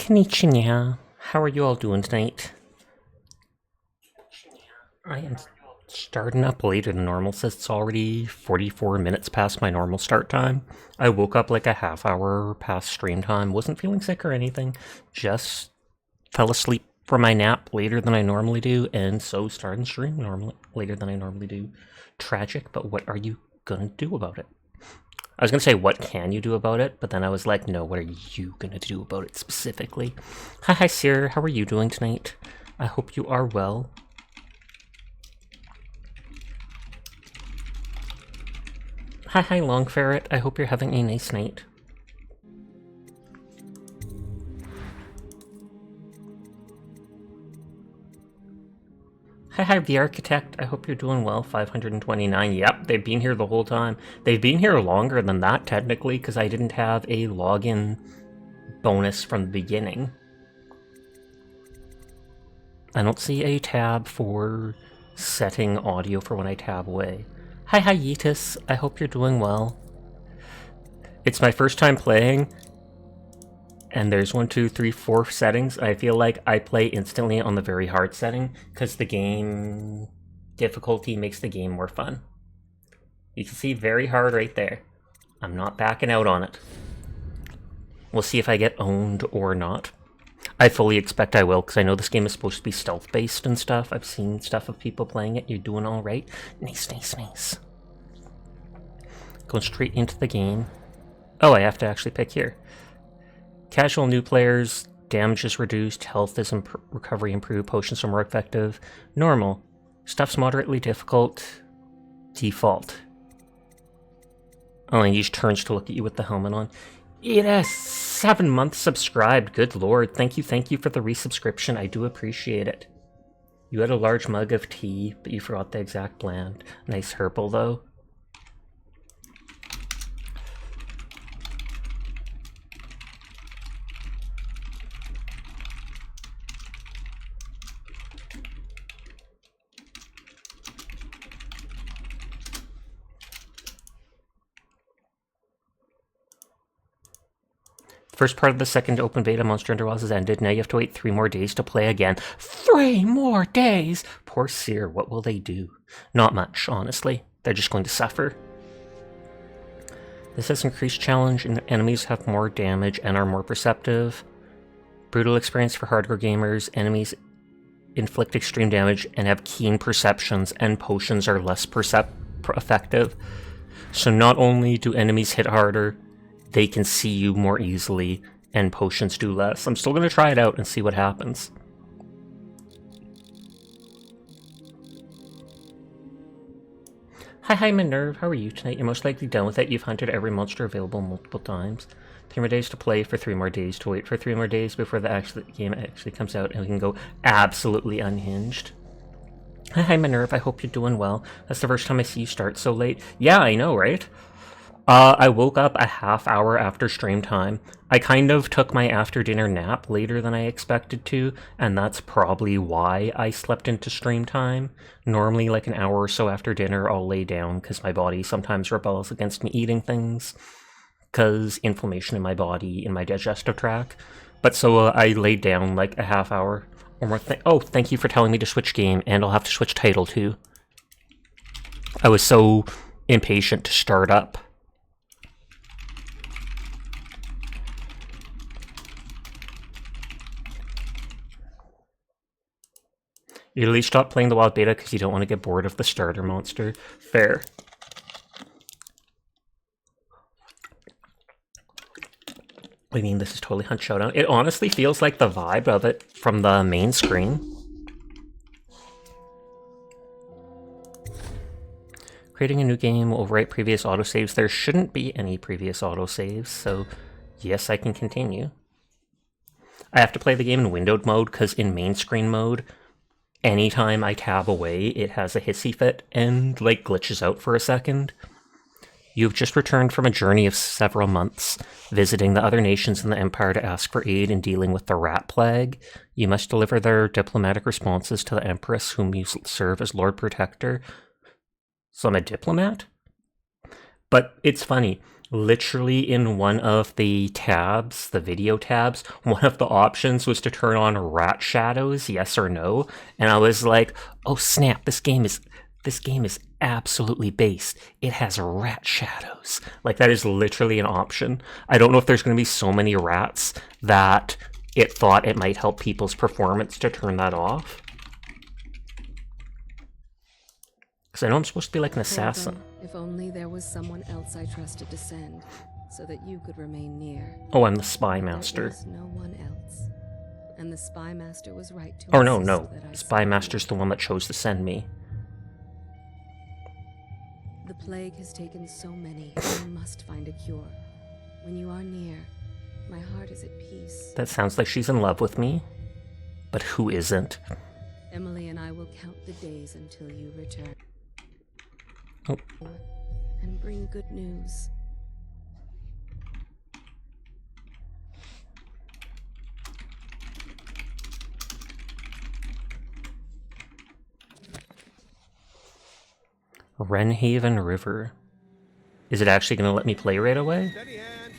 Konnichiwa. How are you all doing tonight? I am starting up later than normal since it's already 44 minutes past my normal start time. I woke up like a half hour past stream time. Wasn't feeling sick or anything. Just fell asleep for my nap later than I normally do, and so started stream later than I normally do. Tragic, but what are you gonna do about it? I was gonna say, what can you do about it? But then I was like, no, what are you gonna do about it specifically? Hi, Sir. How are you doing tonight? I hope you are well. Hi, Long Ferret. I hope you're having a nice night. Hi, The Architect. I hope you're doing well. 529. Yep, they've been here the whole time. They've been here longer than that, technically, because I didn't have a login bonus from the beginning. I don't see a tab for setting audio for when I tab away. Hi, Yeetus. I hope you're doing well. It's my first time playing, and there's 1, 2, 3, 4 settings. I feel like I play instantly on the very hard setting, because the game difficulty makes the game more fun. You can see very hard right there. I'm not backing out on it. We'll see if I get owned or not. I fully expect I will, because I know this game is supposed to be stealth-based and stuff. I've seen stuff of people playing it. You're doing alright. Nice. Going straight into the game. Oh, I have to actually pick here. Casual new players, damage is reduced, health is recovery improved, potions are more effective. Normal. Stuff's moderately difficult. Default. Oh, and he just turns to look at you with the helmet on. It has 7 months subscribed. Good lord. Thank you for the resubscription. I do appreciate it. You had a large mug of tea, but you forgot the exact blend. Nice herbal, though. First part of the second open beta Monster Hunter Wilds has ended. Now you have to wait 3 more days to play again. 3 more days? Poor Seer, what will they do? Not much, honestly. They're just going to suffer. This has increased challenge, and enemies have more damage and are more perceptive. Brutal experience for hardcore gamers. Enemies inflict extreme damage and have keen perceptions, and potions are less effective. So not only do enemies hit harder, they can see you more easily, and potions do less. I'm still going to try it out and see what happens. Hi, Minerve. How are you tonight? You're most likely done with it. You've hunted every monster available multiple times. 3 more days to play for 3 more days to wait for 3 more days before the game actually comes out, and we can go absolutely unhinged. Hi, Minerve. I hope you're doing well. That's the first time I see you start so late. Yeah, I know, right? I woke up a half hour after stream time. I kind of took my after-dinner nap later than I expected to, and that's probably why I slept into stream time. Normally, like an hour or so after dinner, I'll lay down, because my body sometimes rebels against me eating things, because inflammation in my body, in my digestive tract. But so I laid down like a half hour or more. Oh, thank you for telling me to switch game, and I'll have to switch title too. I was so impatient to start up. You at least stop playing the wild beta because you don't want to get bored of the starter monster. Fair. I mean, this is totally Hunt Showdown. It honestly feels like the vibe of it from the main screen. Creating a new game will overwrite previous autosaves. There shouldn't be any previous autosaves, so yes, I can continue. I have to play the game in windowed mode because in main screen mode, anytime I tab away, it has a hissy fit and, like, glitches out for a second. You've just returned from a journey of several months, visiting the other nations in the Empire to ask for aid in dealing with the rat plague. You must deliver their diplomatic responses to the Empress, whom you serve as Lord Protector. So I'm a diplomat? But it's funny. Literally in one of the tabs, the video tabs, one of the options was to turn on rat shadows, yes or no. And I was like, oh snap, this game is absolutely based. It has rat shadows. Like, that is literally an option. I don't know if there's going to be so many rats that it thought it might help people's performance to turn that off. Because I know I'm supposed to be like an assassin. If only there was someone else I trusted to send, so that you could remain near. Oh, I'm the spy master. There is no one else. And the spy master was right to Oh, no. that I Spy master's the one that chose to send me. The plague has taken so many. We must find a cure. When you are near, my heart is at peace. That sounds like she's in love with me. But who isn't? Emily and I will count the days until you return. Oh. And bring good news. Wrenhaven River. Is it actually going to let me play right away? Steady hand.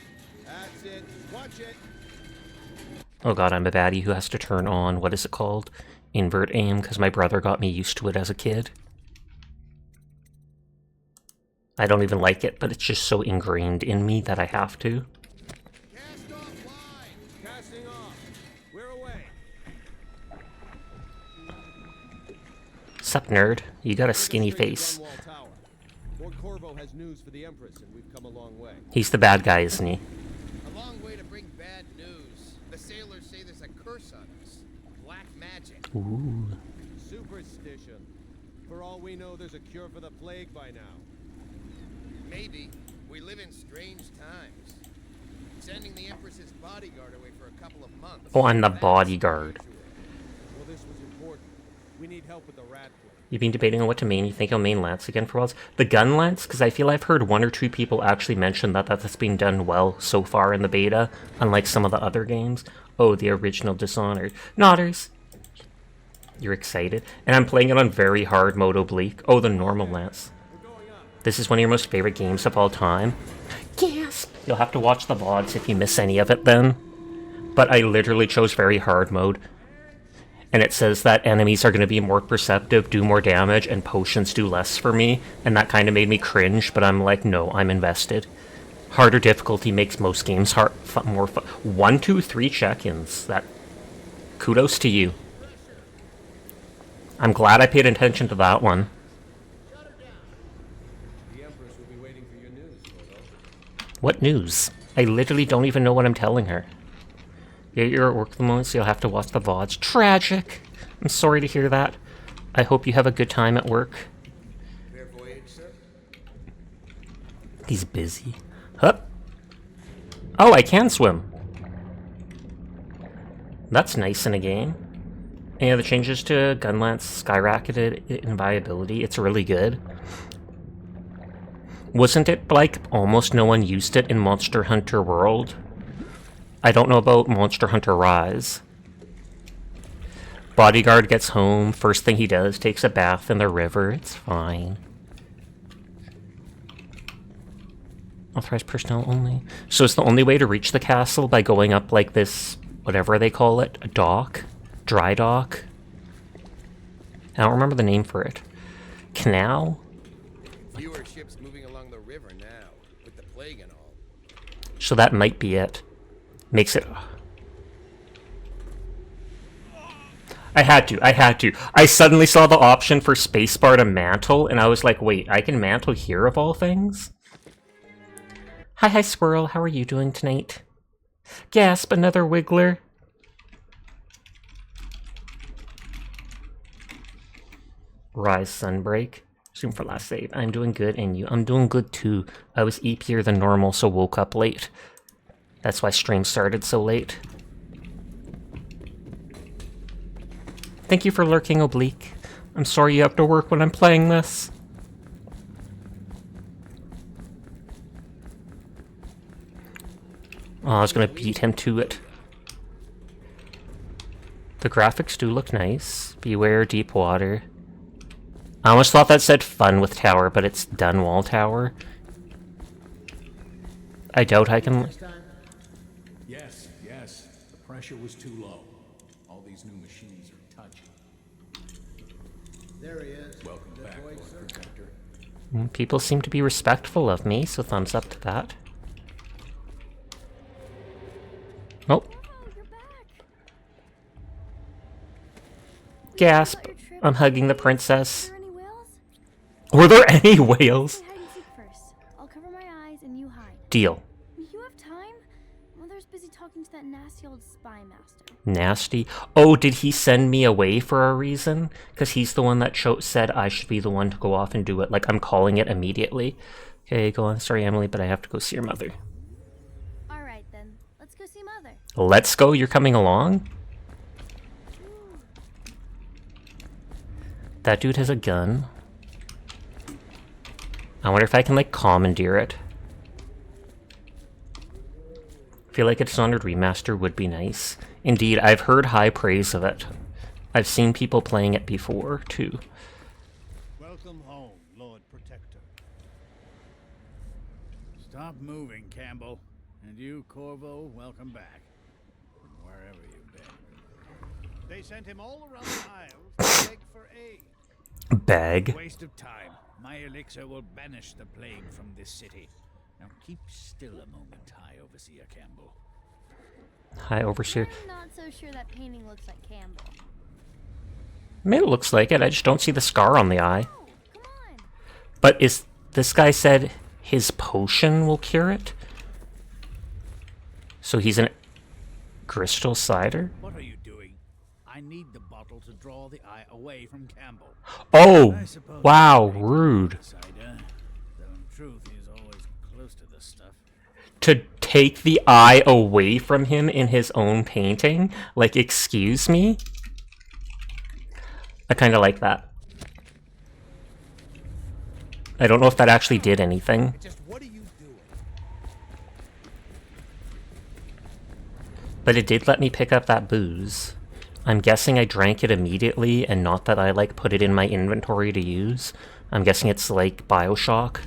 That's it. Watch it. Oh god, I'm a baddie who has to turn on, what is it called? Invert aim, because my brother got me used to it as a kid. I don't even like it, but it's just so ingrained in me that I have to. Cast off line. Casting off. We're away. Sup, nerd? You got a skinny face. Lord Corvo has news for the Empress, and we've come a long way. He's the bad guy, isn't he? A long way to bring bad news. The sailors say there's a curse on us. Black magic. Ooh. Superstition. For all we know, there's a cure for the plague by now. Maybe. We live in strange times. Sending the Empress's bodyguard away for a couple of months. Oh, I'm the bodyguard. Well, this was important. We need help with the rat plague. You've been debating on what to main. You think I'll main Lance again for once? The gun Lance? Because I feel I've heard one or two people actually mention that that's been done well so far in the beta, unlike some of the other games. Oh, the original Dishonored. Nodders! You're excited? And I'm playing it on very hard mode oblique. Oh, the normal Lance. This is one of your most favorite games of all time. Gasp! You'll have to watch the VODs if you miss any of it then. But I literally chose very hard mode. And it says that enemies are going to be more perceptive, do more damage, and potions do less for me. And that kind of made me cringe, but I'm like, no, I'm invested. Harder difficulty makes most games more fun. 1, 2, 3 check-ins. Kudos to you. I'm glad I paid attention to that one. What news? I literally don't even know what I'm telling her. Yeah, you're at work at the moment, so you'll have to watch the VODs. Tragic! I'm sorry to hear that. I hope you have a good time at work. Fair voyage, sir. He's busy. Hup! Oh, I can swim! That's nice in a game. Any other changes to Gunlance skyrocketed in viability? It's really good. Wasn't it like almost no one used it in Monster Hunter World? I don't know about Monster Hunter Rise. Bodyguard gets home, first thing he does, takes a bath in the river, it's fine. Authorized personnel only. So it's the only way to reach the castle by going up like this, whatever they call it, a dock? Dry dock? I don't remember the name for it. Canal? Fewer ships moving along the river now, with the plague and all. So that might be it. Makes it... I had to. I suddenly saw the option for spacebar to mantle, and I was like, wait, I can mantle here of all things? Hi, Squirrel. How are you doing tonight? Gasp, another wiggler. Rise Sunbreak. Zoom for last save. I'm doing good, and you? I'm doing good too. I was eepier than normal, so woke up late. That's why stream started so late. Thank you for lurking, Oblique. I'm sorry you have to work when I'm playing this. Oh, I was gonna beat him to it. The graphics do look nice. Beware deep water. I almost thought that said fun with tower, but it's Dunwall Tower. I doubt I can... Yes, yes. The pressure was too low. All these new machines are touchy. There he is. Welcome back, Lord Protector. People seem to be respectful of me, so thumbs up to that. Oh. You're back. Gasp. I'm hugging the princess. Are there any whales? Were there any whales? Play hide and seek first. I'll cover my eyes and you hide. Deal. You have time? Mother's busy talking to that nasty old spy master. Nasty. Oh, did he send me away for a reason? Because he's the one that said I should be the one to go off and do it. Like, I'm calling it immediately. Okay, go on. Sorry, Emily, but I have to go see your mother. Alright then, let's go see Mother. Let's go? You're coming along? That dude has a gun. I wonder if I can, like, commandeer it. I feel like a Dishonored remaster would be nice. Indeed, I've heard high praise of it. I've seen people playing it before, too. Welcome home, Lord Protector. Stop moving, Campbell. And you, Corvo, welcome back. From wherever you've been. They sent him all around the Isles to beg for aid. Bag. Waste of time. My elixir will banish the plague from this city. Now keep still a moment, High Overseer Campbell. Hi, Overseer. I'm not so sure that painting looks like Campbell. I mean, it looks like it. I just don't see the scar on the eye. Oh, come on. But is this guy said his potion will cure it? So he's an crystal cider? What are you doing? I need the bottle to draw the eye away from Campbell. Oh, I suppose wow, I make rude. cider, though in truth he's always close to this stuff. To take the eye away from him in his own painting? Like, excuse me? I kind of like that. I don't know if that actually did anything. Just what are you doing? But it did let me pick up that booze. I'm guessing I drank it immediately and not that I, like, put it in my inventory to use. I'm guessing it's like BioShock.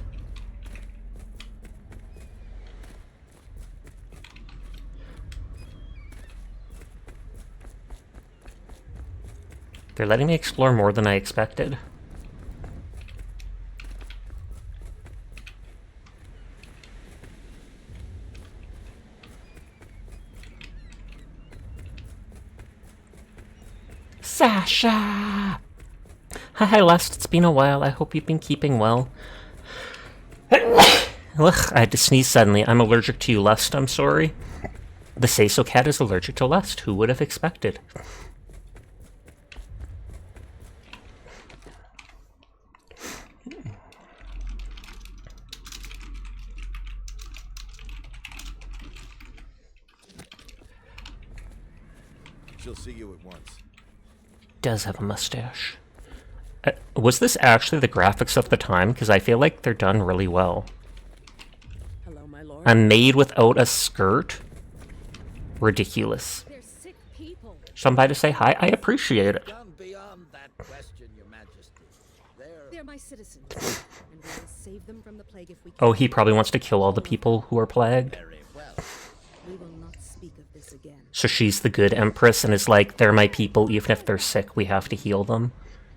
They're letting me explore more than I expected. Sasha! Hi, Lust. It's been a while. I hope you've been keeping well. Ugh, I had to sneeze suddenly. I'm allergic to you, Lust. I'm sorry. The Say-So cat is allergic to Lust. Who would have expected? She'll see you at once. Does have a mustache. Was this actually the graphics of the time? Because I feel like they're done really well. Hello, my lord. A maid without a skirt? Ridiculous. They're sick people. Somebody to say hi? I appreciate it. Gone beyond that question, Your Majesty. They're my citizens, and we will save them from the plague if we can. Oh, he probably wants to kill all the people who are plagued. Very well. We will not speak of this again. So she's the good empress and is like, they're my people, even if they're sick, we have to heal them.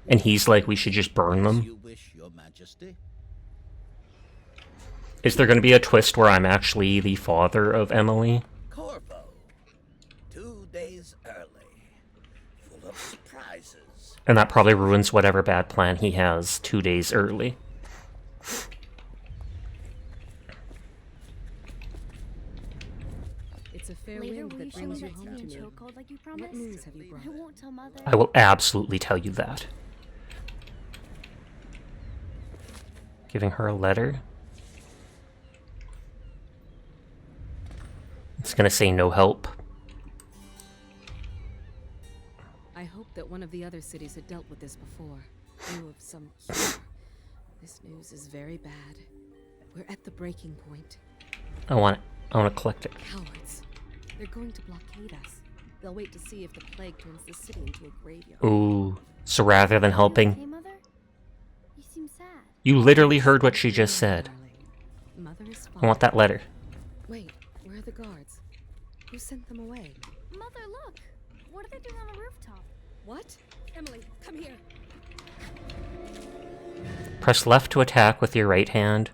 And he's like, we should just burn them. You wish, Your Majesty. Is there going to be a twist where I'm actually the father of Emily? Corvo. 2 days early. Full of surprises. And that probably ruins whatever bad plan he has 2 days early. It's a fair Later, wind will you that show me brings you that home tea to and me. chokehold like you What promised? news have you brought? I won't tell Mother. I will absolutely tell you that. Giving her a letter. It's gonna say no help. I hope that one of the other cities had dealt with this before. Knew of some cure. This news is very bad. We're at the breaking point. I want to collect it. Cowards. They're going to blockade us. They'll wait to see if the plague turns the city into a graveyard. Ooh. So rather than Okay, helping, Mother? You seem sad. you literally heard what she just said. Darling, Mother is I fine. want that letter. Where are the guards? Who sent them away? Mother, look! What are they doing on the rooftop? What? Emily, come here. Press left to attack with your right hand,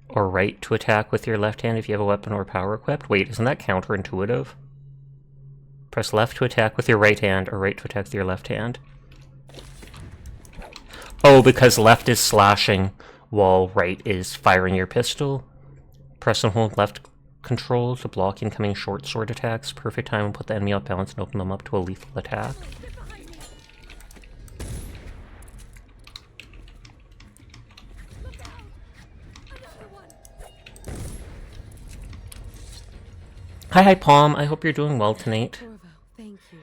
or right to attack with your left hand if you have a weapon or power equipped. Wait, isn't that counterintuitive? Press left to attack with your right hand, or right to attack with your left hand. Oh, because left is slashing, while right is firing your pistol. Press and hold left control to block incoming short sword attacks. Perfect time to put the enemy off balance and open them up to a lethal attack. Get behind me. Look out! Another one. Hi, Palm. I hope you're doing well tonight. Corvo, thank you.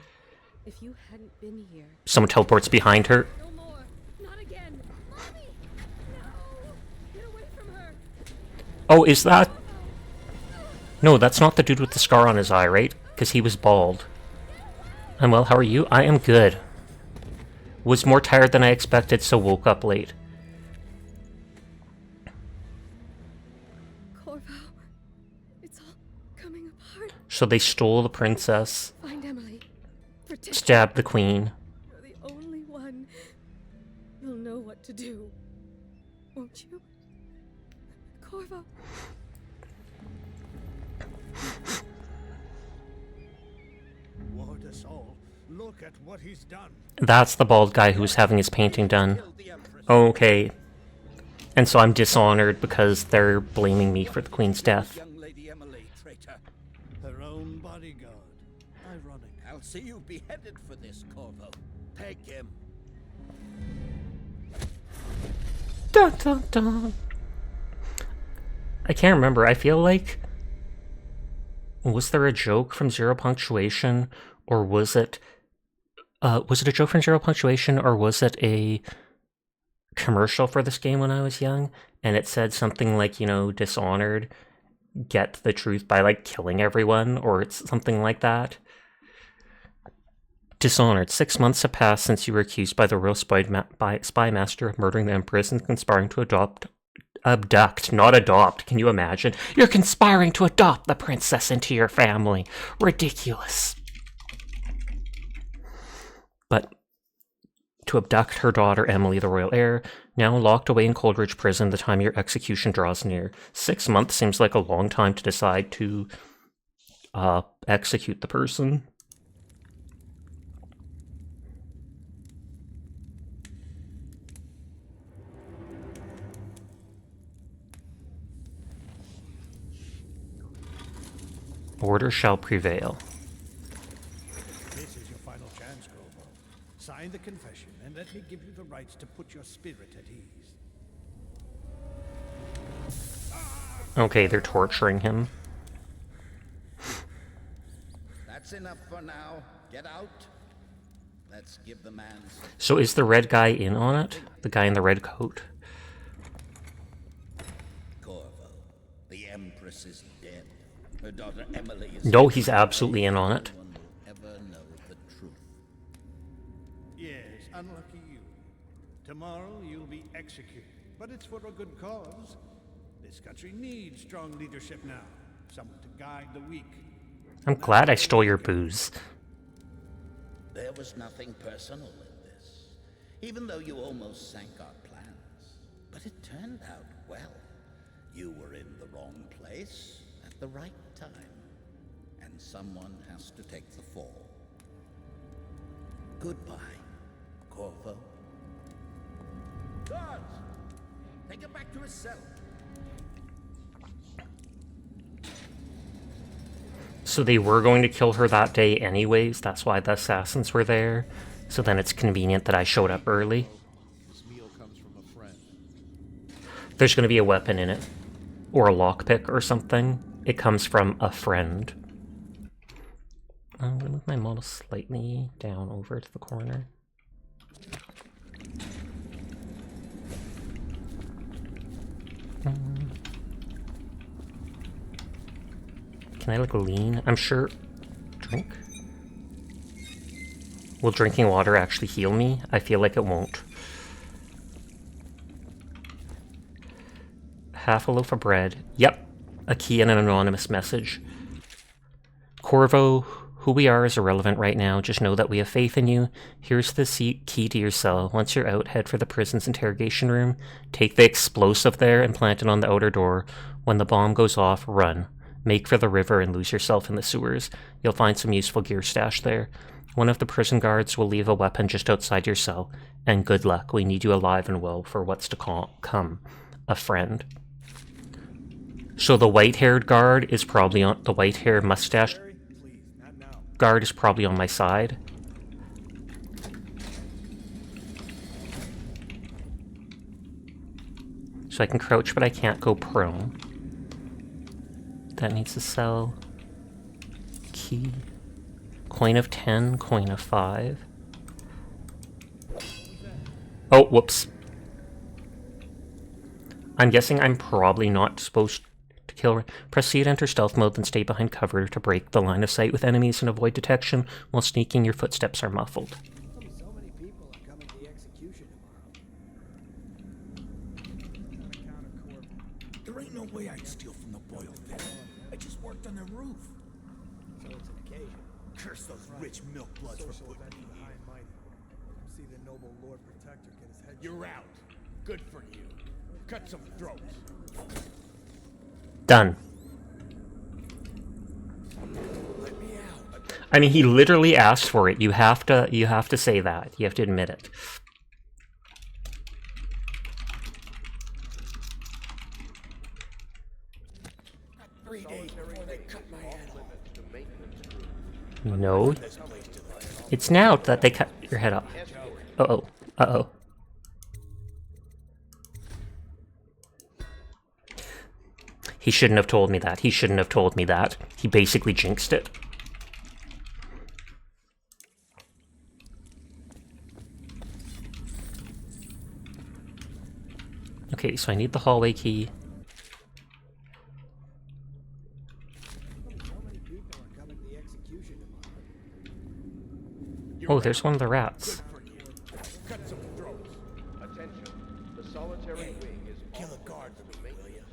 If you hadn't been here. Someone teleports behind her. No more. Not again. Mommy! No! Get away from her. Oh, is that... No, that's not the dude with the scar on his eye, right? Because he was bald. I'm well, how are you? I am good. Was more tired than I expected, so woke up late. Corvo, it's all coming apart. So they stole the princess, Find Emily. Protect stabbed the queen. her. You're the only one. You'll know what to do. Won't you? Corvo. Ward us all. Look at what he's done. That's the bald guy who's having his painting done. Okay. And so I'm dishonored because they're blaming me for the queen's death. Young Lady Emily, traitor. Her own bodyguard. Ironic. I'll see you beheaded for this, Corvo. Take him. Dun, dun, dun. I can't remember. I feel like... Was there a joke from Zero Punctuation? Or was it... was it a joke from Zero Punctuation? Or was it a commercial for this game when I was young? And it said something like, you know, Dishonored, get the truth by, like, killing everyone? Or it's something like that. Dishonored. 6 months have passed since you were accused by the royal spy master of murdering the empress and conspiring to abduct, not adopt. Can you imagine? You're conspiring to adopt the princess into your family. Ridiculous. But to abduct her daughter, Emily, the royal heir, now locked away in Coldridge Prison the time your execution draws near. 6 months seems like a long time to decide to execute the person. Order shall prevail. This is your final chance, Corvo. Sign the confession and let me give you the rights to put your spirit at ease. Okay, they're torturing him. That's enough for now. Get out. Let's give the man some... So is the red guy in on it? The guy in the red coat? Corvo, the Empress is dead. Her daughter Emily is... No, he's absolutely in on it. No one will ever know the truth. Yes, unlucky you. Tomorrow you'll be executed. But it's for a good cause. This country needs strong leadership now. Someone to guide the weak. I'm glad I stole your booze. There was nothing personal in this, even though you almost sank our plans. But it turned out well. You were in the wrong place at the right time, and someone has to take the fall. Goodbye, Corvo. Guards! Take him back to his cell. So they were going to kill her that day anyways, that's why the assassins were there. So then it's convenient that I showed up early. This meal comes from a friend. There's going to be a weapon in it. Or a lockpick or something. It comes from a friend. I'm going to move my model slightly down over to the corner. Can I, like, lean? I'm sure... Drink? Will drinking water actually heal me? I feel like it won't. Half a loaf of bread. Yep. A key and an anonymous message. Corvo, who we are is irrelevant right now. Just know that we have faith in you. Here's the key to your cell. Once you're out, head for the prison's interrogation room. Take the explosive there and plant it on the outer door. When the bomb goes off, run. Make for the river and lose yourself in the sewers. You'll find some useful gear stashed there. One of the prison guards will leave a weapon just outside your cell. And good luck. We need you alive and well for what's to come. A friend. So the white-haired guard is probably on... The white-haired mustache guard is probably on my side. So I can crouch, but I can't go prone. That needs to sell. Key. Coin of 10, coin of 5. Oh, whoops. I'm guessing I'm probably not supposed to kill. Proceed, enter stealth mode, then stay behind cover to break the line of sight with enemies and avoid detection. While sneaking, your footsteps are muffled. So many people are coming to the execution tomorrow. There ain't no way I'd steal from the Boyle family. I just worked on their roof. So it's an occasion. Curse those rich milk bloods for Social putting event me for the here. high and mighty. Come see the noble Lord Protector get his head. You're out. Good for you. Cut some throats. Done. Let me out. I mean, he literally asked for it. You have to say that. You have to admit it. No. It's now that they cut your head off. Uh-oh. Uh-oh. He shouldn't have told me that. He shouldn't have told me that. He basically jinxed it. Okay, so I need the hallway key. Oh, there's one of the rats. Cut some throats. Attention. The solitary wing is Kill a guard for me, will you?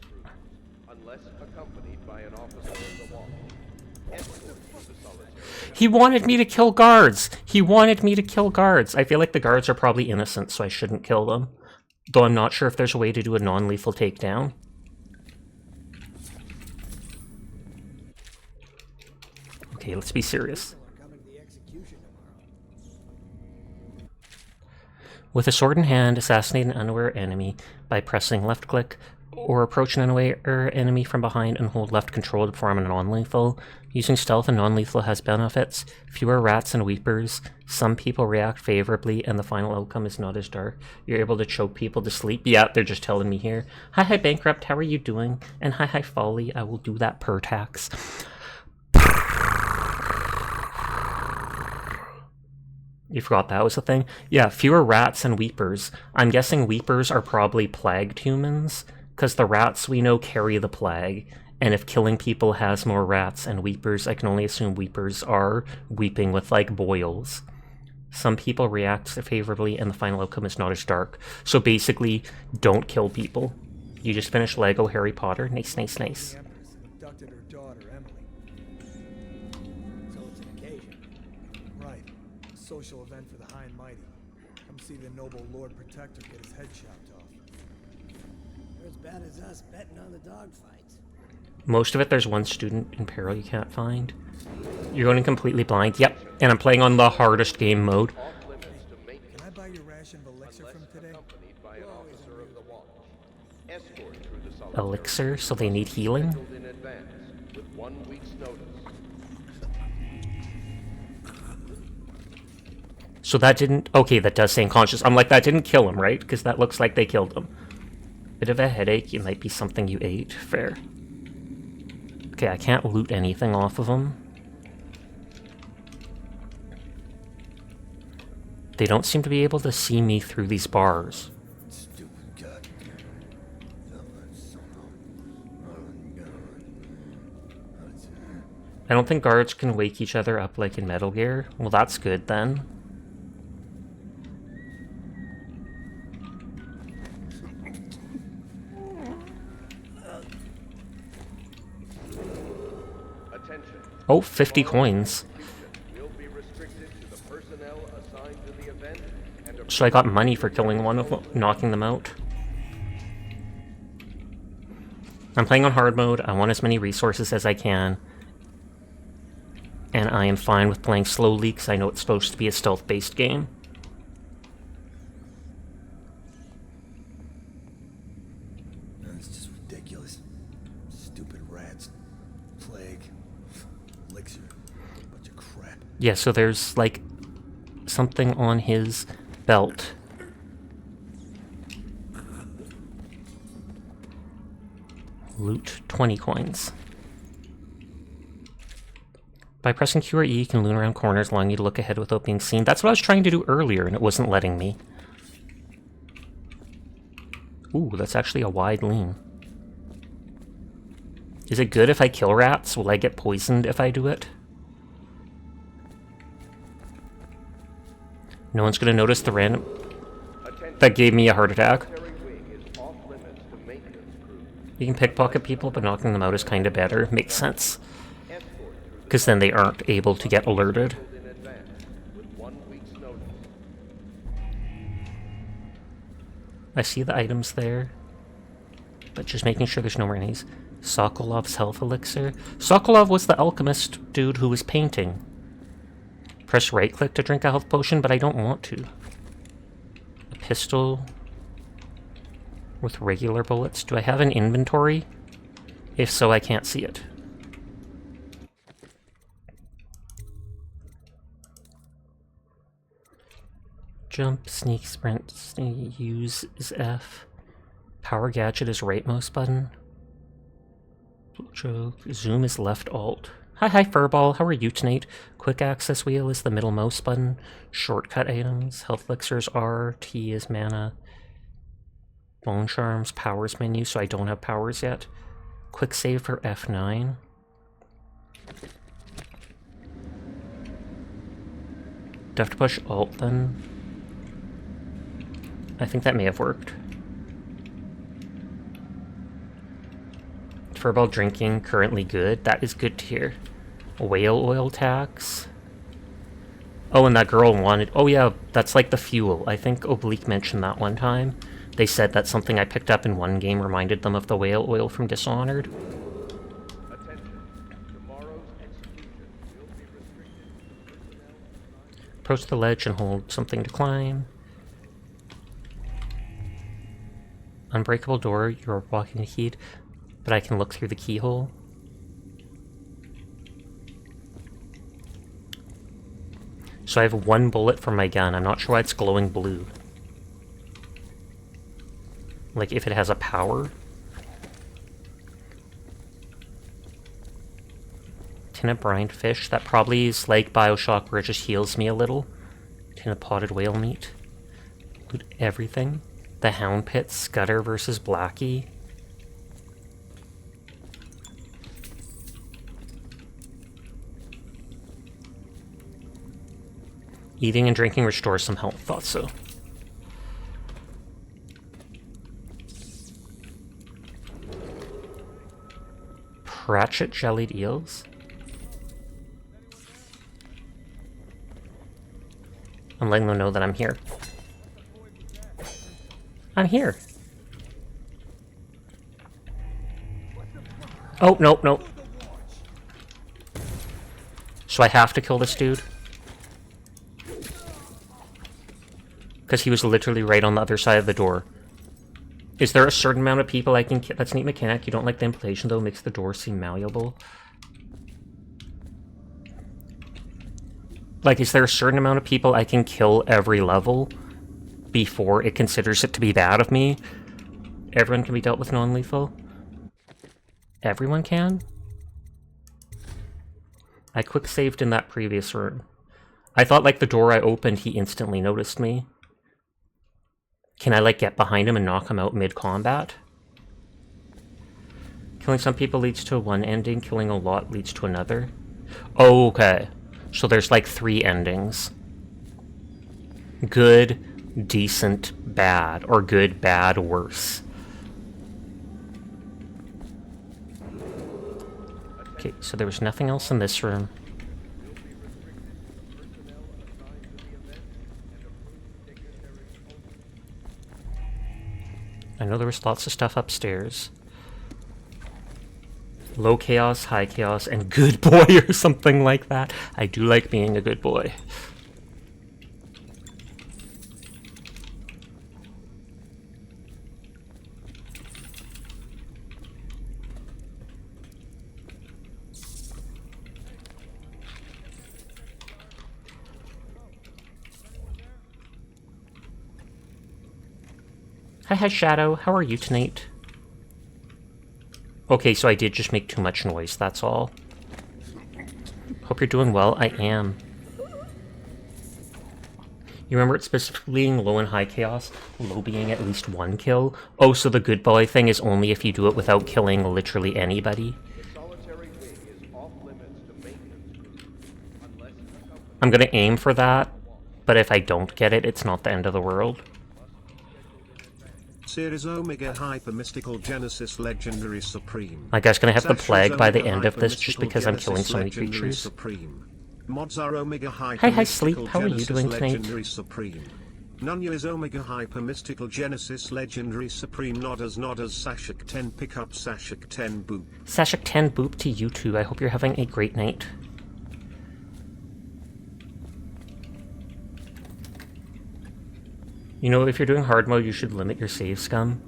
Unless accompanied by an officer of the law. Escort to the solitary. He wanted me to kill guards! He wanted me to kill guards! I feel like the guards are probably innocent, so I shouldn't kill them. Though I'm not sure if there's a way to do a non-lethal takedown. Okay, let's be serious. With a sword in hand, assassinate an unaware enemy by pressing left click, or approach an unaware enemy from behind and hold left control to perform a non-lethal. Using stealth and non-lethal has benefits. Fewer rats and weepers. Some people react favorably, and the final outcome is not as dark. You're able to choke people to sleep. Yeah, they're just telling me here. Hi, Bankrupt, how are you doing? And hi, Folly, I will do that per tax. You forgot that was a thing? Yeah, fewer rats and weepers. I'm guessing weepers are probably plagued humans, because the rats we know carry the plague, and if killing people has more rats and weepers, I can only assume weepers are weeping with, like, boils. Some people react favorably, and the final outcome is not as dark. So basically, don't kill people. You just finished Lego Harry Potter. Nice, nice, nice. The Empress abducted her daughter, Emily. So it's an occasion. Right. A social event for the high and mighty. Come see the noble Lord Protector get his head chopped off. You're as bad as us betting on the dogfights. Most of it, there's one student in peril you can't find. You're going completely blind. Yep, and I'm playing on the hardest game mode. Can I buy your ration of elixir from today? By an officer of the watch. Escort through the solitary. Elixir, so they need healing? Scheduled in advance with 1 week's notice. So that didn't... Okay, that does say unconscious. I'm like, that didn't kill him, right? Because that looks like they killed him. Bit of a headache. It might be something you ate. Fair. Okay, I can't loot anything off of him. They don't seem to be able to see me through these bars. I don't think guards can wake each other up like in Metal Gear. Well, that's good then. Attention. Oh, 50 coins. Will be restricted to the personnel assigned to the event and So I got money for killing one of them, knocking them out. I'm playing on hard mode. I want as many resources as I can. And I am fine with playing slowly because I know it's supposed to be a stealth-based game. It's just ridiculous. Stupid rats. Plague. Elixir. Bunch of crap. Yeah, so there's, like, something on his belt. Loot 20 coins. By pressing Q or E, you can loon around corners, allowing you to look ahead without being seen. That's what I was trying to do earlier, and it wasn't letting me. Ooh, that's actually a wide lean. Is it good if I kill rats? Will I get poisoned if I do it? No one's gonna notice the random... That gave me a heart attack. You can pickpocket people, but knocking them out is kinda better. Makes sense. Because then they aren't able to get alerted. I see the items there, but just making sure there's no more enemies. Sokolov's health elixir. Sokolov was the alchemist dude who was painting. Press right click to drink a health potion, but I don't want to. A pistol with regular bullets. Do I have an inventory? If so, I can't see it. Jump, sneak, sprint, use is F. Power gadget is right mouse button. Zoom is left alt. Hi Furball, how are you tonight? Quick access wheel is the middle mouse button. Shortcut items, health elixirs R, T is mana. Bone charms, powers menu, so I don't have powers yet. Quick save for F9. Do I have to push alt then? I think that may have worked. Furball drinking, currently good. That is good to hear. Whale oil tax. Oh, and that girl wanted... Oh yeah, that's like the fuel. I think Oblique mentioned that one time. They said that something I picked up in one game reminded them of the whale oil from Dishonored. Approach the ledge and hold something to climb. Unbreakable door, you're walking the heat, but I can look through the keyhole. So I have one bullet from my gun. I'm not sure why it's glowing blue. Like if it has a power. Tin of brined fish. That probably is like Bioshock where it just heals me a little. Tin of potted whale meat. Loot everything. The Hound Pit, Scudder versus Blackie. Eating and drinking restores some health, thought so. Pratchett jellied eels. I'm letting them know that I'm here. I'm here. Oh, nope, nope. So I have to kill this dude? Because he was literally right on the other side of the door. Is there a certain amount of people I can kill? That's a neat mechanic. You don't like the implication, though. It makes the door seem malleable. Like, is there a certain amount of people I can kill every level before it considers it to be bad of me? Everyone can be dealt with non-lethal? Everyone can? I quick saved in that previous room. I thought, like, the door I opened, he instantly noticed me. Can I, like, get behind him and knock him out mid-combat? Killing some people leads to one ending, killing a lot leads to another. Oh, okay. So there's, like, 3 endings. Good, decent, bad. Or good, bad, worse. Okay, so there was nothing else in this room. I know there was lots of stuff upstairs. Low chaos, high chaos, and good boy or something like that. I do like being a good boy. Hi, Shadow. How are you tonight? Okay, so I did just make too much noise, that's all. Hope you're doing well. I am. You remember it specifically being low and high chaos? Low being at least 1 kill? Oh, so the good boy thing is only if you do it without killing literally anybody? I'm gonna aim for that, but if I don't get it, it's not the end of the world. Series Omega Hyper Mystical Genesis Legendary Supreme. My guy's gonna have the plague by the end of this just because I'm killing so many creatures. Supreme. Mods are Omega Hyper Hi, Sleep. How are you doing tonight? Legendary Supreme. Nunya is Omega Hyper Mystical Genesis Legendary Supreme. Nodders Sashik 10 pick up Sashik 10 boop. Sashik 10 boop to you too. I hope you're having a great night. You know, if you're doing hard mode, you should limit your save scum.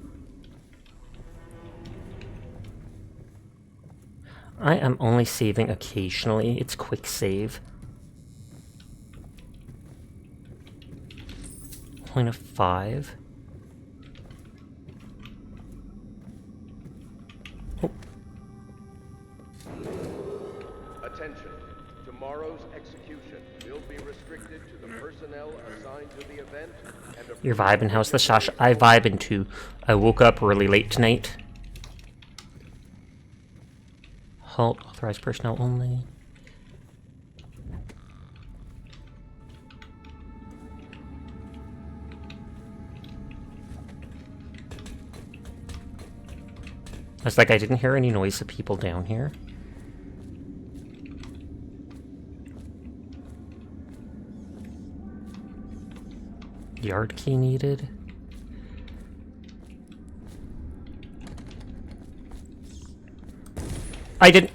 I am only saving occasionally. It's quick save. Point of 5. Oh. Attention. Tomorrow's execution will be restricted to the personnel assigned to the event. You're vibing. How's the Sasha? I vibing too. I woke up really late tonight. Halt. Authorized personnel only. I was like, I didn't hear any noise of people down here. Yard key needed. I didn't.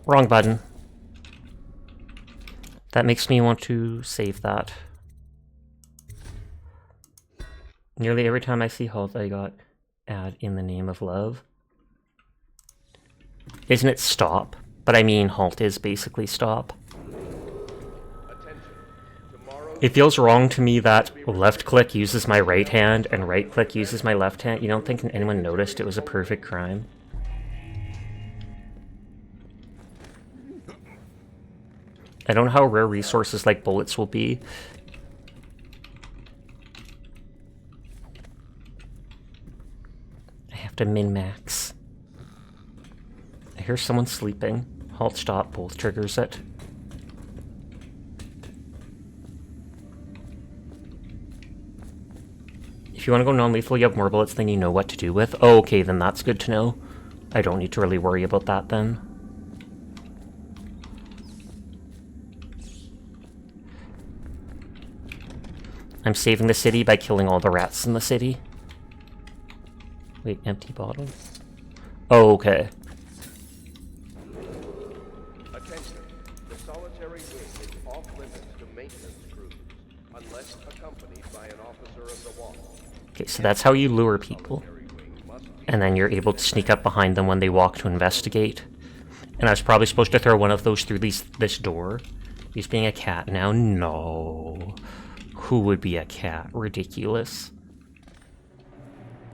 Wrong button. That makes me want to save that. Nearly every time I see halt, I got add in the name of love. Isn't it stop? But I mean, halt is basically stop. It feels wrong to me that left click uses my right hand and right click uses my left hand. You don't think anyone noticed it was a perfect crime? I don't know how rare resources like bullets will be. I have to min-max. I hear someone sleeping. Halt, stop, both triggers it. If you want to go non-lethal, you have more bullets than you know what to do with. Oh, okay, then that's good to know. I don't need to really worry about that then. I'm saving the city by killing all the rats in the city. Wait, empty bottle? Oh, okay. Attention. The solitary wing is off limits to maintenance crews, unless accompanied by an officer of the wall. Okay, so that's how you lure people. And then you're able to sneak up behind them when they walk to investigate. And I was probably supposed to throw one of those through this door. He's being a cat now? No. Who would be a cat? Ridiculous.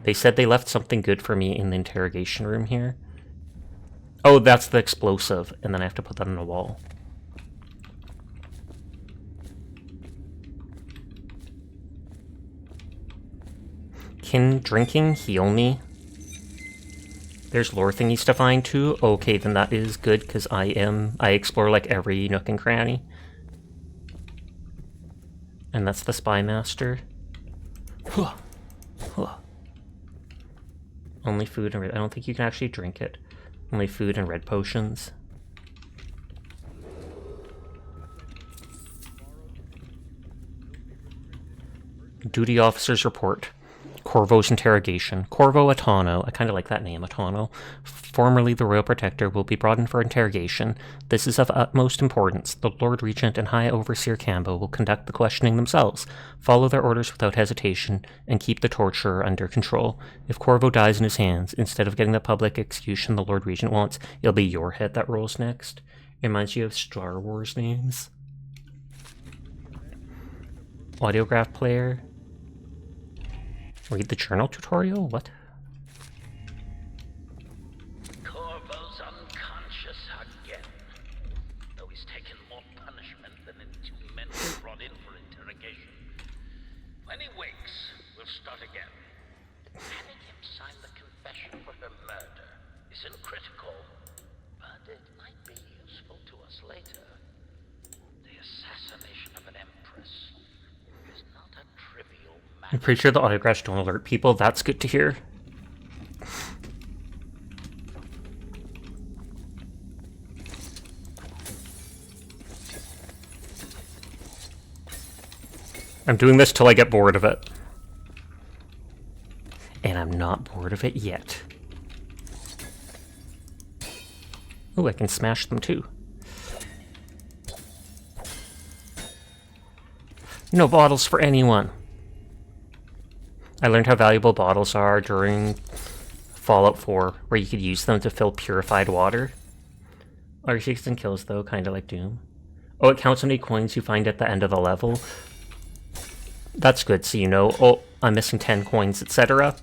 They said they left something good for me in the interrogation room here. Oh, that's the explosive. And then I have to put that on a wall. Can drinking heal me? There's lore thingies to find too. Okay, then that is good because I explore like every nook and cranny. And that's the Spy Master. Only food and red. I don't think you can actually drink it. Only food and red potions. Duty officer's report. Corvo's interrogation. Corvo Atano, I kind of like that name, Atano, formerly the Royal Protector, will be brought in for interrogation. This is of utmost importance. The Lord Regent and High Overseer Cambo will conduct the questioning themselves, follow their orders without hesitation, and keep the torturer under control. If Corvo dies in his hands, instead of getting the public execution the Lord Regent wants, it'll be your head that rolls next. It reminds you of Star Wars names. Audiograph player. Read the journal tutorial? What? Corvo's unconscious again. Though he's taken more punishment than the 2 men we brought in for interrogation. When he wakes, we'll start again. Having him sign the confession for her murder isn't critical, but it might be useful to us later. The assassination of an empress is not a trivial matter. I'm pretty sure the autographs don't alert people. That's good to hear. I'm doing this till I get bored of it. And I'm not bored of it yet. Oh, I can smash them too. No bottles for anyone. I learned how valuable bottles are during Fallout 4, where you could use them to fill purified water. R6 and kills though, kinda like Doom. Oh, it counts how many coins you find at the end of the level. That's good, so you know, oh, I'm missing 10 coins, etc.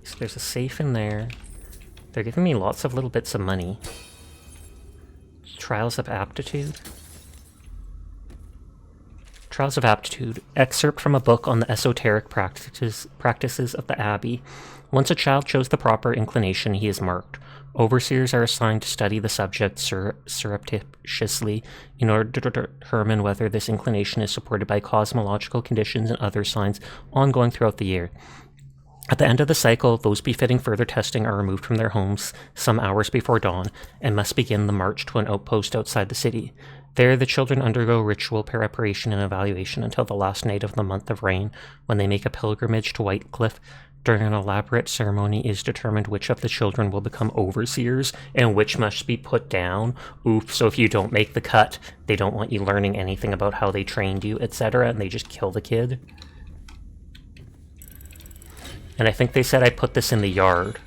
So there's a safe in there. They're giving me lots of little bits of money. Trials of Aptitude. Trials of Aptitude. Excerpt from a book on the esoteric practices of the Abbey. Once a child shows the proper inclination, he is marked. Overseers are assigned to study the subject surreptitiously in order to determine whether this inclination is supported by cosmological conditions and other signs ongoing throughout the year. At the end of the cycle, those befitting further testing are removed from their homes some hours before dawn and must begin the march to an outpost outside the city. There, the children undergo ritual preparation and evaluation until the last night of the month of rain, when they make a pilgrimage to White Cliff. During an elaborate ceremony is determined which of the children will become overseers and which must be put down. Oof, so if you don't make the cut, they don't want you learning anything about how they trained you, etc., and they just kill the kid. And I think they said I put this in the yard.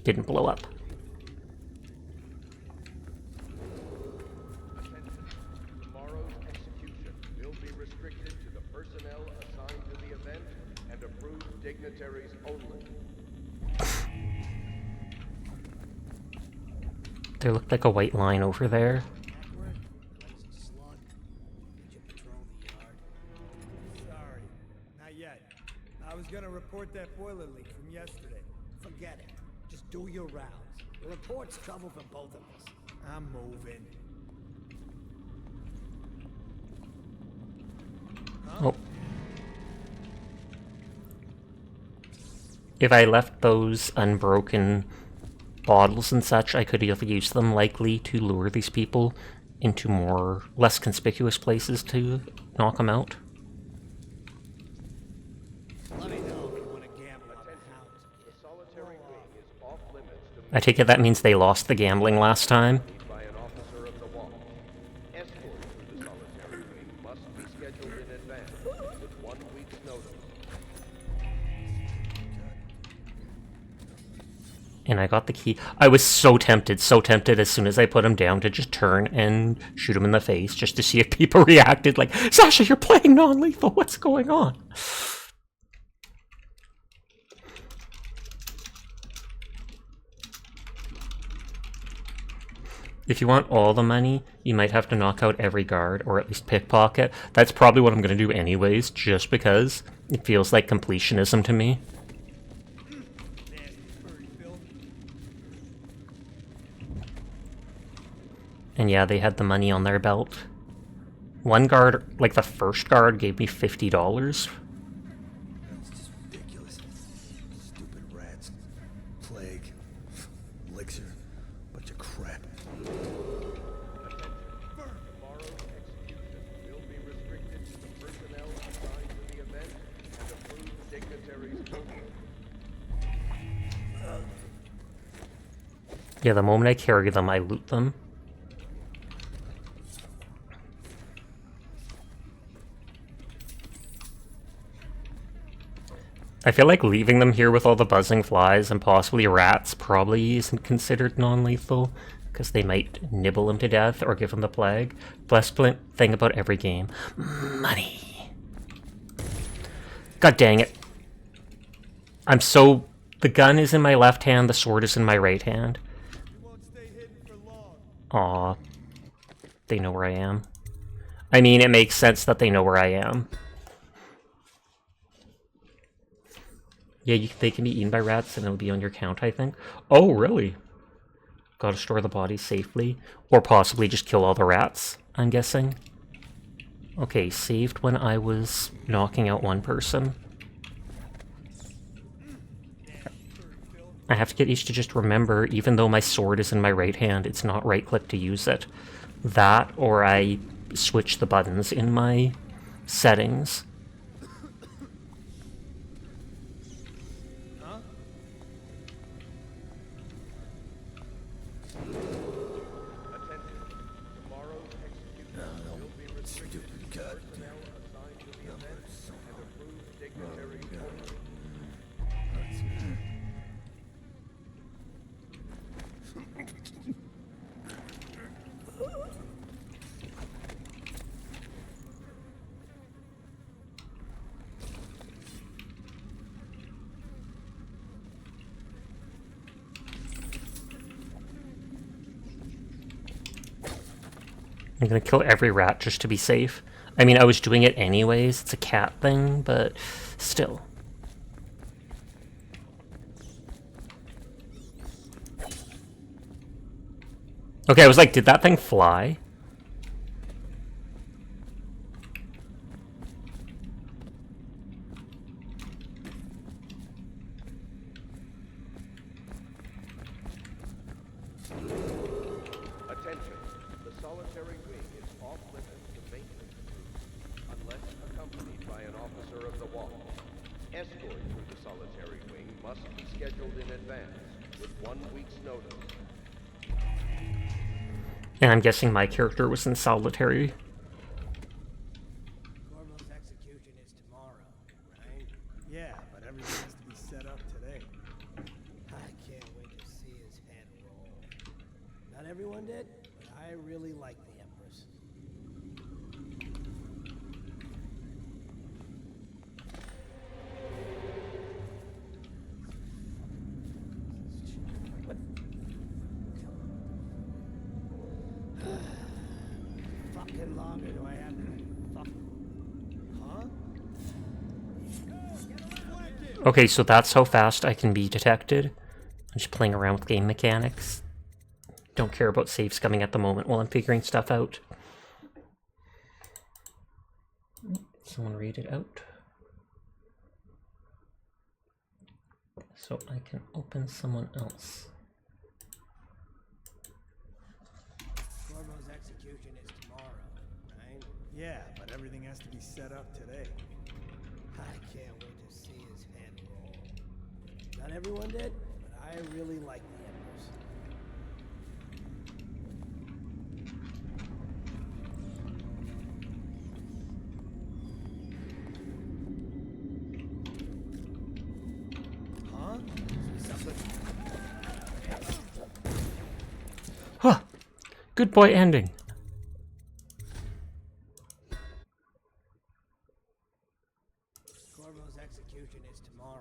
Didn't blow up. Tomorrow's execution will be restricted to the personnel assigned to the event and approved dignitaries only. There looked like a white line over there. Sorry, not yet. I was gonna report that boiler leak from yesterday. Forget it. Just do your rounds. The report's trouble for both of us. I'm moving. Oh. If I left those unbroken bottles and such, I could have used them likely to lure these people into more less conspicuous places to knock them out. Let me know if you want to gamble on the house. The solitary wing is off limits to I take it that means they lost the gambling last time. by an officer of the wall. Escort through the solitary wing must be scheduled in advance with 1 week's notice. And I got the key. I was so tempted as soon as I put him down to just turn and shoot him in the face just to see if people reacted like, Sasha, you're playing non-lethal, what's going on? If you want all the money, you might have to knock out every guard, or at least pickpocket. That's probably what I'm going to do anyways, just because it feels like completionism to me. And yeah, they had the money on their belt. One guard, like the first guard, gave me $50. It's just ridiculous. Stupid rats. Plague. Elixir. Bunch of crap. Yeah, the moment I carry them, I loot them. I feel like leaving them here with all the buzzing flies and possibly rats probably isn't considered non-lethal, because they might nibble them to death or give them the plague. Best thing about every game. Money. God dang it. I'm so... The gun is in my left hand, the sword is in my right hand. Aw. They know where I am. I mean, it makes sense that they know where I am. Yeah, they can be eaten by rats and it'll be on your count, I think. Oh, really? Gotta store the bodies safely. Or possibly just kill all the rats, I'm guessing. Okay, saved when I was knocking out one person. I have to get used to just remember, even though my sword is in my right hand, it's not right-click to use it. That, or I switch the buttons in my settings. I'm gonna kill every rat just to be safe. I mean, I was doing it anyways. It's a cat thing, but still. Okay, I was like, did that thing fly? Attention. The solitary wing is off limits to maintenance unless accompanied by an officer of the wall. Escort through the solitary wing must be scheduled in advance with 1 week's notice. And I'm guessing my character was in solitary. Corvo's execution is tomorrow, right? Yeah, but everything has to be set up today. I can't wait to see his head roll. Not everyone did, but I really like the Empress. What? Fucking longer do I have to... Fuck. Huh? Okay, so that's how fast I can be detected. I'm just playing around with game mechanics. Don't care about saves coming at the moment while I'm figuring stuff out. Someone read it out. So I can open someone else. Corvo's execution is tomorrow, right? Yeah, but everything has to be set up today. I can't wait to see his head roll. Not everyone did, but I really like the Empress. Huh? Something. Huh. Good boy ending. Corvo's execution is tomorrow,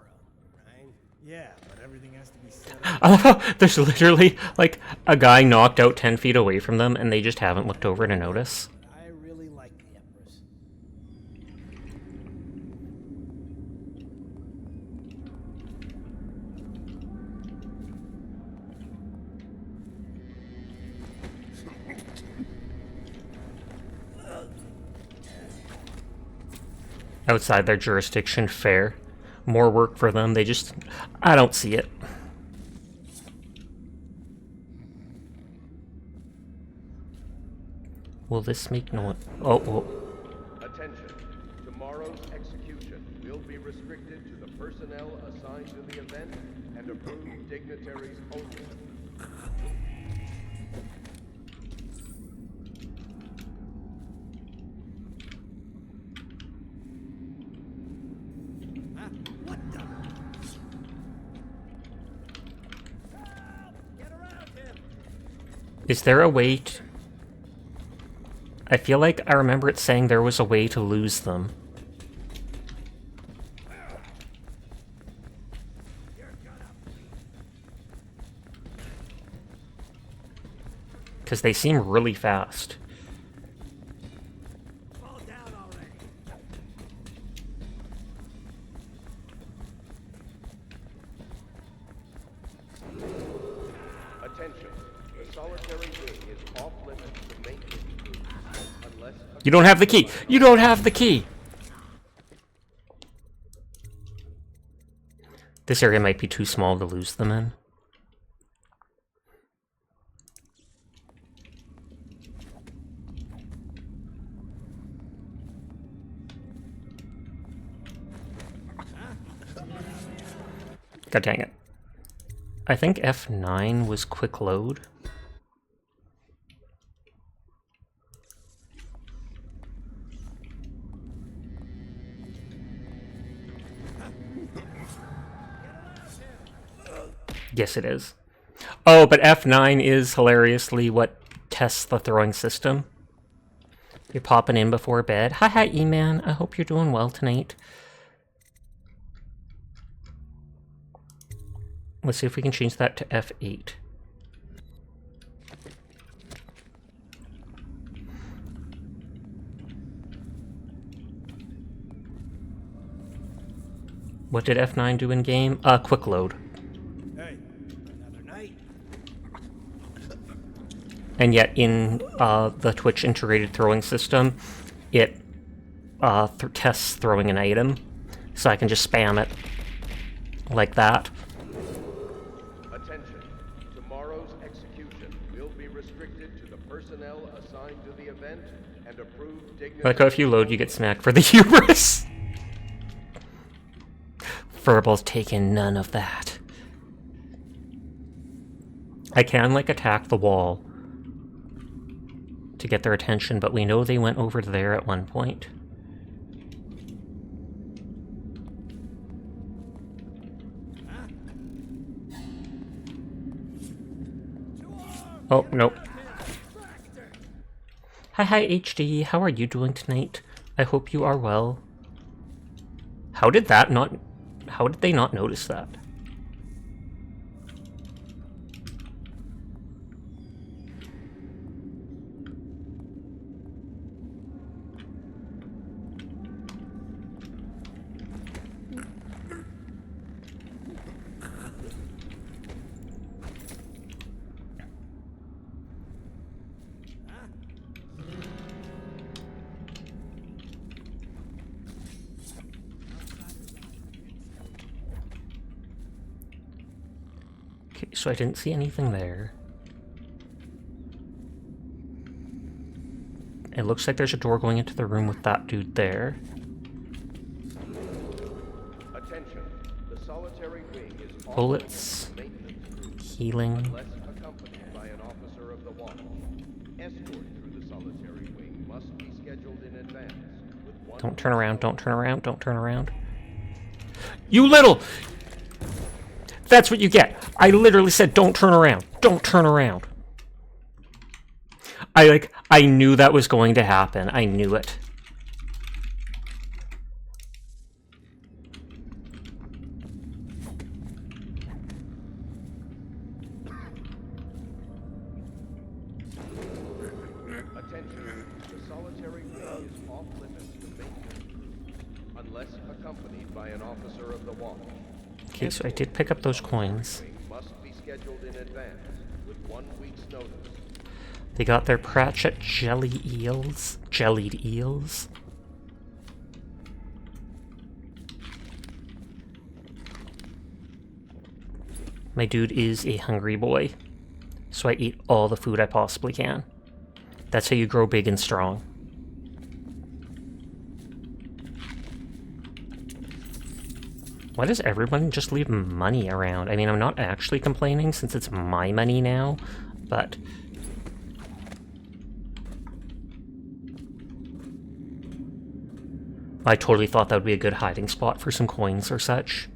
right? Yeah, but everything has to be set up. I love how there's literally, like, a guy knocked out 10 feet away from them and they just haven't looked over to notice. I really like the Empress. Outside their jurisdiction, fair. More work for them, they just... I don't see it. Will this make no... Oh. Attention. Tomorrow's execution will be restricted to the personnel assigned to the event and approved dignitaries only. Is there a way to... I feel like I remember it saying there was a way to lose them. Because they seem really fast. Attention. The solitary wing is off limits to maintenance crews unless... You don't have the key! You don't have the key! This area might be too small to lose them in. God dang it. I think F9 was quick load. Yes, it is. Oh, but F9 is hilariously what tests the throwing system. You're popping in before bed. Hi, E-Man. I hope you're doing well tonight. Let's see if we can change that to F8. What did F9 do in game? Quick load. Hey, another night. And yet in the Twitch integrated throwing system, it tests throwing an item. So I can just spam it like that. Attention. Tomorrow's execution will be restricted to the personnel assigned to the event and approved dignitaries. Like if you load, you get smacked for the hubris. Verbal's taking none of that. I can, like, attack the wall to get their attention, but we know they went over there at one point. Oh, nope. Hi, HD. How are you doing tonight? I hope you are well. How did they not notice that? Okay, so I didn't see anything there. It looks like there's a door going into the room with that dude there. Attention. The solitary wing is off Bullets. Healing. unless accompanied by an officer of the watch. Escort through the solitary wing must be scheduled in advance. With one Don't turn around, don't turn around, don't turn around. You little... That's what you get. I literally said, don't turn around. Don't turn around. I knew that was going to happen. I knew it. Attention. The solitary wing is off limits to maintenance unless accompanied by an officer of the watch. Okay, so I did pick up those coins. Must be scheduled in advance with 1 week's notice. They got their Pratchett jelly eels. Jellied eels. My dude is a hungry boy, so I eat all the food I possibly can. That's how you grow big and strong. Why does everyone just leave money around? I mean, I'm not actually complaining since it's my money now, but... I totally thought that would be a good hiding spot for some coins or such.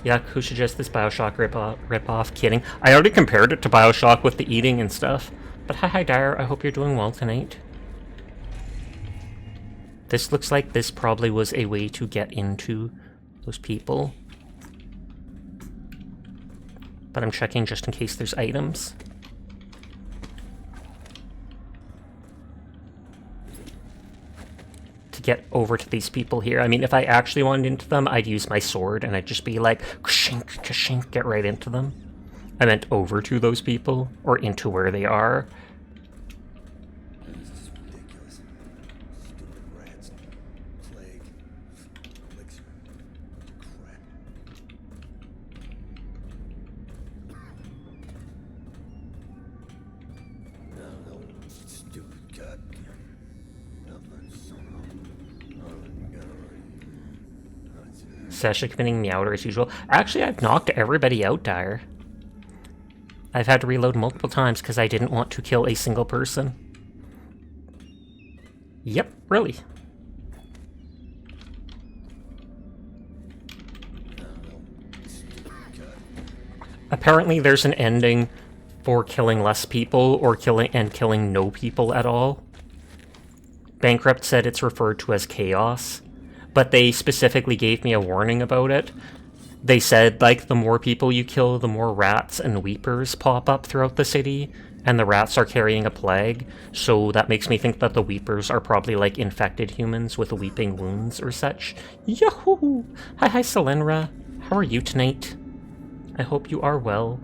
Yuck, who suggests this Bioshock rip-off? Kidding. I already compared it to Bioshock with the eating and stuff. But hi Dyer, I hope you're doing well tonight. This looks like this probably was a way to get into those people. But I'm checking just in case there's items. To get over to these people here. I mean, if I actually wanted into them, I'd use my sword and I'd just be like, kashink, kashink, get right into them. I meant over to those people, or into where they are. This is ridiculous. Stupid rats. Plague. Elixir. Crap. No, stupid goddamn. Sasha committing meowder as usual. Actually, I've knocked everybody out, Dyer. I've had to reload multiple times because I didn't want to kill a single person. Yep, really. Apparently there's an ending for killing less people or killing no people at all. Bankrupt said it's referred to as chaos, but they specifically gave me a warning about it. They said, like, the more people you kill, the more rats and weepers pop up throughout the city, and the rats are carrying a plague, so that makes me think that the weepers are probably, like, infected humans with weeping wounds or such. Yahoo! Hi, Selenra. How are you tonight? I hope you are well.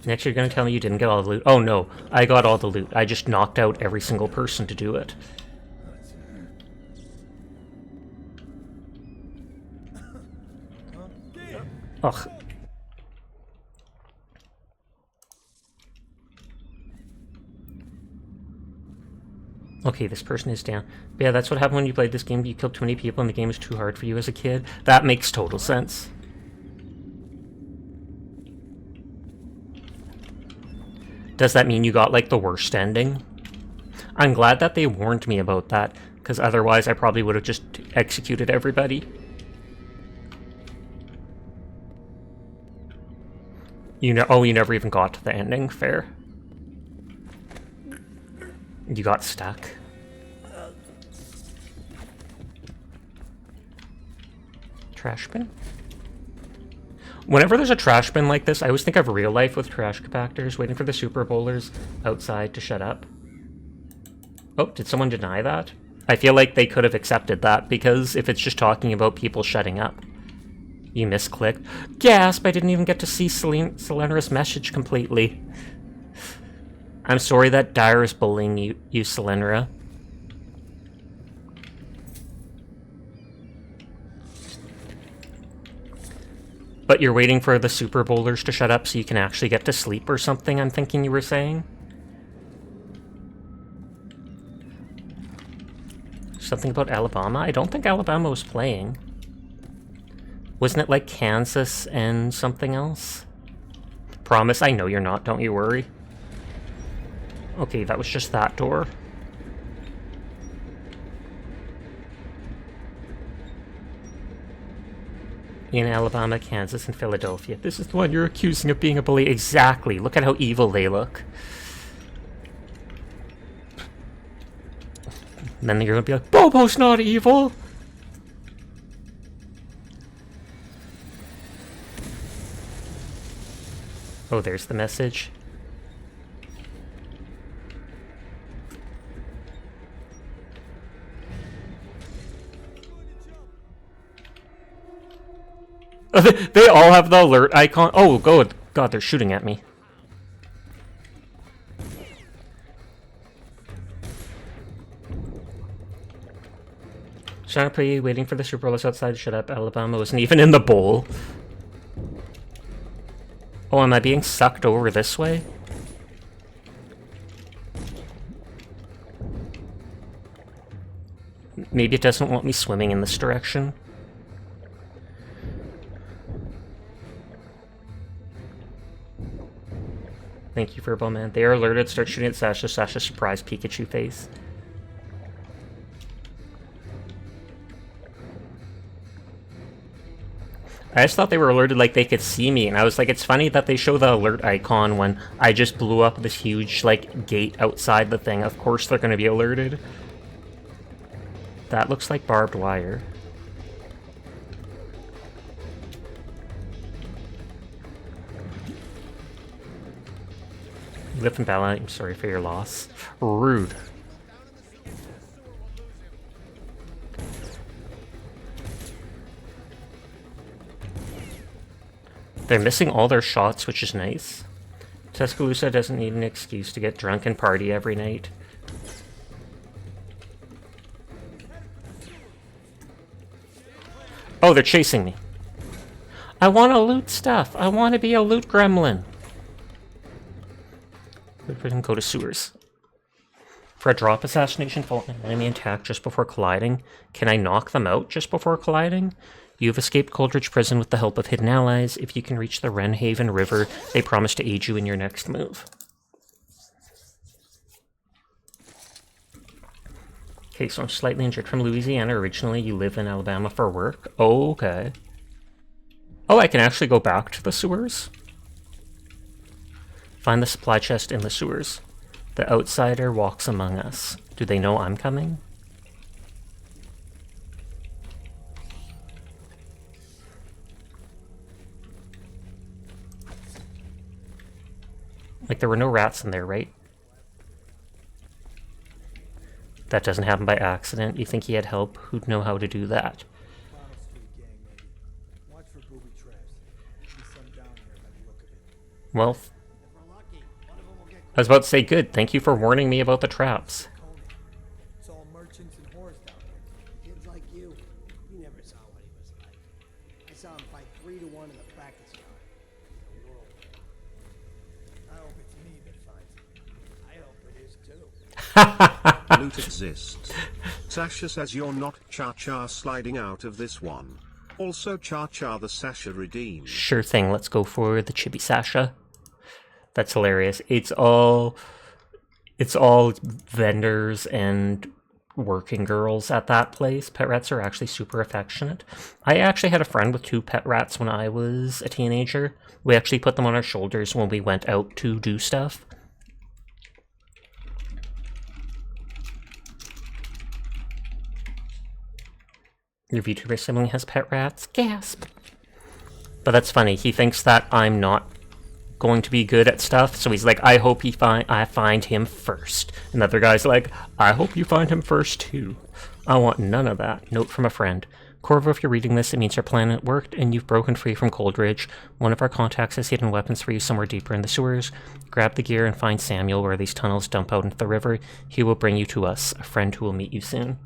Next you're gonna tell me you didn't get all the loot. Oh no, I got all the loot. I just knocked out every single person to do it. Ugh. Okay, this person is down. But yeah, that's what happened when you played this game. You killed too many people and the game was too hard for you as a kid. That makes total sense. Does that mean you got, like, the worst ending? I'm glad that they warned me about that, because otherwise I probably would have just executed everybody. You know, oh, you never even got to the ending? Fair. You got stuck. Trash bin? Whenever there's a trash bin like this, I always think of real life with trash compactors, waiting for the Super Bowlers outside to shut up. Oh, did someone deny that? I feel like they could have accepted that, because if it's just talking about people shutting up. You misclicked. Gasp, I didn't even get to see Selenra's message completely. I'm sorry that Dyer is bullying you, Selenra. But you're waiting for the Super Bowlers to shut up so you can actually get to sleep or something, I'm thinking you were saying? Something about Alabama? I don't think Alabama was playing. Wasn't it like Kansas and something else? Promise, I know you're not, don't you worry. Okay, that was just that door. In Alabama, Kansas, and Philadelphia. This is the one you're accusing of being a bully. Exactly. Look at how evil they look. And then you're gonna be like, Bobo's not evil! Oh, there's the message. They all have the alert icon. Oh, God, they're shooting at me. Trying to play, waiting for the Super Bowlers outside to shut up. Alabama wasn't even in the bowl. Oh, am I being sucked over this way? Maybe it doesn't want me swimming in this direction. Thank you, Verbo Man. They are alerted. Start shooting at Sasha. Sasha surprise Pikachu face. I just thought they were alerted like they could see me, and I was like, it's funny that they show the alert icon when I just blew up this huge, like, gate outside the thing. Of course they're going to be alerted. That looks like barbed wire. You live in Bella, I'm sorry for your loss. Rude. They're missing all their shots, which is nice. Tuscaloosa doesn't need an excuse to get drunk and party every night. Oh, they're chasing me. I want to loot stuff. I want to be a loot gremlin. We can go to sewers. For a drop assassination, fall an enemy attack just before colliding. Can I knock them out just before colliding? You've escaped Coldridge Prison with the help of hidden allies. If you can reach the Wrenhaven River, they promise to aid you in your next move. Okay, so I'm slightly injured from Louisiana. Originally, you live in Alabama for work. Oh, okay. Oh, I can actually go back to the sewers? Find the supply chest in the sewers. The outsider walks among us. Do they know I'm coming? Like, there were no rats in there, right? That doesn't happen by accident. You think he had help? Who'd know how to do that? Well, I was about to say, good. Thank you for warning me about the traps. It's all merchants and whores down here. Kids like you never saw what he was like. I saw him fight 3 to 1 in the practice yard. The world. I hope it's me that finds him. I hope it is too. Loot exists. Sasha says you're not Cha-Cha sliding out of this one. Also Cha-Cha the Sasha redeemed. Sure thing, let's go for the Chibi Sasha. That's hilarious. It's all vendors and working girls at that place. Pet rats are actually super affectionate. I actually had a friend with 2 pet rats when I was a teenager. We actually put them on our shoulders when we went out to do stuff. Your VTuber sibling has pet rats? Gasp! But that's funny. He thinks that I'm not going to be good at stuff, so he's like, I hope I find him first. And the other guy's like, I hope you find him first too. I want none of that. Note from a friend. Corvo, if you're reading this, it means our planet worked and you've broken free from Coldridge. One of our contacts has hidden weapons for you somewhere deeper in the sewers. Grab the gear and find Samuel where these tunnels dump out into the river. He will bring you to us, a friend who will meet you soon.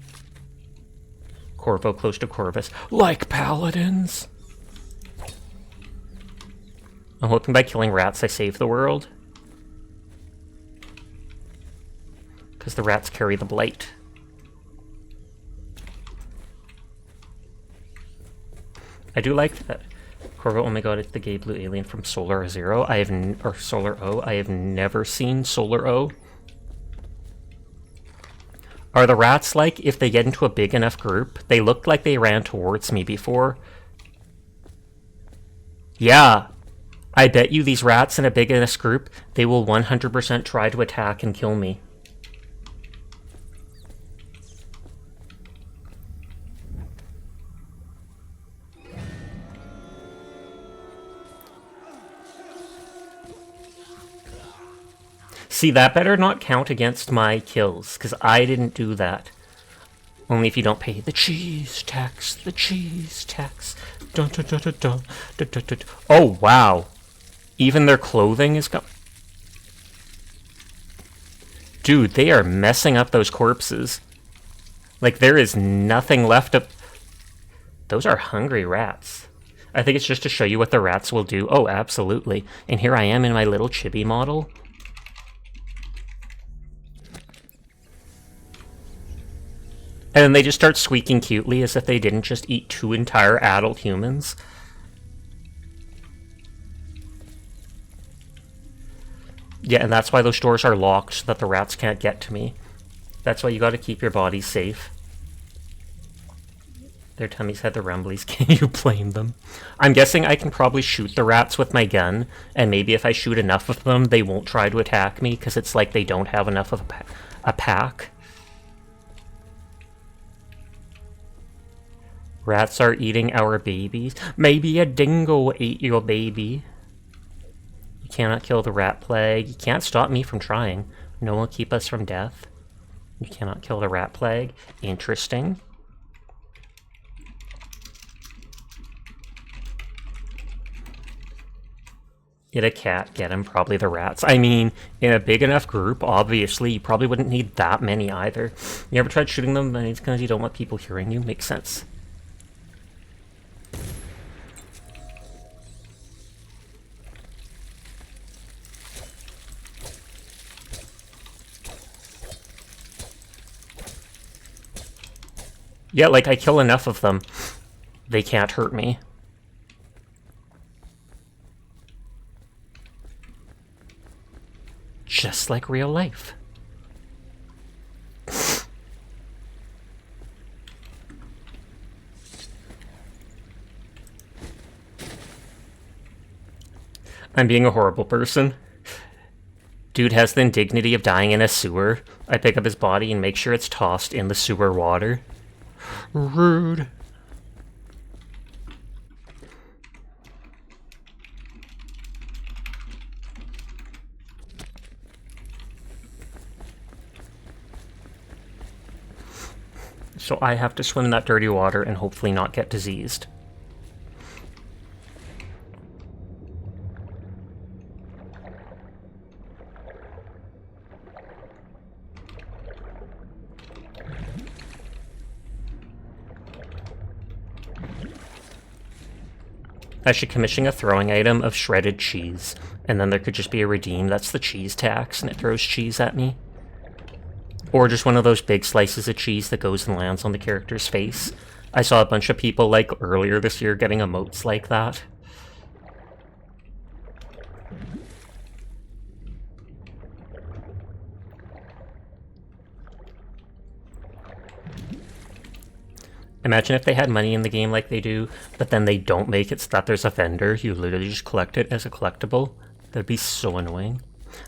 Corvo close to Corvus. Like paladins! I'm hoping by killing rats I save the world. Because the rats carry the blight. I do like that. Corvo, oh my god, it's the gay blue alien from Solar Zero. Or Solar O. I have never seen Solar O. Are the rats like, if they get into a big enough group? They looked like they ran towards me before. Yeah. I bet you these rats in a big enough group, they will 100% try to attack and kill me. See, that better not count against my kills, because I didn't do that. Only if you don't pay the cheese tax, the cheese tax. Dun, dun, dun, dun, dun, dun, dun, dun. Oh, wow. Even their clothing is gone. Dude, they are messing up those corpses. Like, there is nothing left of... Those are hungry rats. I think it's just to show you what the rats will do. Oh, absolutely. And here I am in my little chibi model. And then they just start squeaking cutely as if they didn't just eat 2 entire adult humans. Yeah, and that's why those doors are locked, so that the rats can't get to me. That's why you gotta keep your body safe. Their tummies had the rumblies. Can you blame them? I'm guessing I can probably shoot the rats with my gun, and maybe if I shoot enough of them, they won't try to attack me, because it's like they don't have enough of a pack. Rats are eating our babies. Maybe a dingo ate your baby. You cannot kill the rat plague. You can't stop me from trying. No one will keep us from death. You cannot kill the rat plague. Interesting. Get a cat, get him, probably the rats. I mean, in a big enough group, obviously, you probably wouldn't need that many either. You ever tried shooting them? It's because you don't want people hearing you. Makes sense. Yeah, like, I kill enough of them. They can't hurt me. Just like real life. I'm being a horrible person. Dude has the indignity of dying in a sewer. I pick up his body and make sure it's tossed in the sewer water. Rude. So I have to swim in that dirty water and hopefully not get diseased. I should commission a throwing item of shredded cheese, and then there could just be a redeem that's the cheese tax, and it throws cheese at me. Or just one of those big slices of cheese that goes and lands on the character's face. I saw a bunch of people, like, earlier this year getting emotes like that. Imagine if they had money in the game like they do, but then they don't make it so that there's a vendor. You literally just collect it as a collectible. That'd be so annoying.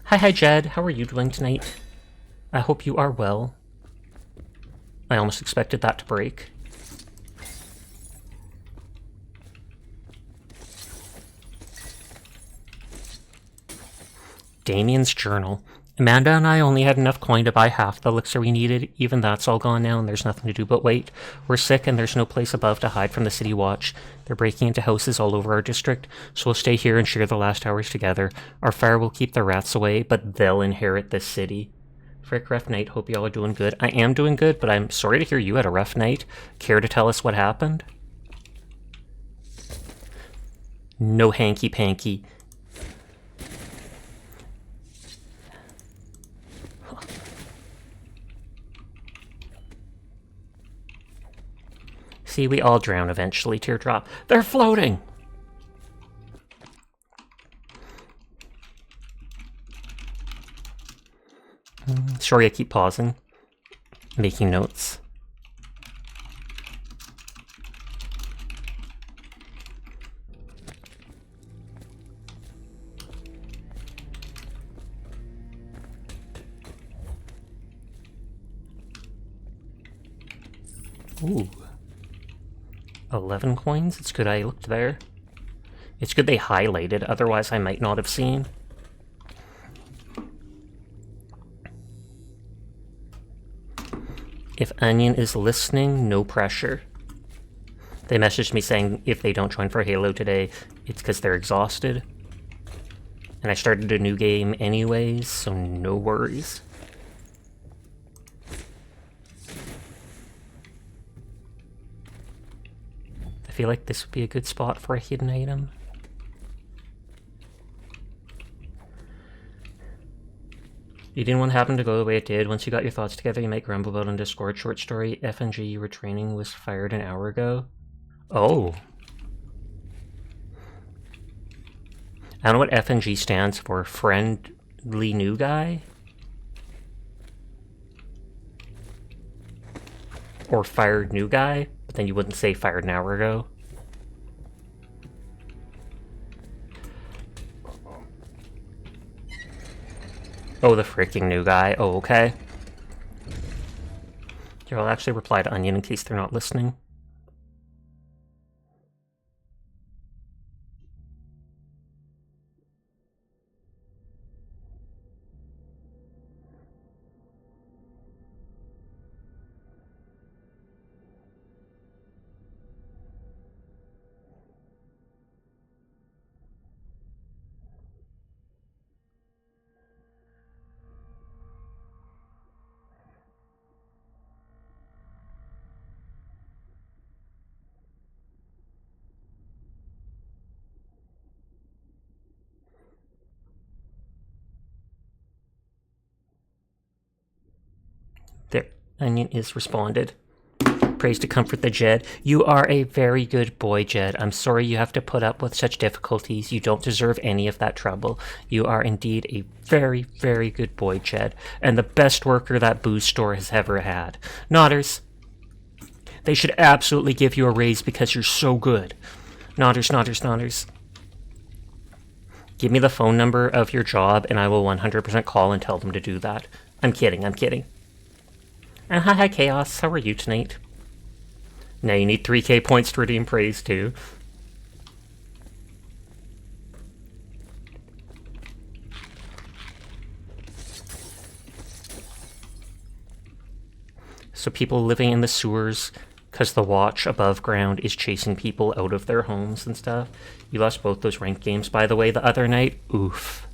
Hi, Jed. How are you doing tonight? I hope you are well. I almost expected that to break. Damien's journal. Amanda and I only had enough coin to buy half the elixir we needed. Even that's all gone now, and there's nothing to do but wait. We're sick, and there's no place above to hide from the city watch. They're breaking into houses all over our district, so we'll stay here and share the last hours together. Our fire will keep the rats away, but they'll inherit this city. Frick, rough night. Hope y'all are doing good. I am doing good, but I'm sorry to hear you had a rough night. Care to tell us what happened? No hanky-panky. See, we all drown eventually, Teardrop. They're floating! Sorry, I keep pausing. Making notes. Ooh. 11 coins? It's good I looked there. It's good they highlighted, otherwise I might not have seen. If Onion is listening, no pressure. They messaged me saying if they don't join for Halo today, it's because they're exhausted. And I started a new game anyways, so no worries. I feel like this would be a good spot for a hidden item. You didn't want to happen to go the way it did. Once you got your thoughts together, you might grumble about on Discord. Short story, FNG you were training was fired an hour ago. Oh. I don't know what FNG stands for. Friendly new guy? Or fired new guy? But then you wouldn't say fired an hour ago. Oh, the freaking new guy. Oh, okay. Here, I'll actually reply to Onion in case they're not listening. There, Onion is responded. Praise to comfort the Jed. You are a very good boy, Jed. I'm sorry you have to put up with such difficulties. You don't deserve any of that trouble. You are indeed a very, very good boy, Jed, and the best worker that booze store has ever had. Nodders. They should absolutely give you a raise because you're so good. Nodders, nodders, nodders. Give me the phone number of your job and I will 100% call and tell them to do that. I'm kidding, I'm kidding. And hi Chaos, how are you tonight? Now you need 3k points to redeem praise too. So people living in the sewers, because the watch above ground is chasing people out of their homes and stuff. You lost both those ranked games, by the way, the other night. Oof.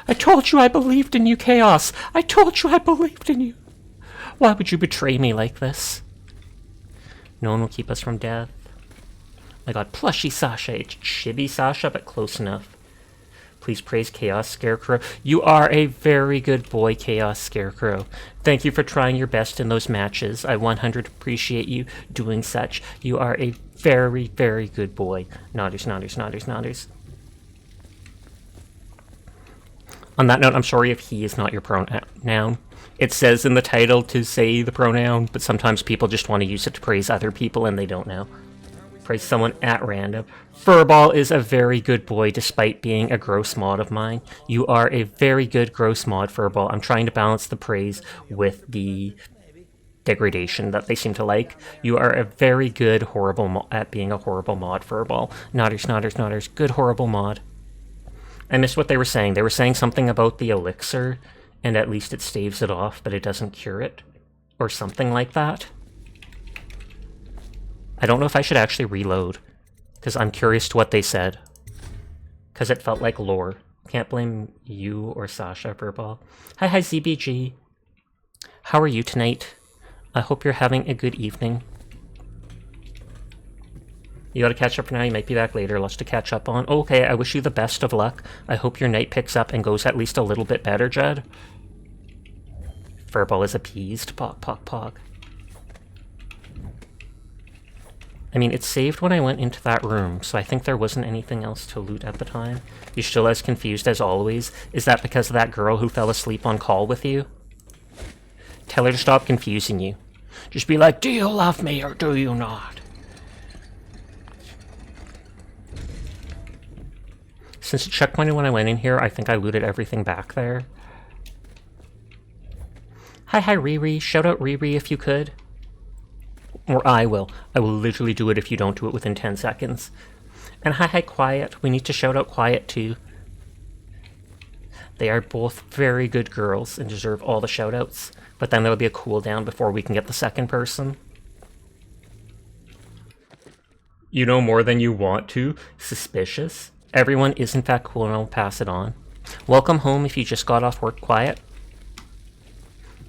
I told you I believed in you, Chaos. I told you I believed in you. Why would you betray me like this? No one will keep us from death. My god, plushy Sasha. It's chibi Sasha, but close enough. Please praise Chaos Scarecrow. You are a very good boy, Chaos Scarecrow. Thank you for trying your best in those matches. I 100 appreciate you doing such. You are a very, very good boy. Nodders, nodders, nodders, nodders. On that note, I'm sorry if he is not your pronoun. It says in the title to say the pronoun, but sometimes people just want to use it to praise other people and they don't know. Praise someone at random. Furball is a very good boy despite being a gross mod of mine. You are a very good gross mod, Furball. I'm trying to balance the praise with the degradation that they seem to like. You are a very good horrible at being a horrible mod, Furball. Nodders, nodders, nodders. Good horrible mod. I missed what they were saying. They were saying something about the elixir, and at least it staves it off, but it doesn't cure it. Or something like that. I don't know if I should actually reload, because I'm curious to what they said. Because it felt like lore. Can't blame you or Sasha, Furball. Hi, ZBG. How are you tonight? I hope you're having a good evening. You gotta catch up for now, you might be back later, lots to catch up on. Okay, I wish you the best of luck. I hope your night picks up and goes at least a little bit better, Jed. Furball is appeased. Pog, pog, pog. I mean, it saved when I went into that room, so I think there wasn't anything else to loot at the time. You're still as confused as always. Is that because of that girl who fell asleep on call with you? Tell her to stop confusing you. Just be like, do you love me or do you not? Since it checkpointed when I went in here, I think I looted everything back there. Hi, Riri. Shout out Riri if you could. Or I will. I will literally do it if you don't do it within 10 seconds. And hi, Quiet. We need to shout out Quiet too. They are both very good girls and deserve all the shoutouts. But then there'll be a cooldown before we can get the second person. You know more than you want to? Suspicious. Everyone is in fact cool and I'll pass it on. Welcome home if you just got off work, Quiet.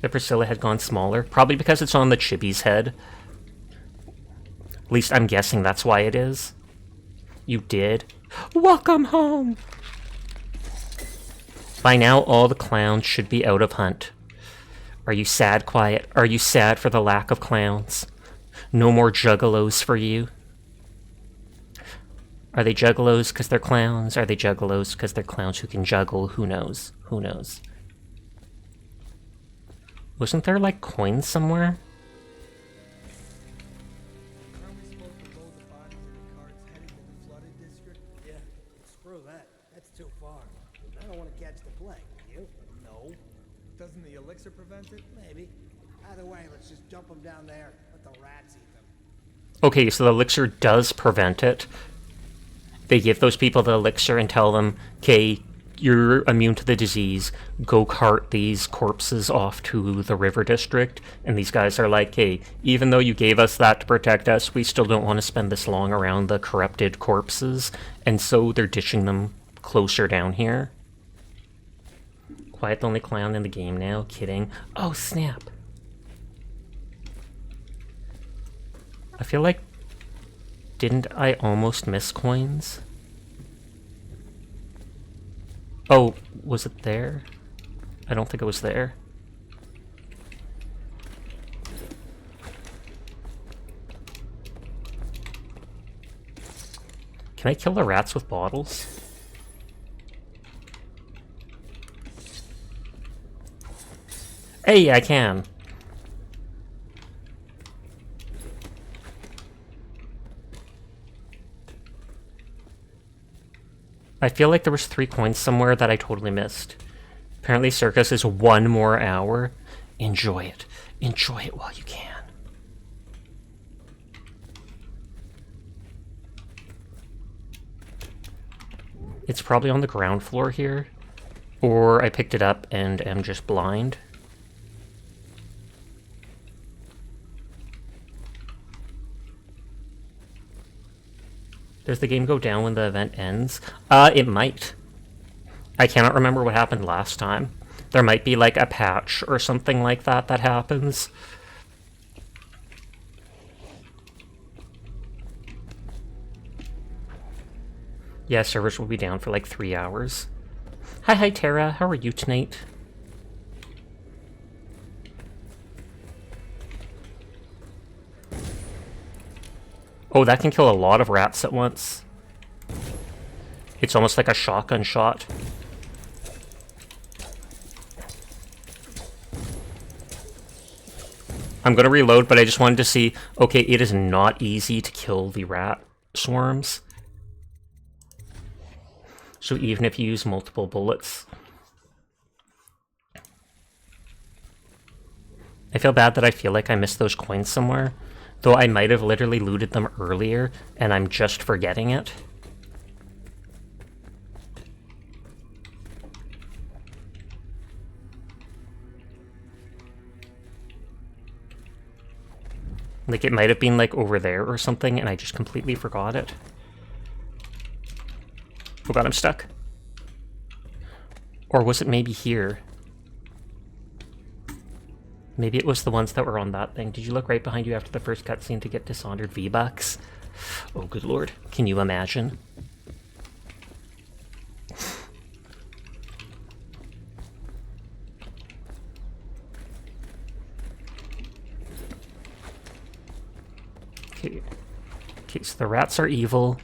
The Priscilla had gone smaller. Probably because it's on the chibi's head. At least I'm guessing that's why it is. You did? Welcome home! By now, all the clowns should be out of hunt. Are you sad, Quiet? Are you sad for the lack of clowns? No more juggalos for you? Are they juggalos because they're clowns? Are they juggalos because they're clowns who can juggle? Who knows? Who knows? Wasn't there, like, coins somewhere? Aren't we supposed to load the bodies into carts heading to the flooded district? Yeah, screw that. That's too far. I don't want to catch the plague. You? No. Doesn't the elixir prevent it? Maybe. Either way, let's just dump them down there. Let the rats eat them. Okay, so the elixir does prevent it. They give those people the elixir and tell them, okay, you're immune to the disease. Go cart these corpses off to the river district. And these guys are like, hey, even though you gave us that to protect us, we still don't want to spend this long around the corrupted corpses. And so they're dishing them closer down here. Quiet, the only clown in the game now. Kidding. Oh, snap. I feel like... Didn't I almost miss coins? Oh, was it there? I don't think it was there. Can I kill the rats with bottles? Hey, I can. I feel like there was 3 coins somewhere that I totally missed. Apparently Circus is 1 more hour. Enjoy it. Enjoy it while you can. It's probably on the ground floor here. Or I picked it up and am just blind. Does the game go down when the event ends? It might. I cannot remember what happened last time. There might be like a patch or something like that that happens. Yeah, servers will be down for like 3 hours. Hi, Tara. How are you tonight? Oh, that can kill a lot of rats at once. It's almost like a shotgun shot. I'm gonna reload, but I just wanted to see... Okay, it is not easy to kill the rat swarms. So even if you use multiple bullets... I feel bad that I feel like I missed those coins somewhere. Though I might have literally looted them earlier, and I'm just forgetting it. Like, it might have been, like, over there or something, and I just completely forgot it. Oh god, I'm stuck. Or was it maybe here? Maybe it was the ones that were on that thing. Did you look right behind you after the first cutscene to get Dishonored V-Bucks? Oh, good lord. Can you imagine? Okay. Okay, so the rats are evil.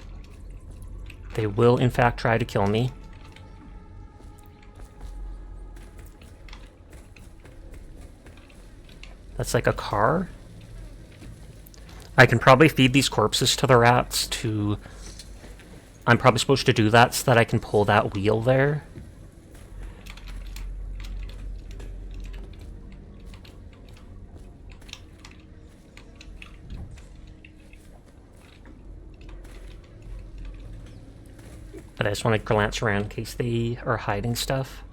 They will, in fact, try to kill me. That's like a car. I can probably feed these corpses to the rats to... I'm probably supposed to do that so that I can pull that wheel there. But I just want to glance around in case they are hiding stuff.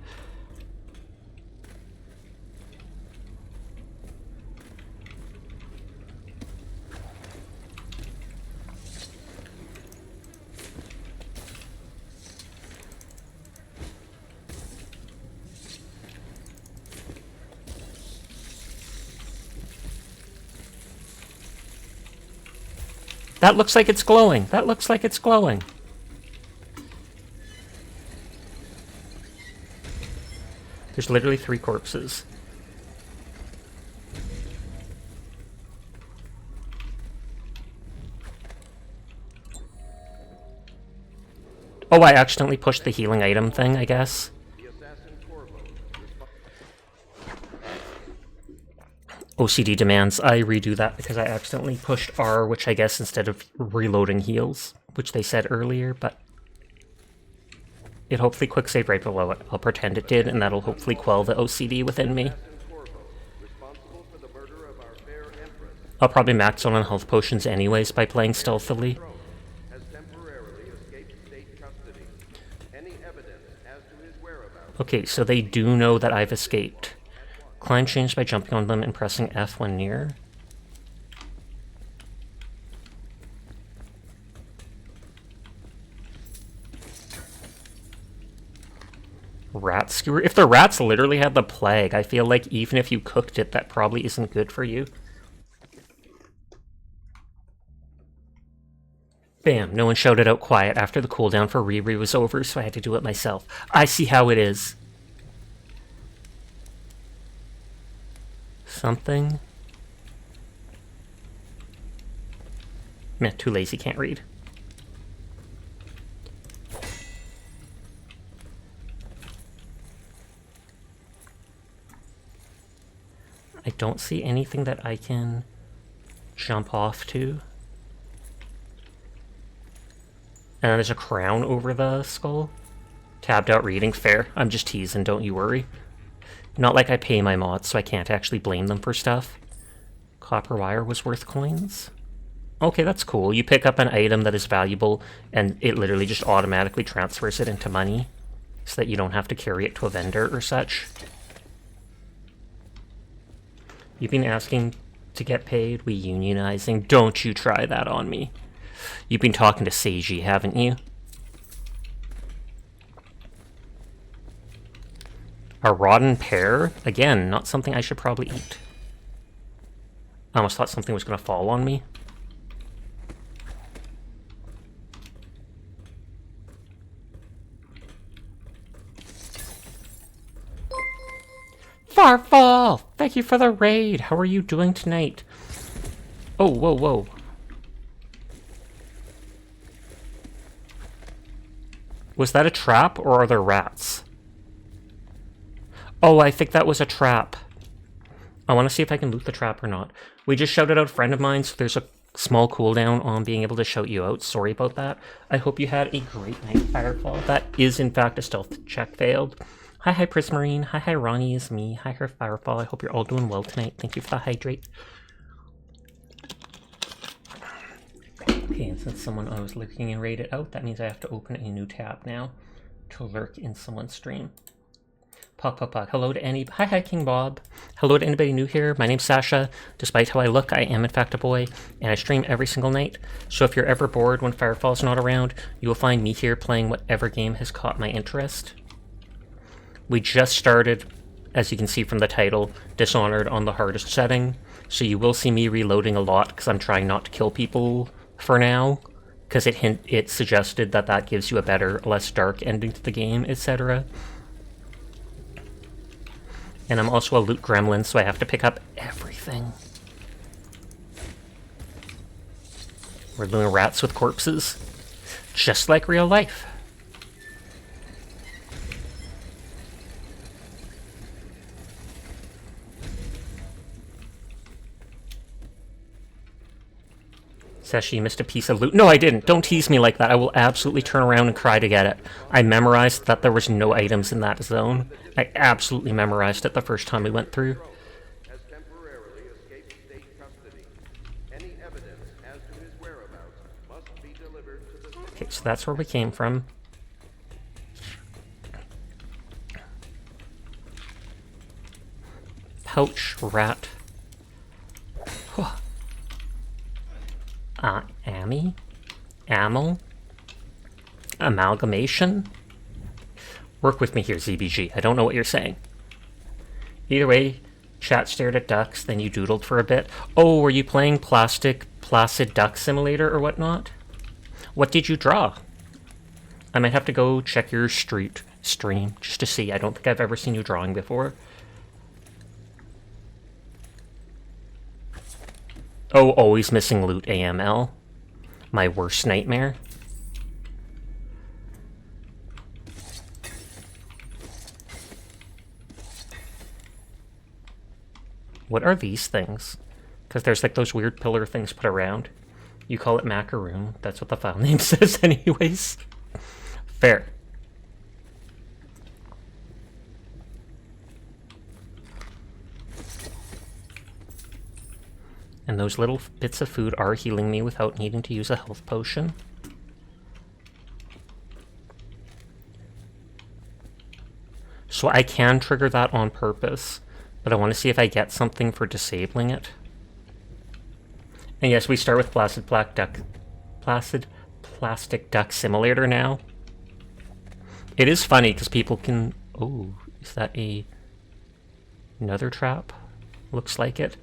That looks like it's glowing. That looks like it's glowing. There's literally 3 corpses. Oh, I accidentally pushed the healing item thing, I guess. OCD demands I redo that because I accidentally pushed R, which I guess instead of reloading heals, which they said earlier, but it hopefully quick saved right below it. I'll pretend it did, and that'll hopefully quell the OCD within me. I'll probably max out on health potions anyways by playing stealthily. Okay, so they do know that I've escaped. Climb change by jumping on them and pressing F when near. Rat skewer? If the rats literally had the plague, I feel like even if you cooked it, that probably isn't good for you. Bam, no one shouted out quiet after the cooldown for Riri was over, so I had to do it myself. I see how it is. Something. Meh, too lazy, can't read. I don't see anything that I can jump off to. And there's a crown over the skull. Tabbed out reading, fair. I'm just teasing, don't you worry. Not like I pay my mods, so I can't actually blame them for stuff. Copper wire was worth coins. Okay, that's cool. You pick up an item that is valuable, and it literally just automatically transfers it into money, so that you don't have to carry it to a vendor or such. You've been asking to get paid, we unionizing. Don't you try that on me. You've been talking to Seiji, haven't you? A rotten pear? Again, not something I should probably eat. I almost thought something was going to fall on me. Farfall! Thank you for the raid! How are you doing tonight? Oh, whoa, whoa. Was that a trap, or are there rats? Oh, I think that was a trap. I want to see if I can loot the trap or not. We just shouted out a friend of mine, so there's a small cooldown on being able to shout you out. Sorry about that. I hope you had a great night, Firefall. That is, in fact, a stealth check failed. Hi, hi, Prismarine. Hi, hi, Ronnie is me. Hi, hi, Firefall. I hope you're all doing well tonight. Thank you for the hydrate. Okay, and since someone I was lurking and raided out, that means I have to open a new tab now to lurk in someone's stream. Puck. Hello to any... Hi, King Bob. Hello to anybody new here. My name's Sasha. Despite how I look, I am in fact a boy, and I stream every single night. So if you're ever bored when Firefall's not around, you will find me here playing whatever game has caught my interest. We just started, as you can see from the title, Dishonored on the hardest setting, so you will see me reloading a lot because I'm trying not to kill people for now, because it suggested that that gives you a better, less dark ending to the game, etc. And I'm also a loot gremlin, so I have to pick up everything. We're doing rats with corpses, just like real life. Sashi, you missed a piece of loot. No, I didn't. Don't tease me like that. I will absolutely turn around and cry to get it. I memorized that there was no items in that zone. I absolutely memorized it the first time we went through. Okay, so that's where we came from. Pouch rat. Ammy? Amel? Amalgamation? Work with me here, ZBG. I don't know what you're saying. Either way, chat stared at ducks, then you doodled for a bit. Oh, were you playing Placid Duck Simulator or whatnot? What did you draw? I might have to go check your street stream, just to see. I don't think I've ever seen you drawing before. Oh, always missing loot AML. My worst nightmare. What are these things? Because there's like those weird pillar things put around. You call it macaroon. That's what the file name says anyways. Fair. And those little bits of food are healing me without needing to use a health potion. So I can trigger that on purpose, but I want to see if I get something for disabling it. And yes, we start with Placid Plastic Duck Simulator now. It is funny because people can... Oh, is that another trap? Looks like it.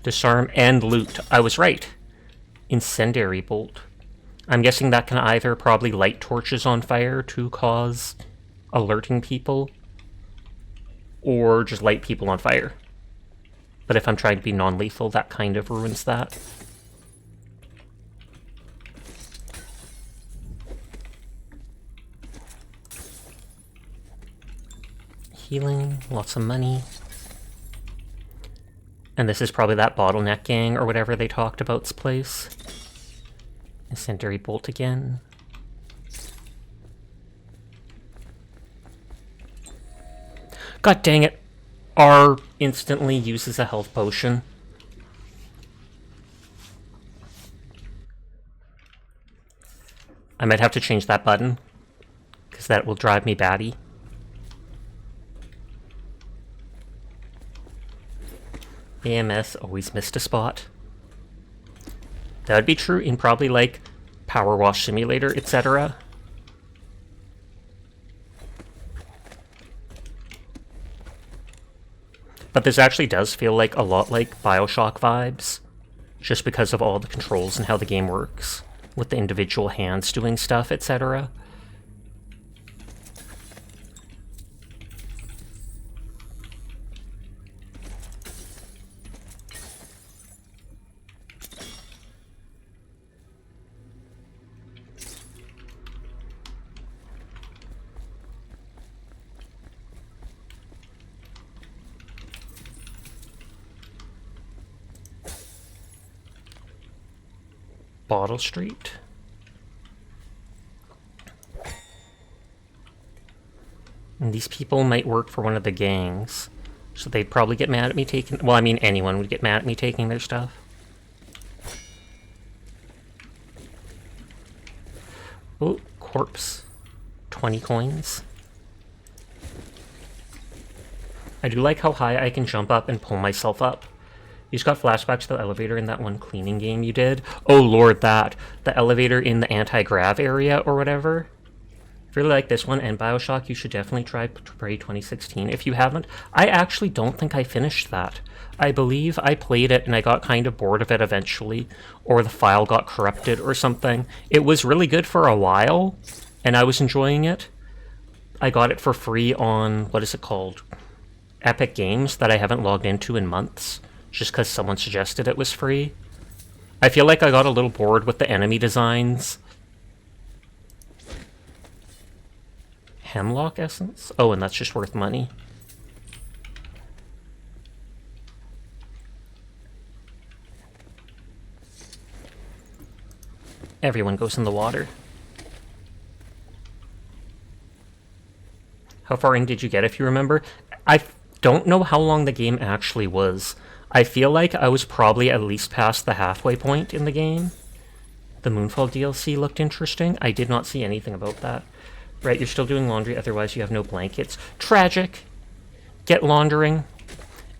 Disarm and loot. I was right. Incendiary bolt. I'm guessing that can either probably light torches on fire to cause alerting people, or just light people on fire. But if I'm trying to be non-lethal, that kind of ruins that. Healing, lots of money. And this is probably that bottleneck gang or whatever they talked about's place. Incendiary bolt again. God dang it. R instantly uses a health potion. I might have to change that button, because that will drive me batty. AMS always missed a spot. That would be true in probably like Power Wash Simulator, etc. But this actually does feel like a lot like Bioshock vibes, just because of all the controls and how the game works, with the individual hands doing stuff, etc. Bottle Street. And these people might work for one of the gangs, so they'd probably get mad at me taking... Well, I mean, anyone would get mad at me taking their stuff. Oh, corpse. 20 coins. I do like how high I can jump up and pull myself up. You just got flashbacks to the elevator in that one cleaning game you did. Oh lord, that. The elevator in the anti-grav area or whatever. If you really like this one and Bioshock, you should definitely try Prey 2016. If you haven't, I actually don't think I finished that. I believe I played it and I got kind of bored of it eventually, or the file got corrupted or something. It was really good for a while, and I was enjoying it. I got it for free on, what is it called? Epic Games, that I haven't logged into in months, just because someone suggested it was free. I feel like I got a little bored with the enemy designs. Hemlock essence? Oh, and that's just worth money. Everyone goes in the water. How far in did you get, if you remember? I don't know how long the game actually was. I feel like I was probably at least past the halfway point in the game. The Moonfall DLC looked interesting. I did not see anything about that. Right, you're still doing laundry, otherwise you have no blankets. Tragic! Get laundering.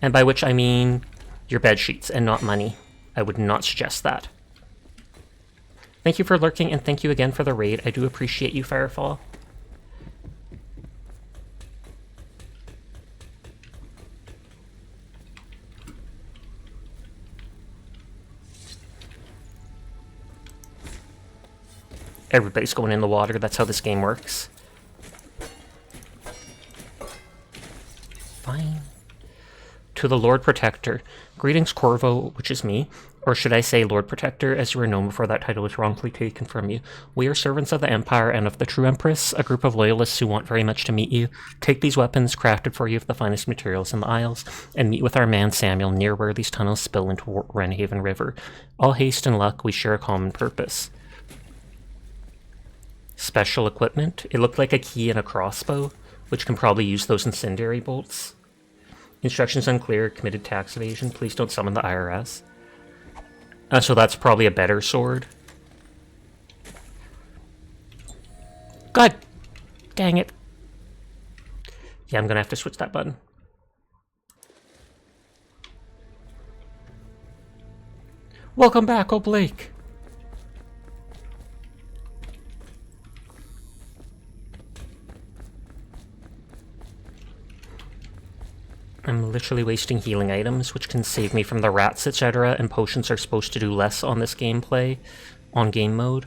And by which I mean your bed sheets and not money. I would not suggest that. Thank you for lurking, and thank you again for the raid. I do appreciate you, Firefall. Everybody's going in the water, that's how this game works. To the Lord Protector. Greetings, Corvo, which is me. Or should I say Lord Protector, as you were known before that title was wrongfully taken from you. We are servants of the Empire and of the true Empress, a group of loyalists who want very much to meet you. Take these weapons, crafted for you of the finest materials in the Isles, and meet with our man Samuel near where these tunnels spill into Wrenhaven River. All haste and luck, we share a common purpose. Special equipment. It looked like a key and a crossbow, which can probably use those incendiary bolts. Instructions unclear, committed tax evasion, please don't summon the IRS. So that's probably a better sword. God dang it. Yeah, I'm gonna have to switch that button. Welcome back, oh Blake. I'm literally wasting healing items, which can save me from the rats, etc., and potions are supposed to do less on this gameplay, on game mode.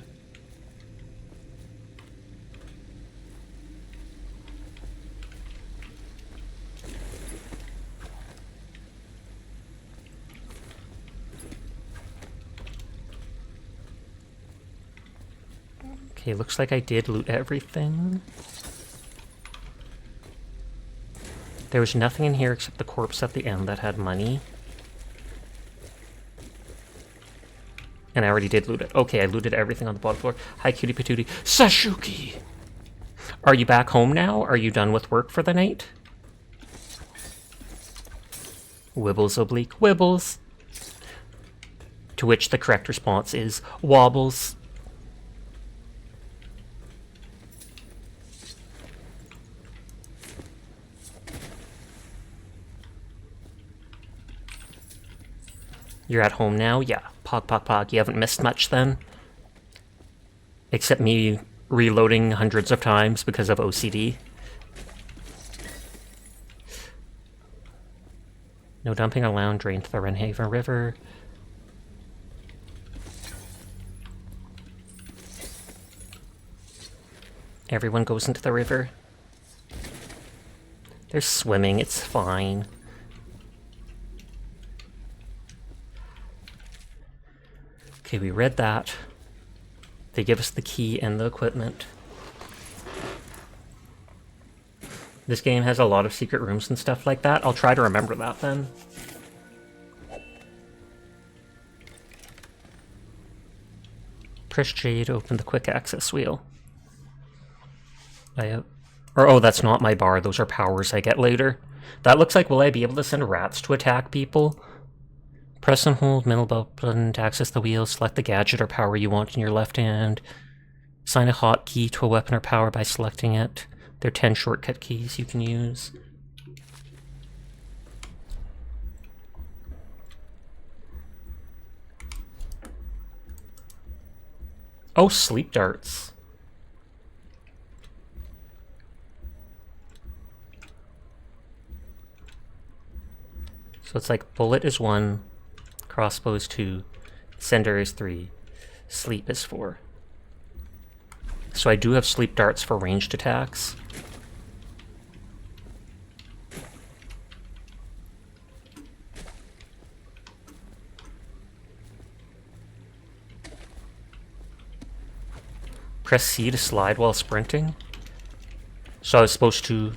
Okay, looks like I did loot everything. There was nothing in here except the corpse at the end that had money. And I already did loot it. Okay, I looted everything on the bottom floor. Hi, cutie patootie. Sashuki! Are you back home now? Are you done with work for the night? Wibbles oblique wibbles. To which the correct response is wobbles. You're at home now? Yeah. Pog, pog, pog. You haven't missed much then? Except me reloading hundreds of times because of OCD. No dumping allowed. Drain to the Wrenhaven River. Everyone goes into the river. They're swimming. It's fine. Okay, we read that. They give us the key and the equipment. This game has a lot of secret rooms and stuff like that. I'll try to remember that then. Press J to open the quick access wheel. Oh, that's not my bar. Those are powers I get later. That looks like, will I be able to send rats to attack people? Press and hold middle button to access the wheel. Select the gadget or power you want in your left hand. Assign a hotkey to a weapon or power by selecting it. There are 10 shortcut keys you can use. Oh, sleep darts. So it's like bullet is 1, crossbow is 2, sender is 3, sleep is 4. So I do have sleep darts for ranged attacks. Press C to slide while sprinting. So I was supposed to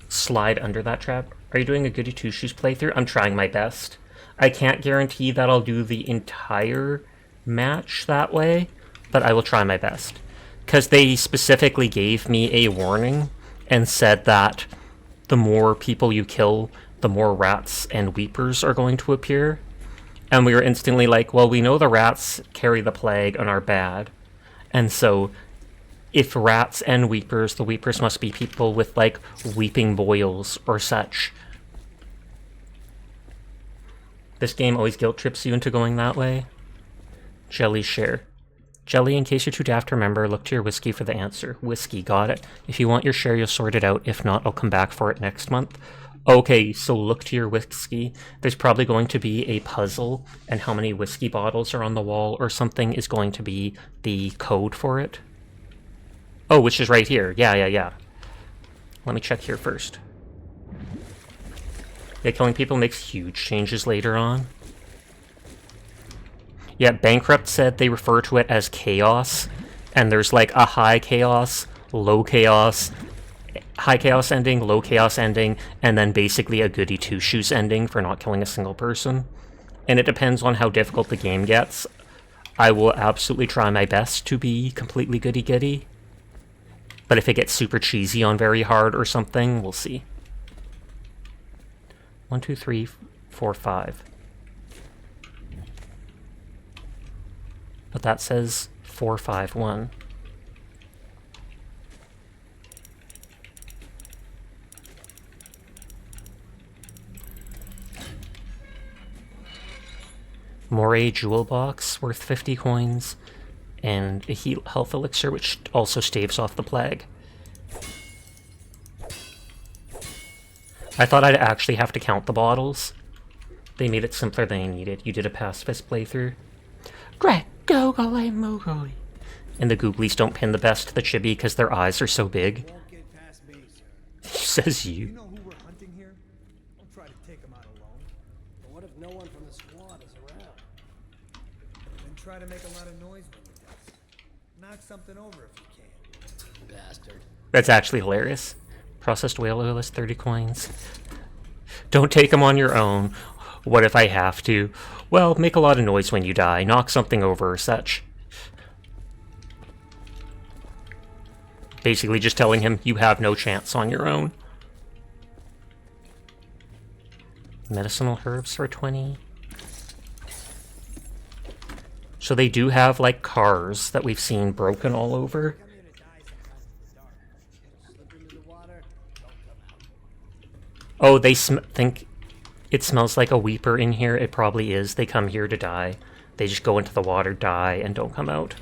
slide under that trap. Are you doing a Goody Two-Shoes playthrough? I'm trying my best. I can't guarantee that I'll do the entire match that way, but I will try my best. Because they specifically gave me a warning and said that the more people you kill, the more rats and weepers are going to appear. And we were instantly like, well, we know the rats carry the plague and are bad. And so if rats and weepers, the weepers must be people with, like, weeping boils or such. This game always guilt trips you into going that way. Jelly share. Jelly, in case you're too daft to remember, look to your whiskey for the answer. Whiskey, got it. If you want your share, you'll sort it out. If not, I'll come back for it next month. Okay, so look to your whiskey. There's probably going to be a puzzle, and how many whiskey bottles are on the wall or something is going to be the code for it. Oh, which is right here. Yeah. Let me check here first. Yeah, killing people makes huge changes later on. Yeah, Bankrupt said they refer to it as chaos, and there's like a high chaos, low chaos, high chaos ending, low chaos ending, and then basically a goody two-shoes ending for not killing a single person. And it depends on how difficult the game gets. I will absolutely try my best to be completely goody-goody. But if it gets super cheesy on very hard or something, we'll see. 1, 2, 3, 4, 5. But that says 4, 5, 1. Moray jewel box worth 50 coins, and a health elixir which also staves off the plague. I thought I'd actually have to count the bottles. They made it simpler than I needed. You did a pacifist playthrough. Greg, googly moogly. And the googlies don't pin the best to the chibi because their eyes are so big. Won't get past me, sir. Says You you. know who we're hunting here? Don't try to take him out alone. But what if no one from the squad is around? Then try to make a lot of noise when you do. Knock something over if you can. Bastard. That's actually hilarious. Processed whale oil is 30 coins. Don't take them on your own. What if I have to? Well, make a lot of noise when you die. Knock something over or such. Basically just telling him you have no chance on your own. Medicinal herbs for 20. So they do have, like, cars that we've seen broken all over. Come here to die sometimes in the dark. Slip into the water, don't come out. Oh, they think it smells like a weeper in here. It probably is. They come here to die. They just go into the water, die, and don't come out.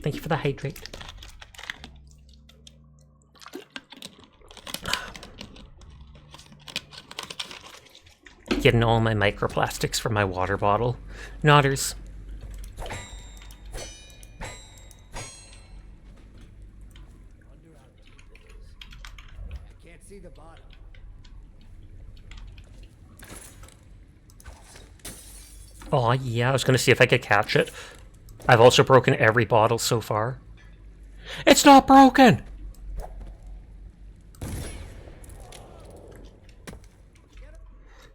Thank you for the hydrate. Getting all my microplastics from my water bottle. Nodders. Wonder how deep it is. I can't see the bottom. Oh yeah, I was gonna see if I could catch it. I've also broken every bottle so far. It's not broken!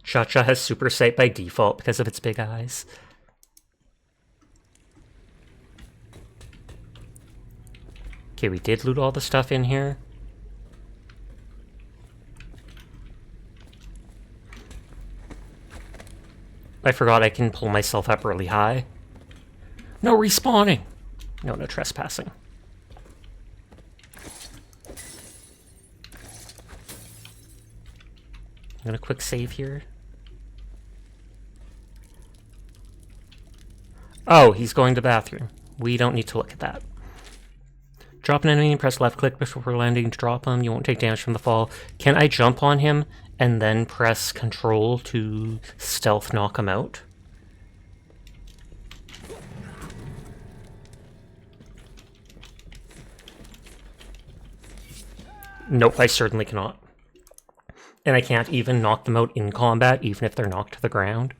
Cha-Cha has super sight by default because of its big eyes. Okay, we did loot all the stuff in here. I forgot I can pull myself up really high. No respawning! No trespassing. I'm gonna quick save here. Oh, he's going to the bathroom. We don't need to look at that. Drop an enemy and press left click before landing to drop him. You won't take damage from the fall. Can I jump on him and then press control to stealth knock him out? Nope, I certainly cannot. And I can't even knock them out in combat, even if they're knocked to the ground.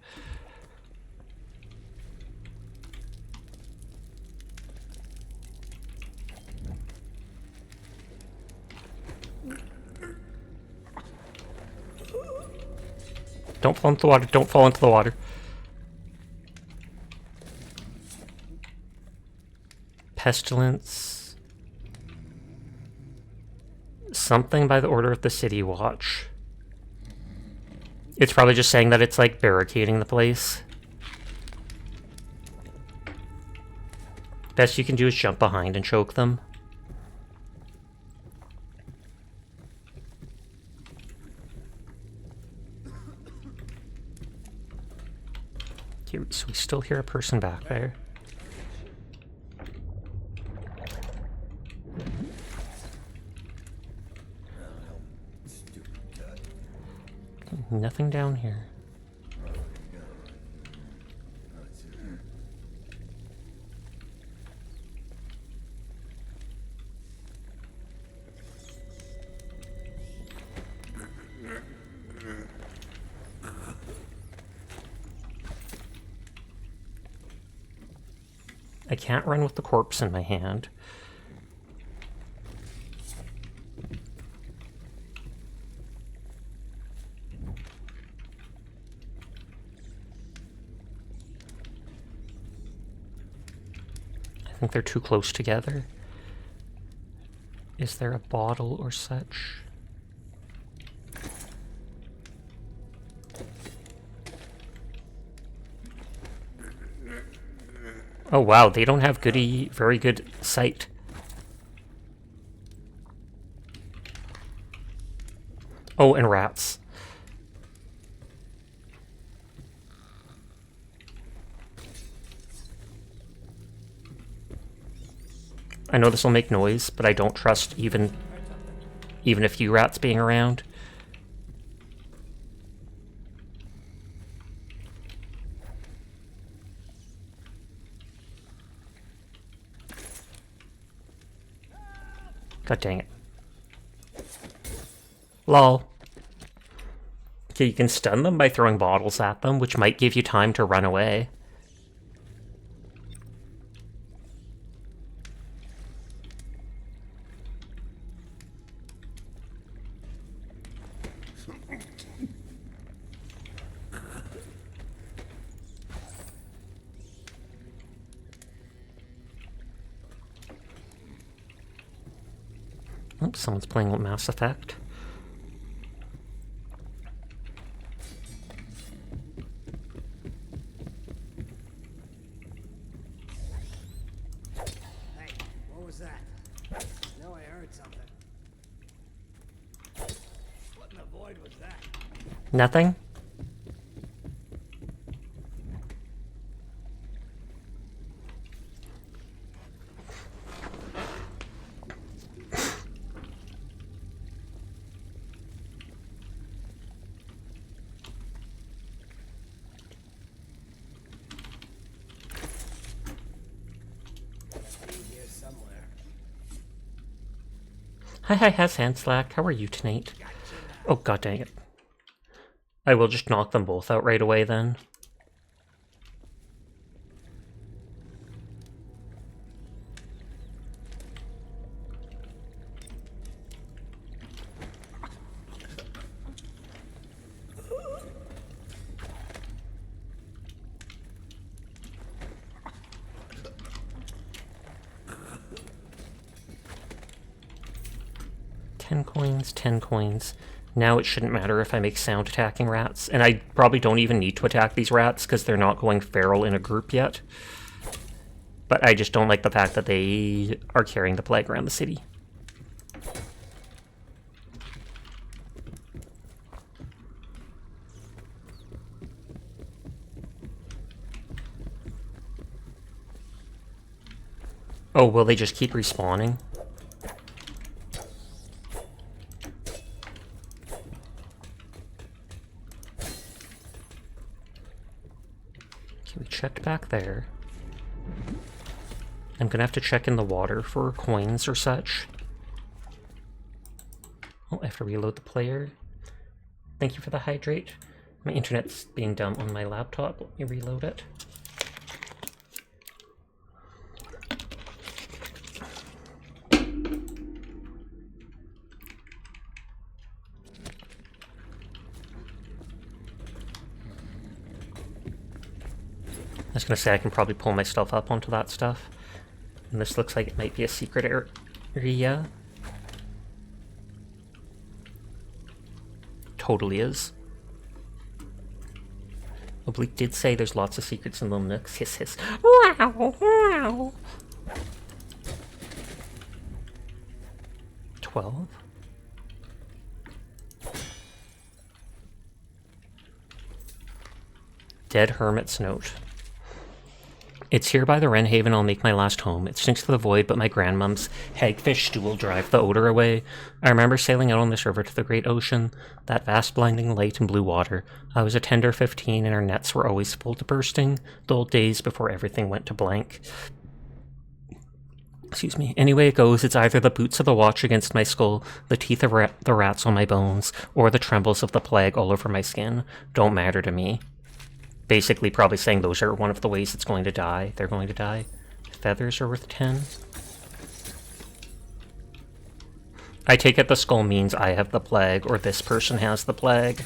Don't fall into the water, don't fall into the water. Pestilence. Something by the order of the City Watch. It's probably just saying that it's like barricading the place. Best you can do is jump behind and choke them. So we still hear a person back there. Nothing down here. I can't run with the corpse in my hand. I think they're too close together. Is there a bottle or such? Oh wow, they don't have very good sight. Oh, and rats. I know this will make noise, but I don't trust even a few rats being around. God dang it. Lol. Okay, you can stun them by throwing bottles at them, which might give you time to run away. Oops, someone's playing with Mass Effect. Hey, what was that? I know I heard something. What in the void was that? Nothing? Here somewhere. Hi, Handslack. How are you tonight? Oh, god dang it. I will just knock them both out right away then. $10 coins. Now it shouldn't matter if I make sound attacking rats, and I probably don't even need to attack these rats because they're not going feral in a group yet. But I just don't like the fact that they are carrying the plague around the city. Oh, will they just keep respawning? We checked back there. I'm gonna have to check in the water for coins or such. Oh, I have to reload the player. Thank you for the hydrate. My internet's being dumb on my laptop. Let me reload it. I was gonna say I can probably pull myself up onto that stuff. And this looks like it might be a secret area. Totally is. Oblique did say there's lots of secrets in little nooks. Hiss hiss. Wow, wow. 12. Dead Hermit's Note. It's here by the Wren Haven I'll make my last home. It stinks to the void, but my grandmom's hagfish stew will drive the odor away. I remember sailing out on this river to the great ocean, that vast blinding light and blue water. I was a tender 15 and our nets were always full to bursting, the old days before everything went to blank. Excuse me. Anyway it goes, it's either the boots of the watch against my skull, the teeth of the rats on my bones, or the trembles of the plague all over my skin. Don't matter to me. Basically probably saying those are one of the ways it's going to die. They're going to die. Feathers are worth 10. I take it the skull means I have the plague, or this person has the plague.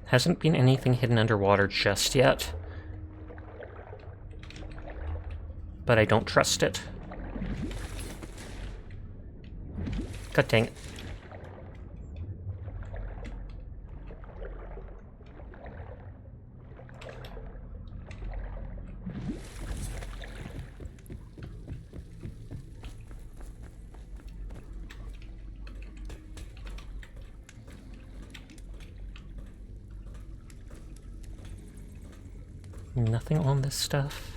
Hasn't been anything hidden underwater just yet. But I don't trust it. God dang it. Nothing on this stuff.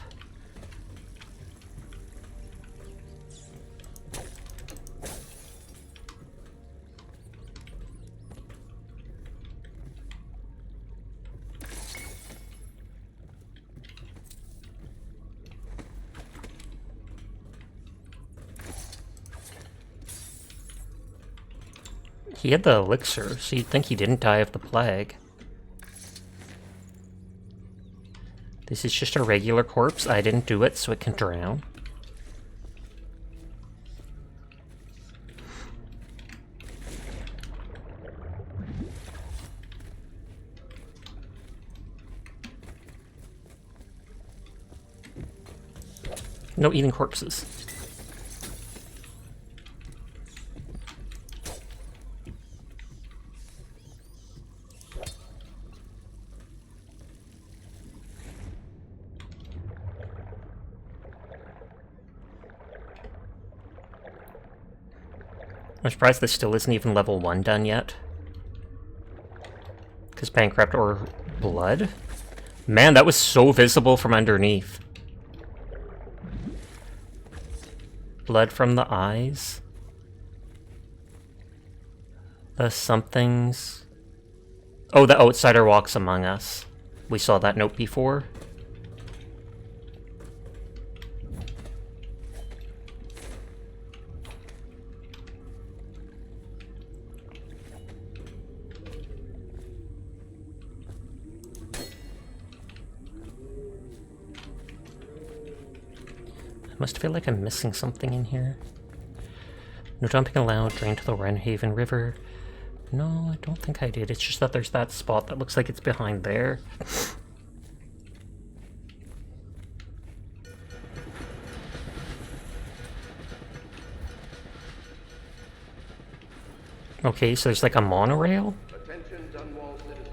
He had the elixir, so you'd think he didn't die of the plague. This is just a regular corpse. I didn't do it, so it can drown. No eating corpses. I'm surprised this still isn't even level 1 done yet. Because bankrupt or blood? Man, that was so visible from underneath. Blood from the eyes. The somethings. Oh, the outsider walks among us. We saw that note before. I must feel like I'm missing something in here. No jumping allowed, drain to the Wrenhaven River. No, I don't think I did. It's just that there's that spot that looks like it's behind there. Okay, so there's like a monorail? Attention, Dunwall citizens.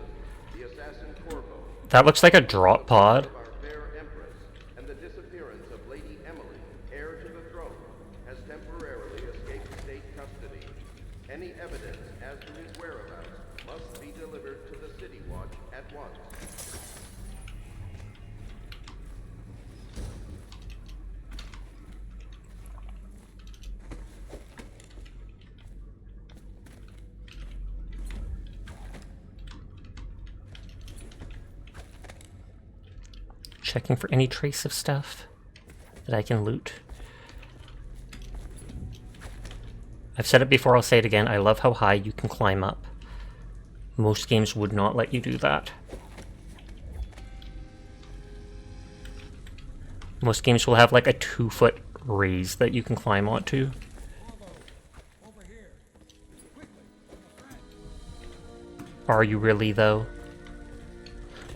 The assassin Corvo, That looks like a drop pod. our fair empress, and the disappearance of Lady Emily, heir to the throne, has temporarily escaped state custody. Any evidence as to his whereabouts must be delivered to the City Watch at once. Checking for any trace of stuff that I can loot. I've said it before, I'll say it again. I love how high you can climb up. Most games would not let you do that. Most games will have like a 2-foot raise that you can climb onto. Are you really, though?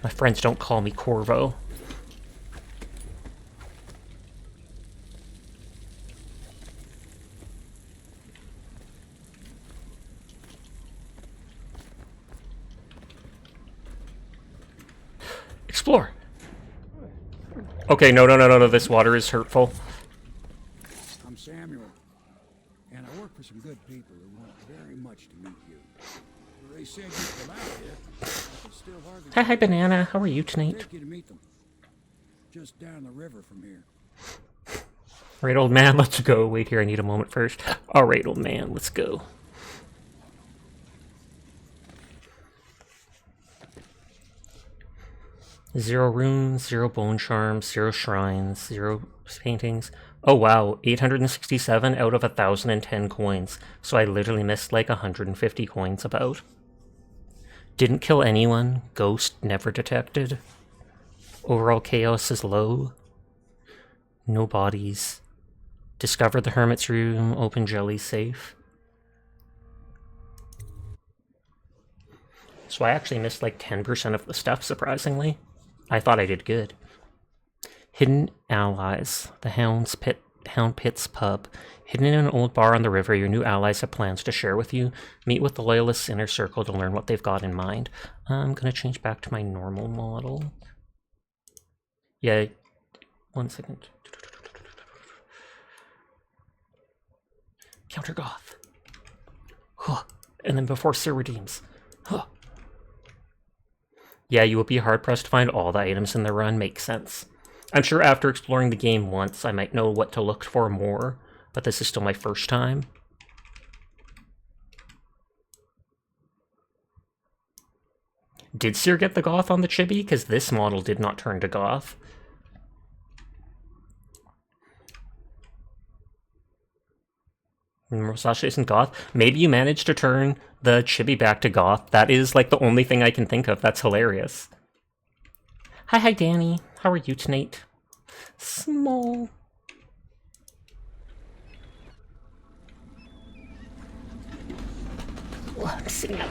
My friends don't call me Corvo. Explore! Okay, no, this water is hurtful. I'm Samuel, and I work for some good people who want very much to meet you. They said you'd come out here. It's still hardly Hi, Banana. How are you tonight? take you to meet them. Just down the river from here. Alright, old man, let's go. Wait here, I need a moment first. Alright, old man, let's go. 0 runes, 0 bone charms, 0 shrines, 0 paintings. Oh wow, 867 out of 1,010 coins. So I literally missed like 150 coins about. Didn't kill anyone. Ghost never detected. Overall chaos is low. No bodies. Discovered the hermit's room. Open jelly safe. So I actually missed like 10% of the stuff, surprisingly. I thought I did good. Hidden allies. The Hound Pit's pub. Hidden in an old bar on the river, your new allies have plans to share with you. Meet with the Loyalists' inner circle to learn what they've got in mind. I'm gonna change back to my normal model. Yeah, 1 second. Counter Goth. Huh. And then before Sir redeems. Huh. Yeah, you will be hard-pressed to find all the items in the run. Makes sense. I'm sure after exploring the game once, I might know what to look for more, but this is still my first time. Did Seer get the Goth on the chibi? Because this model did not turn to Goth. Sasha isn't Goth. Maybe you managed to turn the chibi back to Goth. That is like the only thing I can think of. That's hilarious. Hi, Danny. How are you tonight? Small. Oh, I'm sitting up.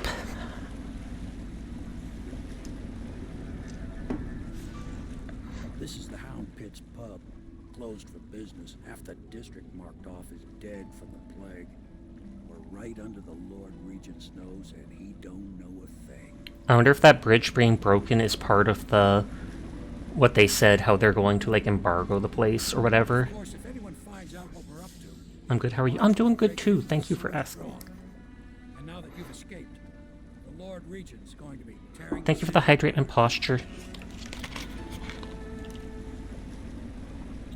This is the Hound Pit's pub. Closed for business. Half the district marked off as dead from the plague. We're right under the Lord Regent's nose, and he don't know a thing. I wonder if that bridge being broken is part of the... what they said, how they're going to, like, embargo the place or whatever. Of course, if anyone finds out what we're up to... I'm good, how are you? I'm doing good too, thank you for asking. And now that you've escaped, the Lord Regent's going to be tearing... Thank you for the hydrate and posture.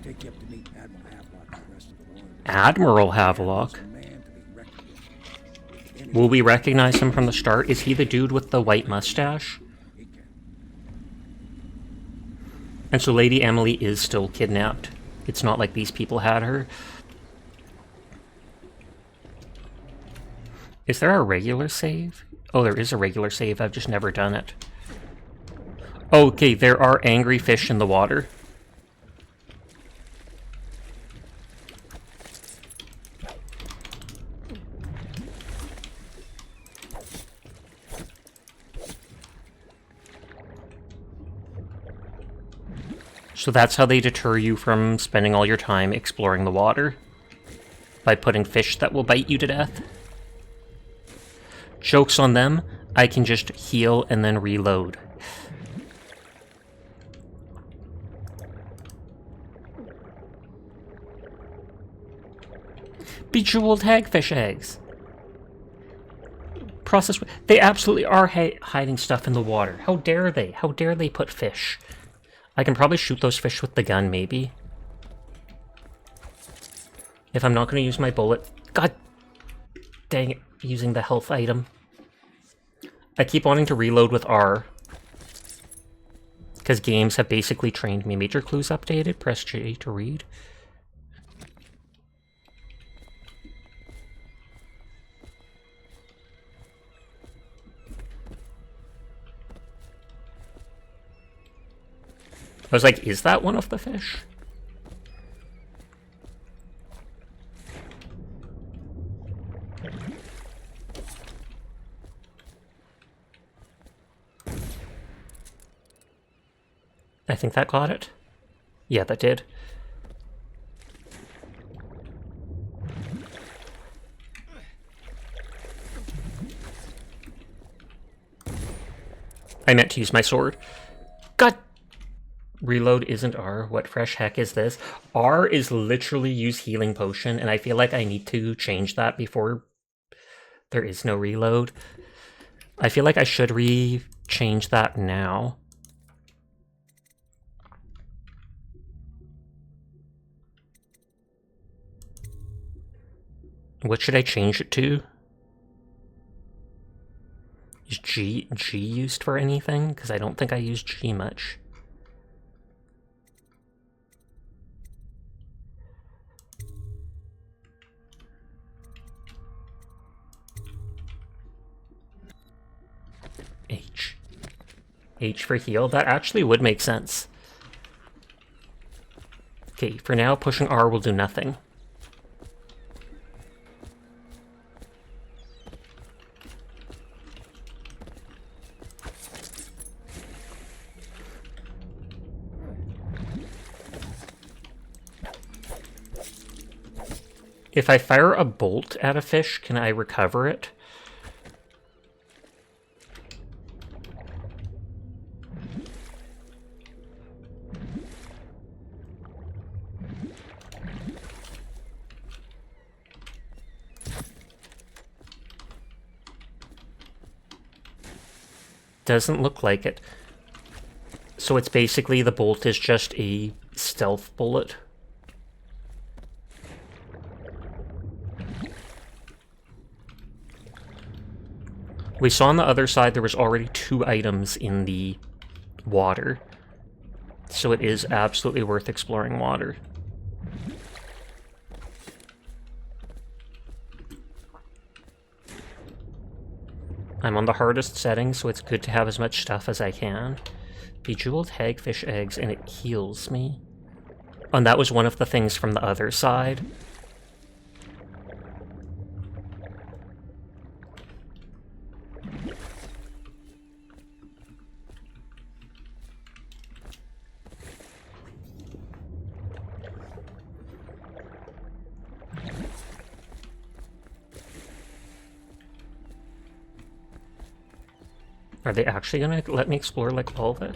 Take you up to meet Admiral Havelock and the rest of the Lord. Admiral Havelock? Will we recognize him from the start? Is he the dude with the white mustache? And so Lady Emily is still kidnapped. It's not like these people had her. Is there a regular save? Oh, there is a regular save. I've just never done it. Okay, there are angry fish in the water. So that's how they deter you from spending all your time exploring the water. By putting fish that will bite you to death. Joke's on them, I can just heal and then reload. Bejeweled hagfish eggs. Processed... They absolutely are hiding stuff in the water. How dare they? How dare they put fish? I can probably shoot those fish with the gun, maybe. If I'm not going to use my bullet... God dang it, using the health item. I keep wanting to reload with R. Because games have basically trained me. Major clues updated, press J to read. I was like, is that one of the fish? I think that got it. Yeah, that did. I meant to use my sword. God! Reload isn't R. What fresh heck is this? R is literally use healing potion, and I feel like I need to change that before there is no reload. I feel like I should change that now. What should I change it to? Is G used for anything? Because I don't think I use G much. H for heal. That actually would make sense. Okay, for now, pushing R will do nothing. If I fire a bolt at a fish, can I recover it? Doesn't look like it. So it's basically the bolt is just a stealth bullet. We saw on the other side there was already 2 items in the water. So it is absolutely worth exploring water. I'm on the hardest setting, so it's good to have as much stuff as I can. Bejeweled hagfish eggs, and it heals me. And that was one of the things from the other side. Are they actually gonna let me explore, like, all of it?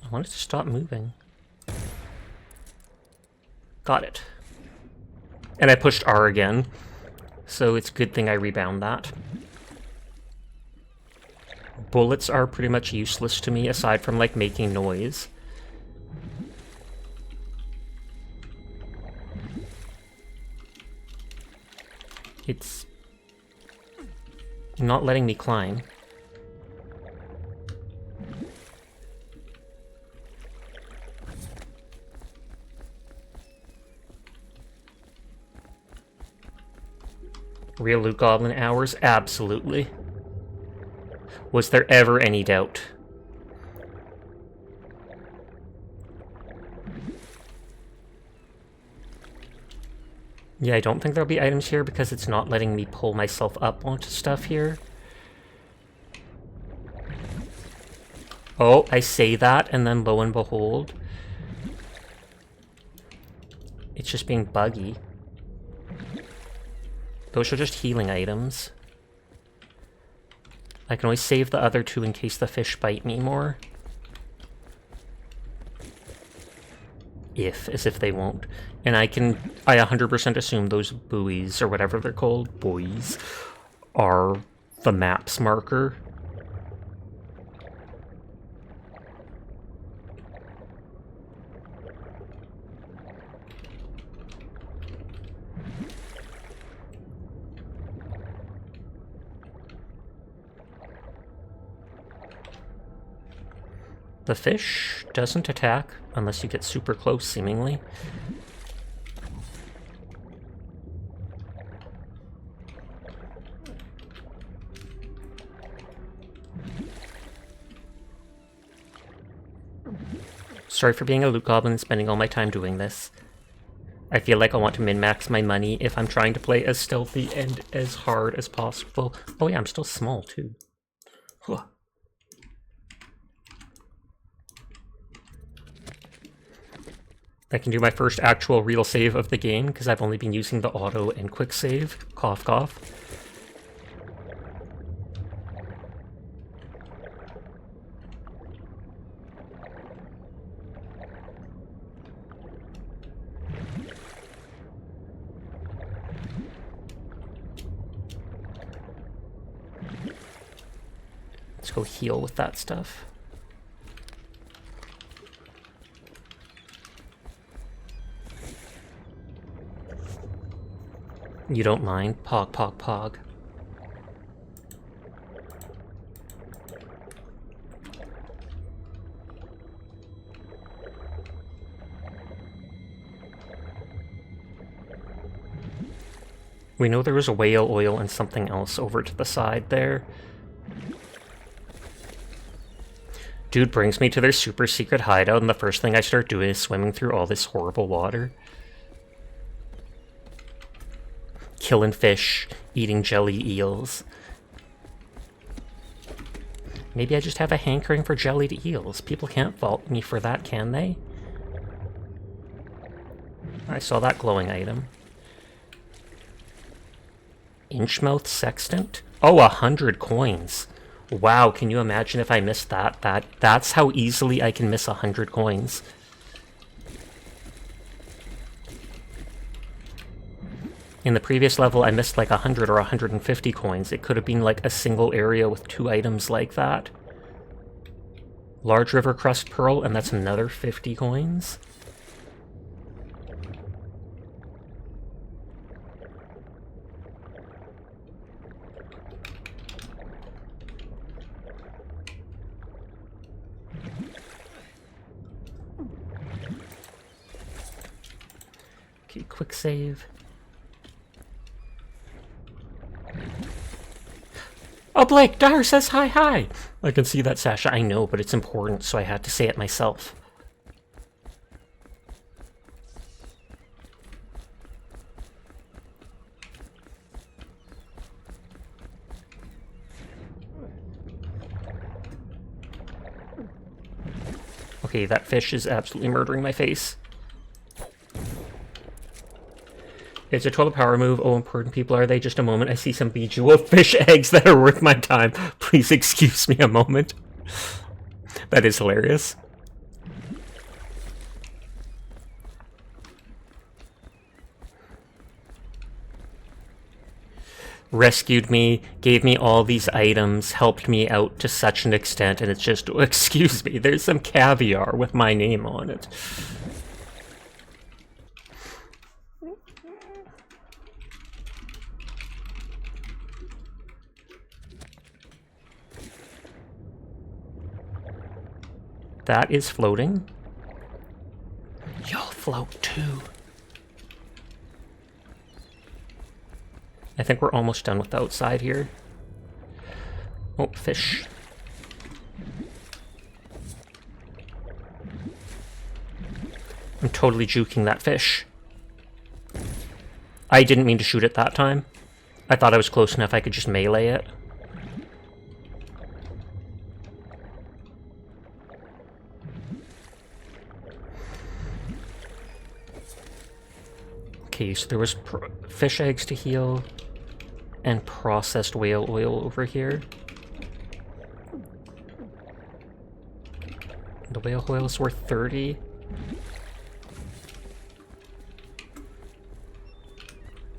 I wanted to stop moving. Got it. And I pushed R again, so it's a good thing I rebound that. Bullets are pretty much useless to me, aside from, like, making noise. It's not letting me climb. Real loot goblin hours? Absolutely. Was there ever any doubt? Yeah, I don't think there'll be items here because it's not letting me pull myself up onto stuff here. Oh, I say that, and then lo and behold, it's just being buggy. Those are just healing items. I can always save the other 2 in case the fish bite me more. As if they won't. And I 100% assume those buoys, or whatever they're called, buoys, are the map's marker. The fish doesn't attack unless you get super close, seemingly. Sorry for being a loot goblin and spending all my time doing this. I feel like I want to min-max my money if I'm trying to play as stealthy and as hard as possible. Oh yeah, I'm still small too. Huh. I can do my first actual real save of the game, because I've only been using the auto and quick save. Cough, cough. Let's go heal with that stuff. You don't mind? Pog, pog, pog. We know there was a whale oil and something else over to the side there. Dude brings me to their super secret hideout, and the first thing I start doing is swimming through all this horrible water. Killing fish, eating jelly eels. Maybe I just have a hankering for jellied eels. People can't fault me for that, can they? I saw that glowing item. Inchmouth sextant? Oh, 100 coins. Wow, can you imagine if I missed that? That's how easily I can miss 100 coins. In the previous level, I missed like 100 or 150 coins. It could have been like a single area with 2 items like that. Large River Crust Pearl, and that's another 50 coins. Okay, quick save. Oh, Blake, Dyer says hi. I can see that, Sasha. I know, but it's important, so I had to say it myself. Okay, that fish is absolutely murdering my face. It's a 12 power move. Oh, important people, are they? Just a moment. I see some bejeweled fish eggs that are worth my time. Please excuse me a moment. That is hilarious. Rescued me, gave me all these items, helped me out to such an extent, and it's just, excuse me, there's some caviar with my name on it. That is floating. You'll float too. I think we're almost done with the outside here. Oh, fish. I'm totally juking that fish. I didn't mean to shoot it that time. I thought I was close enough I could just melee it. Okay, so there was fish eggs to heal and processed whale oil over here. The whale oil is worth 30.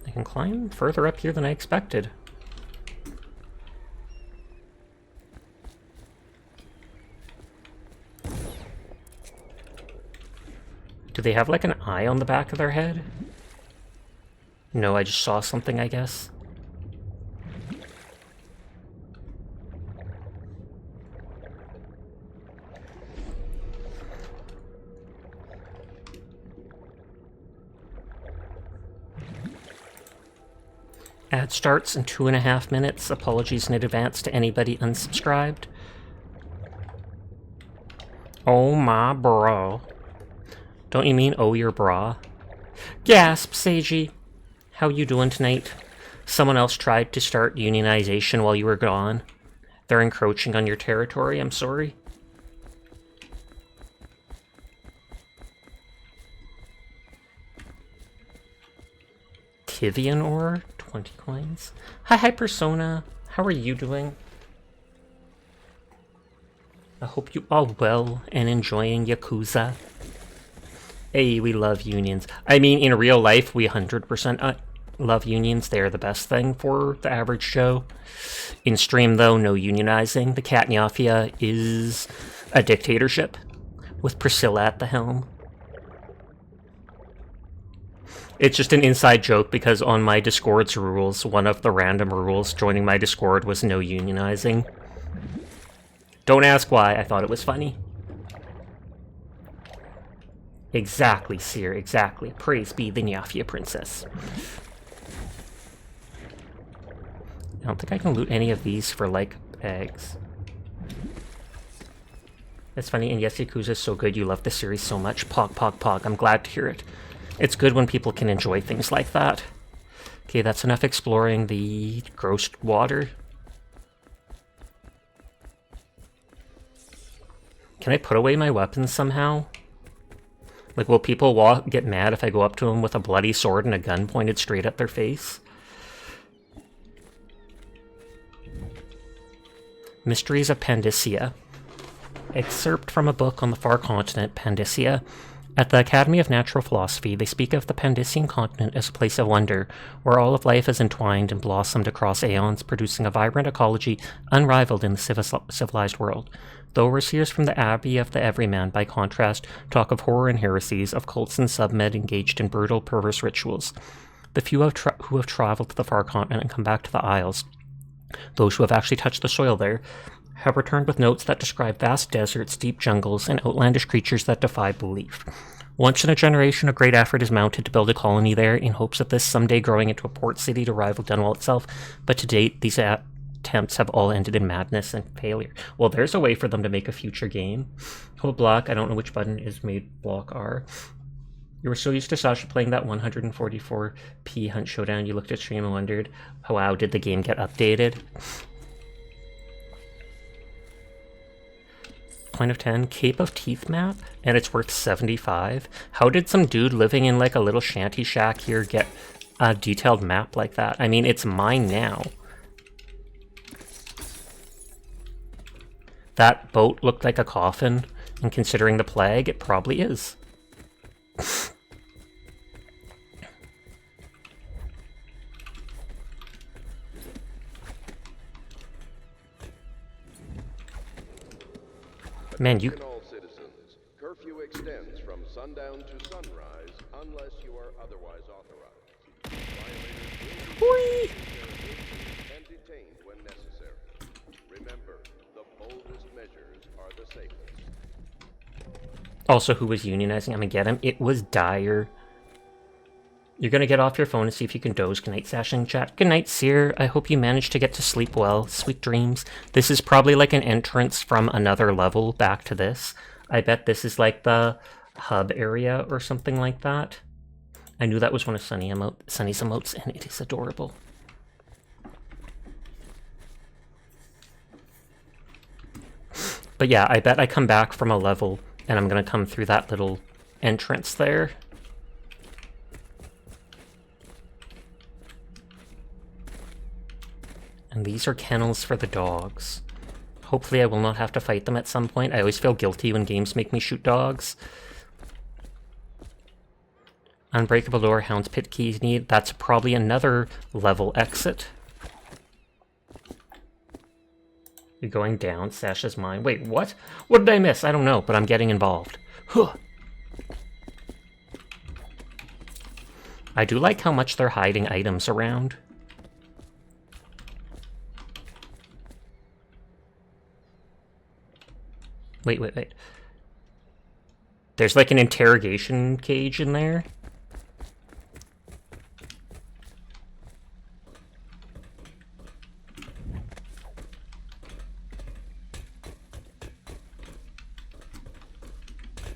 I can climb further up here than I expected. Do they have like an eye on the back of their head? No, I just saw something, I guess. Ad starts in 2.5 minutes. Apologies in advance to anybody unsubscribed. Oh my bro. Don't you mean oh your bra? Gasp, Seiji. How you doing tonight? Someone else tried to start unionization while you were gone. They're encroaching on your territory, I'm sorry. Tivian ore? 20 coins. Hi, Persona. How are you doing? I hope you are well and enjoying Yakuza. Hey, we love unions. I mean, in real life, we 100% love unions. They are the best thing for the average Joe. In stream, though, no unionizing. The Cat Mafia is a dictatorship with Priscilla at the helm. It's just an inside joke because on my Discord's rules, one of the random rules joining my Discord was no unionizing. Don't ask why, I thought it was funny. Exactly, Seer, exactly. Praise be the Nyafia princess. I don't think I can loot any of these for, like, eggs. It's funny, and yes, Yakuza is so good, you love the series so much. Pog, pog, pog. I'm glad to hear it. It's good when people can enjoy things like that. Okay, that's enough exploring the gross water. Can I put away my weapons somehow? Like, will people get mad if I go up to them with a bloody sword and a gun pointed straight at their face? Mysteries of Pandacia. Excerpt from a book on the far continent, Pandacia. At the Academy of Natural Philosophy, they speak of the Pandician continent as a place of wonder, where all of life is entwined and blossomed across aeons, producing a vibrant ecology unrivaled in the civilized world. The overseers from the Abbey of the Everyman, by contrast, talk of horror and heresies, of cults and submed engaged in brutal, perverse rituals. The few who have traveled to the far continent and come back to the Isles, those who have actually touched the soil there, have returned with notes that describe vast deserts, deep jungles, and outlandish creatures that defy belief. Once in a generation, a great effort is mounted to build a colony there in hopes of this someday growing into a port city to rival Dunwall itself, but to date, these attempts have all ended in madness and failure. Well, there's a way for them to make a future game. Hold block, I don't know which button is made block R. You were so used to Sasha playing that 144p Hunt Showdown, you looked at stream and wondered, oh, wow, did the game get updated? Point of 10, Cape of Teeth map, and it's worth 75. How did some dude living in like a little shanty shack here get a detailed map like that? I mean, it's mine now. That boat looked like a coffin, and considering the plague, it probably is. Man, you... all citizens, curfew extends from sundown to sunrise unless you are otherwise authorized. Violators and detained when necessary. Remember, the boldest measures are the safest. Also, who was unionizing? I'm gonna get him. It was Dyer. You're gonna get off your phone and see if you can doze. Good night, Sash in chat. Good night, Seer. I hope you managed to get to sleep well. Sweet dreams. This is probably like an entrance from another level back to this. I bet this is like the hub area or something like that. I knew that was one of Sunny's emotes, and it is adorable. But yeah, I bet I come back from a level, and I'm gonna come through that little entrance there. And these are kennels for the dogs. Hopefully I will not have to fight them at some point. I always feel guilty when games make me shoot dogs. Unbreakable door, Hound's Pit keys need. That's probably another level exit. You're going down, Sasha's mine. Wait, what? What did I miss? I don't know, but I'm getting involved. Huh. I do like how much they're hiding items around. Wait. There's like an interrogation cage in there.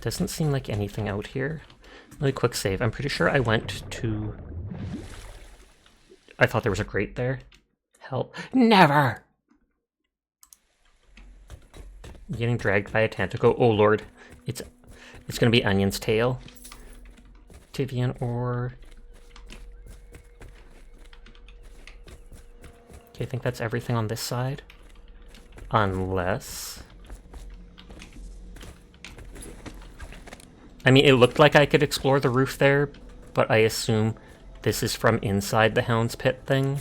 Doesn't seem like anything out here. Really quick save. I'm pretty sure I went to... I thought there was a grate there. Help. Never! Getting dragged by a tentacle. Oh lord. It's gonna be Onion's tail. Tivian ore. Okay, I think that's everything on this side. Unless... I mean, it looked like I could explore the roof there, but I assume this is from inside the Hound's Pit thing.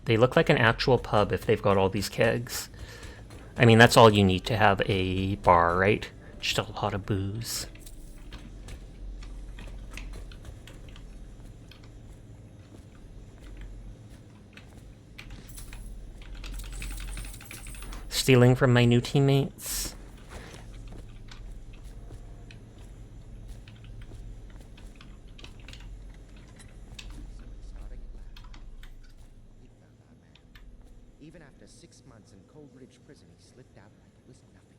They look like an actual pub if they've got all these kegs. I mean, that's all you need to have a bar, right? Just a lot of booze. Stealing from my new teammates. even after 6 months in Coldridge Prison, he slipped out like it was nothing.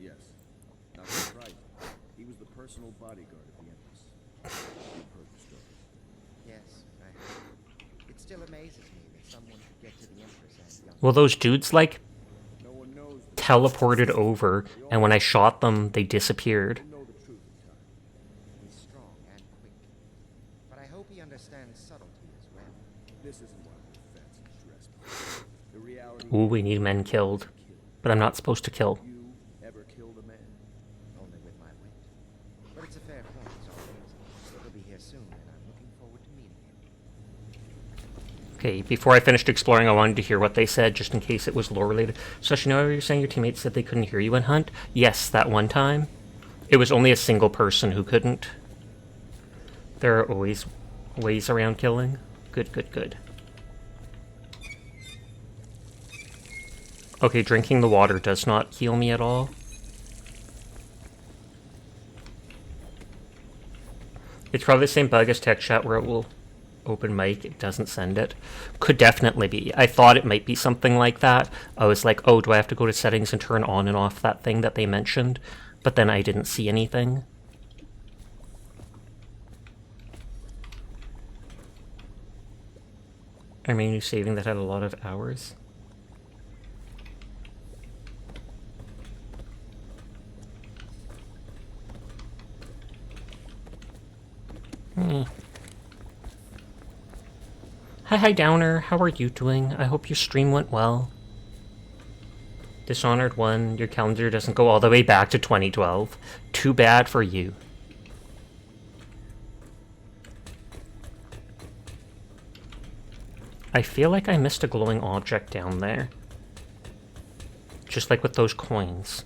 Yes. Not surprising. He was the personal bodyguard of the Empress. You've heard the story. Yes, I have. It still amazes me that someone could get to the Empress as young. Well, those dudes, like, No one knows teleported over, and when I shot them, they disappeared. know the truth in time. He's strong and quick. But I hope he understands subtlety as well. This isn't one of the fancy dress. The reality Ooh, we need men killed. But I'm not supposed to kill. you ever killed a man? Only with my wit. But it's a fair point, as always. He'll be here soon, and I'm looking forward to meeting him. Okay, before I finished exploring, I wanted to hear what they said, just in case it was lore related. So, you know, you're saying your teammates said they couldn't hear you in Hunt? Yes, that one time. It was only a single person who couldn't. There are always ways around killing. Good, good, good. Okay, drinking the water does not heal me at all. It's probably the same bug as tech chat where it will open mic, it doesn't send it. Could definitely be. I thought it might be something like that. I was like, oh, do I have to go to settings and turn on and off that thing that they mentioned? But then I didn't see anything. I mean, you saving that had a lot of hours. Hi Downer, how are you doing? I hope your stream went well. Dishonored 1, your calendar doesn't go all the way back to 2012. Too bad for you. I feel like I missed a glowing object down there. Just like with those coins.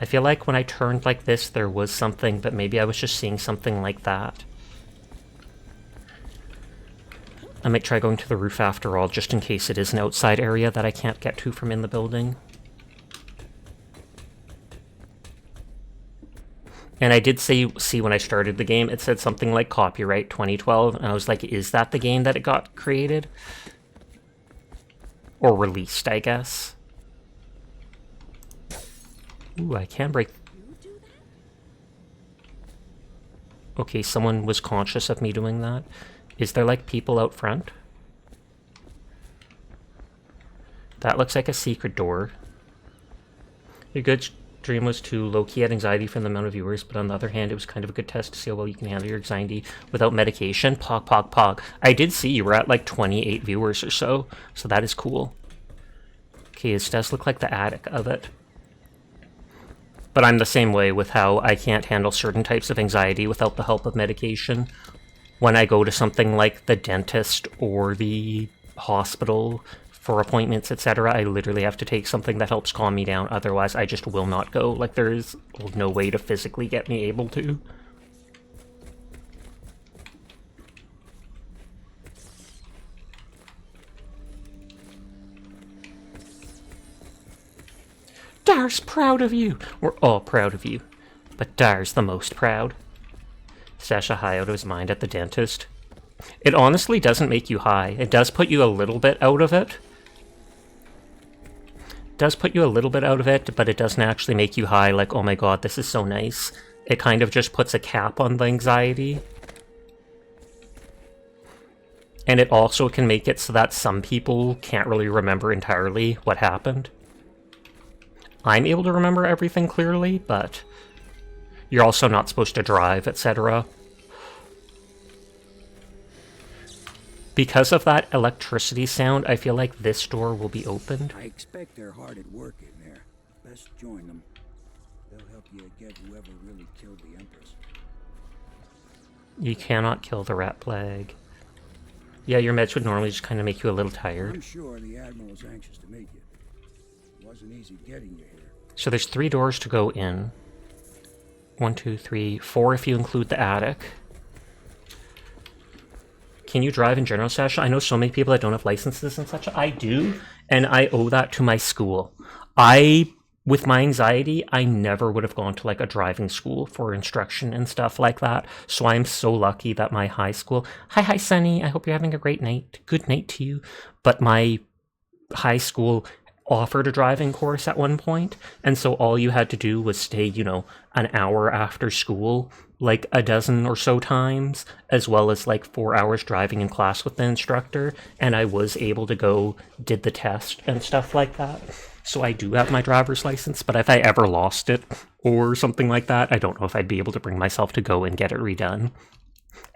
I feel like when I turned like this there was something, but maybe I was just seeing something like that. I might try going to the roof after all, just in case it is an outside area that I can't get to from in the building. And I did see when I started the game, it said something like copyright 2012, and I was like, is that the game that it got created? Or released, I guess. Ooh, I can break... Okay, someone was conscious of me doing that. Is there, like, people out front? That looks like a secret door. Your good stream was too low-key at anxiety from the amount of viewers, but on the other hand, it was kind of a good test to see how well you can handle your anxiety without medication. Pog, pog, pog. I did see you were at, like, 28 viewers or so that is cool. Okay, this does look like the attic of it. But I'm the same way with how I can't handle certain types of anxiety without the help of medication. When I go to something like the dentist or the hospital for appointments, etc., I literally have to take something that helps calm me down. Otherwise, I just will not go. Like, there's no way to physically get me able to. Dar's proud of you! We're all proud of you. But Dar's the most proud. Sasha high out of his mind at the dentist. It honestly doesn't make you high. It does put you a little bit out of it. Does put you a little bit out of it, but it doesn't actually make you high like, oh my god, this is so nice. It kind of just puts a cap on the anxiety. And it also can make it so that some people can't really remember entirely what happened. I'm able to remember everything clearly, but you're also not supposed to drive, etc. Because of that electricity sound, I feel like this door will be opened. I expect they're hard at work in there. Best join them. They'll help you get whoever really killed the Empress. You cannot kill the rat plague. Yeah, your meds would normally just kind of make you a little tired. I'm sure the Admiral was anxious to meet you. It wasn't easy getting you here. So there's 3 doors to go in. 1, 2, 3, 4 if you include the attic. Can you drive in general, Sasha? I know so many people that don't have licenses and such. I do, and I owe that to my school. With my anxiety, I never would have gone to like a driving school for instruction and stuff like that. So I'm so lucky that my high school... Hi, Sunny. I hope you're having a great night. Good night to you. But my high school offered a driving course at one point, and so all you had to do was stay, you know, an hour after school, like a dozen or so times, as well as like 4 hours driving in class with the instructor, and I was able to go, did the test and stuff like that. So I do have my driver's license, but if I ever lost it or something like that, I don't know if I'd be able to bring myself to go and get it redone.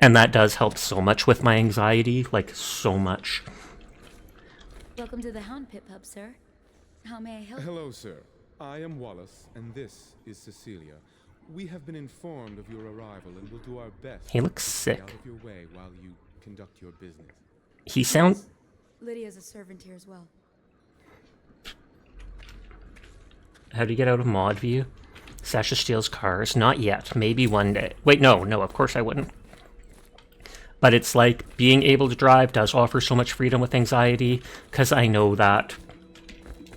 And that does help so much with my anxiety, like so much. Welcome to the Hound Pit Pub, sir. How may I help? Hello, sir. I am Wallace, and this is Cecilia. We have been informed of your arrival and will do our best. He looks to stay sick. out of your way while you conduct your business. He sounds... Lydia's a servant here as well. How do you get out of mod view? Sasha steals cars. Not yet. Maybe one day. Wait, no, of course I wouldn't. But it's like, being able to drive does offer so much freedom with anxiety, because I know that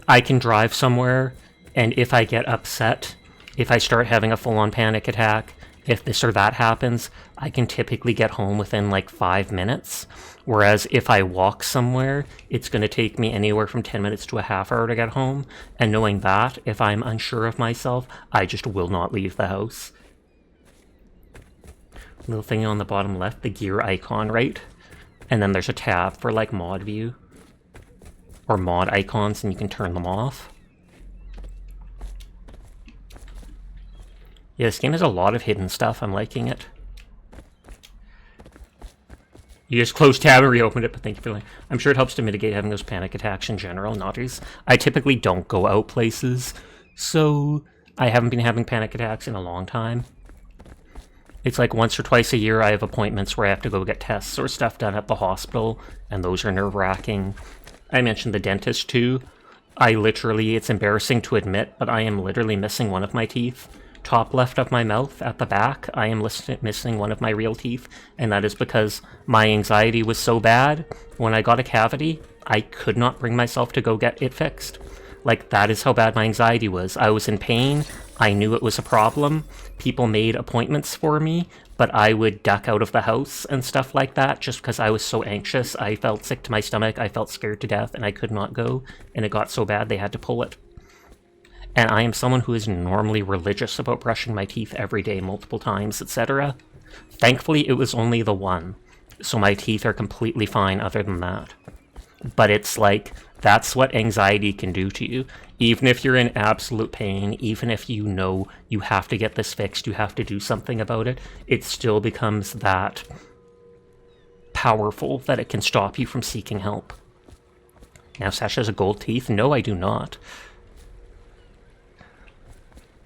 I can drive somewhere, and if I get upset, if I start having a full-on panic attack, if this or that happens, I can typically get home within like 5 minutes. Whereas if I walk somewhere, it's going to take me anywhere from 10 minutes to a half hour to get home. And knowing that, if I'm unsure of myself, I just will not leave the house. Little thing on the bottom left, the gear icon, right? And then there's a tab for like mod view. Or mod icons, and you can turn them off. Yeah, this game has a lot of hidden stuff. I'm liking it. You just closed tab and reopened it, but thank you for like. I'm sure it helps to mitigate having those panic attacks in general. Naughties. I typically don't go out places, so I haven't been having panic attacks in a long time. It's like once or twice a year I have appointments where I have to go get tests or stuff done at the hospital, and those are nerve-wracking. I mentioned the dentist too. It's embarrassing to admit, but I am literally missing one of my teeth. Top left of my mouth, at the back, I am missing one of my real teeth, and that is because my anxiety was so bad, when I got a cavity, I could not bring myself to go get it fixed. Like, that is how bad my anxiety was. I was in pain, I knew it was a problem, people made appointments for me, but I would duck out of the house and stuff like that just because I was so anxious. I felt sick to my stomach, I felt scared to death, and I could not go, and it got so bad they had to pull it. And I am someone who is normally religious about brushing my teeth every day, multiple times, etc. Thankfully, it was only the one, so my teeth are completely fine other than that. But it's like, that's what anxiety can do to you. Even if you're in absolute pain, even if you know you have to get this fixed, you have to do something about it, it still becomes that powerful that it can stop you from seeking help. Now, Sasha has a gold teeth? No, I do not.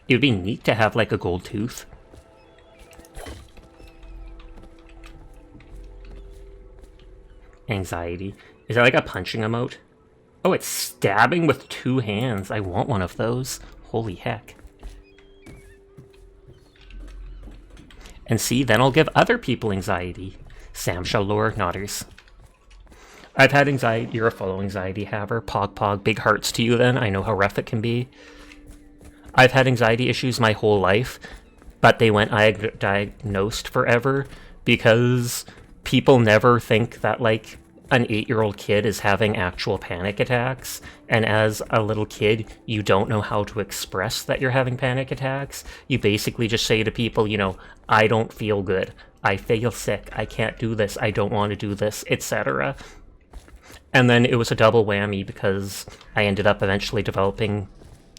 It would be neat to have, like, a gold tooth. Anxiety. Is that like a punching emote? Oh, it's stabbing with 2 hands. I want one of those. Holy heck. And see, then I'll give other people anxiety. Sam shall lure nodders. I've had anxiety. You're a fellow anxiety haver. Pog pog. Big hearts to you then. I know how rough it can be. I've had anxiety issues my whole life, but they went diagnosed forever because people never think that, like, an 8-year-old kid is having actual panic attacks, and as a little kid, you don't know how to express that you're having panic attacks. You basically just say to people, you know, I don't feel good, I feel sick, I can't do this, I don't want to do this, etc. And then it was a double whammy because I ended up eventually developing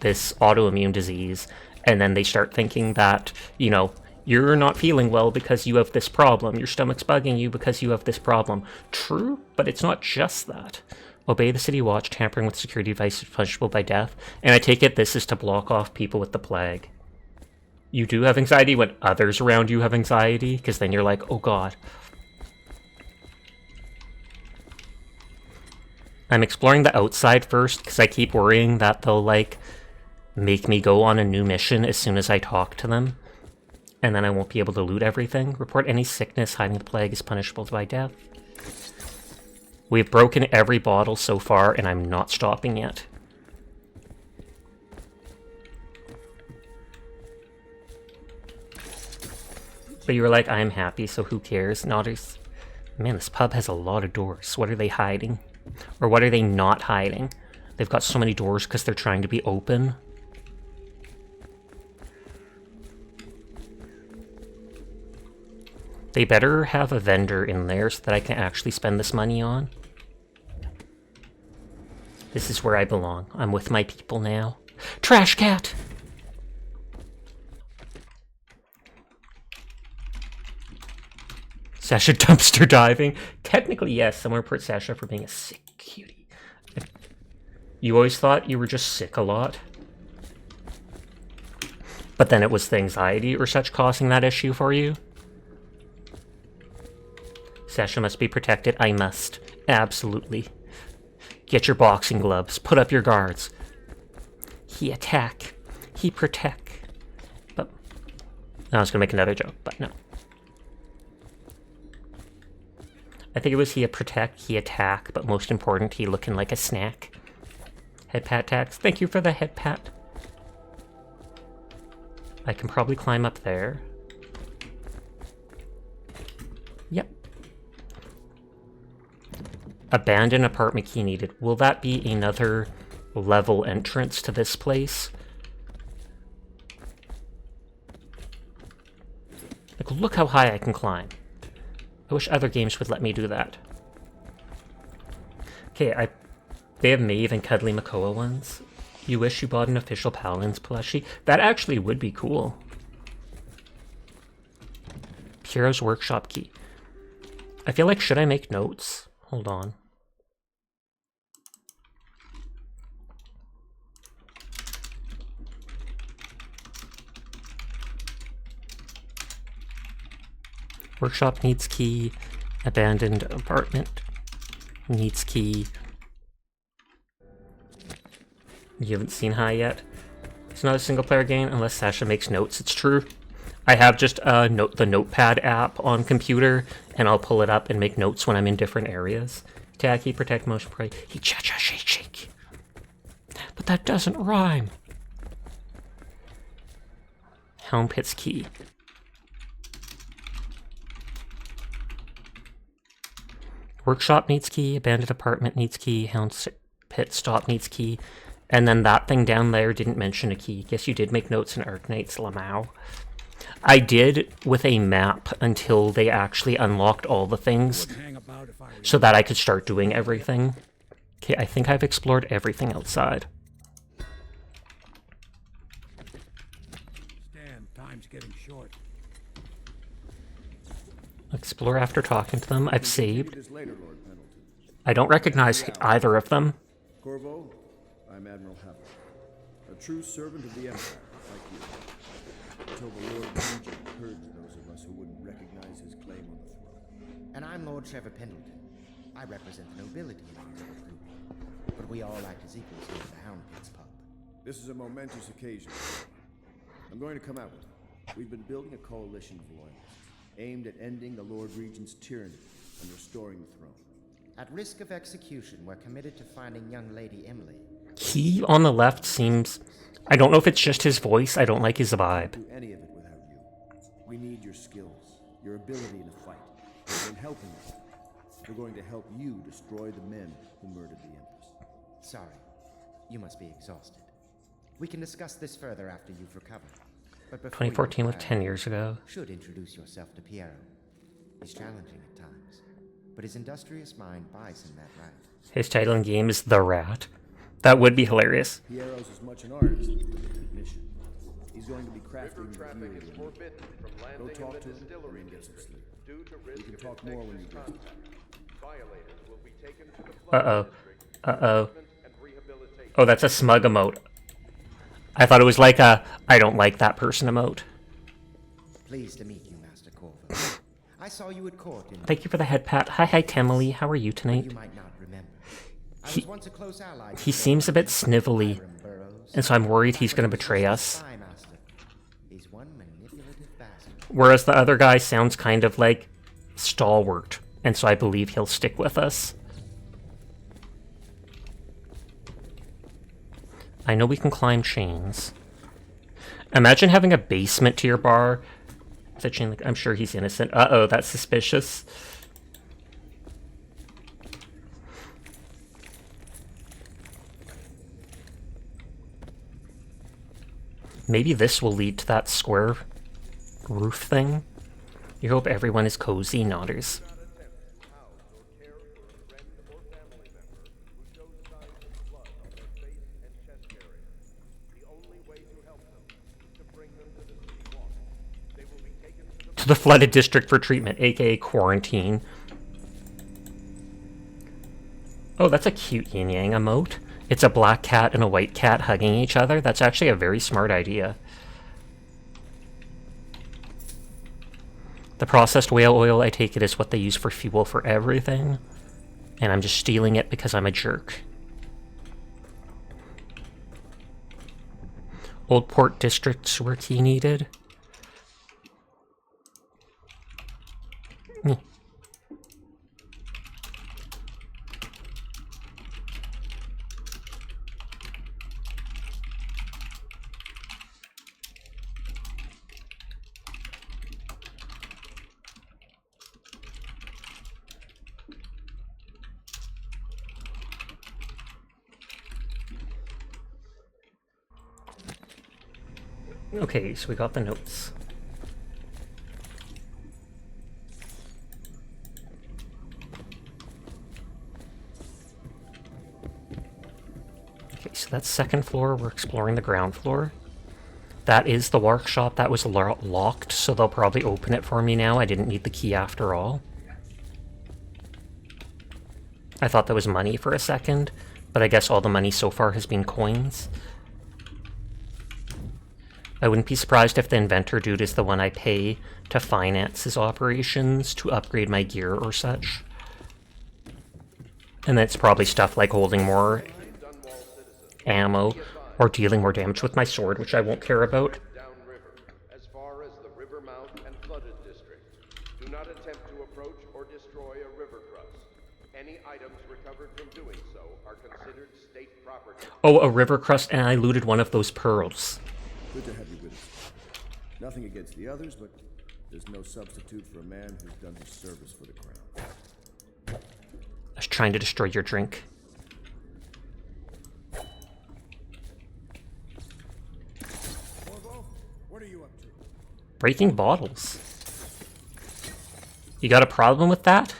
this autoimmune disease, and then they start thinking that, you know, you're not feeling well because you have this problem, your stomach's bugging you because you have this problem. True, but it's not just that. Obey the city watch, tampering with security devices is punishable by death, and I take it this is to block off people with the plague. You do have anxiety when others around you have anxiety, because then you're like, oh god. I'm exploring the outside first, because I keep worrying that they'll, like, make me go on a new mission as soon as I talk to them, and then I won't be able to loot everything. Report any sickness hiding the plague is punishable by death. We've broken every bottle so far, and I'm not stopping yet. But you were like, I'm happy, so who cares? Nodders. Man, this pub has a lot of doors. What are they hiding? Or what are they not hiding? They've got so many doors because they're trying to be open. They better have a vendor in there so that I can actually spend this money on. This is where I belong. I'm with my people now. Trash cat! Sasha dumpster diving? Technically, yes. Someone report Sasha for being a sick cutie. You always thought you were just sick a lot? But then it was the anxiety or such causing that issue for you? Sasha must be protected. I must. Absolutely. Get your boxing gloves. Put up your guards. He attack. He protect. But I was going to make another joke, but no. I think it was he protect, he attack, but most important, he looking like a snack. Head pat tax. Thank you for the head pat. I can probably climb up there. Yep. Abandoned apartment key needed. Will that be another level entrance to this place? Like, look how high I can climb. I wish other games would let me do that. Okay, they have Maeve and Cuddly Makoa ones. You wish you bought an official Paladins plushie? That actually would be cool. Piero's workshop key. I feel like, should I make notes? Hold on. Workshop needs key. Abandoned apartment needs key. You haven't seen High yet? It's not a single player game unless Sasha makes notes. It's true. I have just the Notepad app on computer, and I'll pull it up and make notes when I'm in different areas. Tacky, protect, motion, pray. He cha-cha, shake, shake. But that doesn't rhyme. Helm Pit's key. Workshop needs key, abandoned apartment needs key, Hound Pit Stop needs key, and then that thing down there didn't mention a key. Guess you did make notes in Arknight's Lamau. I did with a map until they actually unlocked all the things so that I could start doing everything. Okay, I think I've explored everything outside. Stan, time's getting short. Explore after talking to them. I've saved. I don't recognize either of them. Corvo, I'm Admiral Havel, a true servant of the Empire, like you. Until the Lord Regent purged those of us who wouldn't recognize his claim on the throne. And I'm Lord Trevor Pendleton. I represent the nobility in our little group. But we all act as equals here at the Hound Pit's pub. This is a momentous occasion. I'm going to come out with it. We've been building a coalition of loyalists, aimed at ending the Lord Regent's tyranny and restoring the throne. At risk of execution, we're committed to finding young Lady Emily. He on the left seems... I don't know if it's just his voice. I don't like his vibe. Do any of it without you. We need your skills, your ability in a fight. And in helping us, we're going to help you destroy the men who murdered the Empress. Sorry, you must be exhausted. We can discuss this further after you've recovered. But 2014 was 10 years ago. Should introduce yourself to Piero. He's challenging at times, but his industrious mind buys him that right. His title in game is The Rat. That would be hilarious. Piero's as much an artist as a technician. He's going to be crafting the gear. Go talk to him and get some sleep. We can talk more when you get Uh-oh. Uh-oh. Oh, that's a smug emote. I thought it was like a I don't like that person emote. Pleased to meet you, Master Corvo. I saw you at court in... Thank you for the head pat. Hi, Timely. How are you tonight? You might not remember. I was once a close ally. He seems a bit snivelly, and so I'm worried he's going to betray us. He's one manipulative bastard. Whereas the other guy sounds kind of like stalwart, and so I believe he'll stick with us. I know we can climb chains. Imagine having a basement to your bar. The chain, like, I'm sure he's innocent. Uh-oh, that's suspicious. Maybe this will lead to that square roof thing. You hope everyone is cozy, nodders. To the flooded district for treatment, aka quarantine. Oh, that's a cute yin-yang emote. It's a black cat and a white cat hugging each other. That's actually a very smart idea. The processed whale oil, I take it, is what they use for fuel for everything. And I'm just stealing it because I'm a jerk. Old Port District sewer key needed. Okay, so we got the notes. Okay, so that's second floor. We're exploring the ground floor. That is the workshop that was locked, so they'll probably open it for me now. I didn't need the key after all. I thought that was money for a second, but I guess all the money so far has been coins. I wouldn't be surprised if the inventor dude is the one I pay to finance his operations to upgrade my gear or such. And that's probably stuff like holding more ammo or dealing more damage with my sword, which I won't care about. As far as the river mouth and flooded district, do not attempt to approach or destroy a river crust. Any items recovered from doing so are considered state property. Oh, a river crust, and I looted one of those pearls. Good to have you with us. Nothing against the others, but there's no substitute for a man who's done his service for the crown. I was trying to destroy your drink. Corvo, what are you up to? Breaking bottles. You got a problem with that?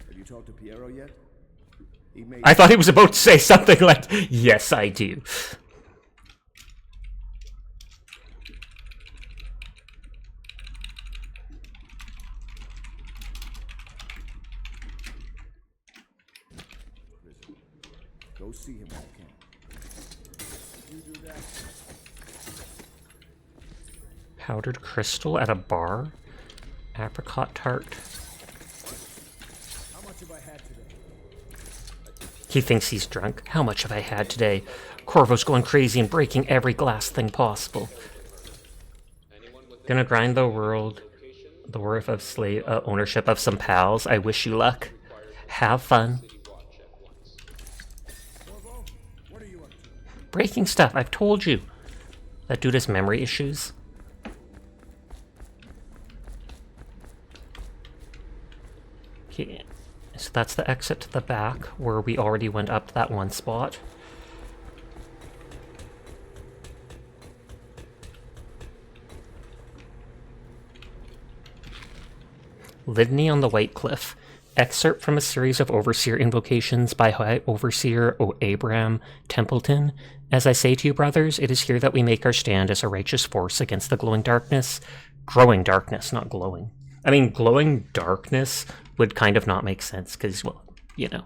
Have you talked to Piero yet? I thought he was about to say something like, yes, I do. Go see him when you can. You do that. Powdered crystal at a bar? Apricot tart. How much have I had today? He thinks he's drunk. How much have I had today? Corvo's going crazy and breaking every glass thing possible. Gonna grind the world. The worth of slave ownership of some pals. I wish you luck. Have fun. Breaking stuff, I've told you. That dude has memory issues. Okay, so that's the exit to the back, where we already went up that one spot. Litany on the White Cliff. Excerpt from a series of Overseer invocations by High Overseer O. Abraham Templeton. As I say to you, brothers, it is here that we make our stand as a righteous force against the glowing darkness. Growing darkness, not glowing. I mean, glowing darkness would kind of not make sense, because, well, you know.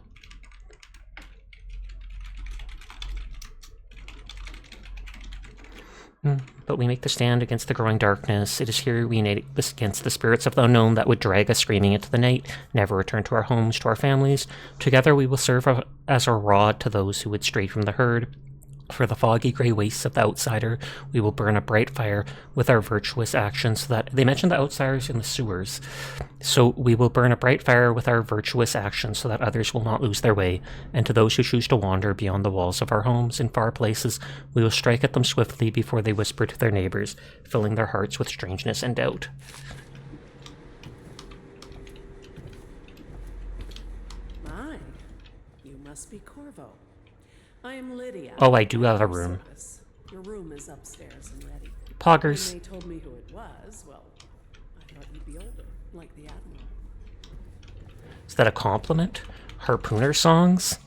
But we make the stand against the growing darkness. It is here we unite against the spirits of the unknown that would drag us screaming into the night, never return to our homes, to our families. Together we will serve as a rod to those who would stray from the herd. For the foggy gray wastes of the outsider, we will burn a bright fire with our virtuous actions so that... They mentioned the outsiders in the sewers. So we will burn a bright fire with our virtuous actions so that others will not lose their way. And to those who choose to wander beyond the walls of our homes in far places, we will strike at them swiftly before they whisper to their neighbors, filling their hearts with strangeness and doubt. My, you must be Corvo. I am Lydia. Oh, I do have a room. Your room is upstairs and ready. Poggers. When they told me who it was, well, I thought you'd be older, like the Admiral. Is that a compliment? Harpooner songs?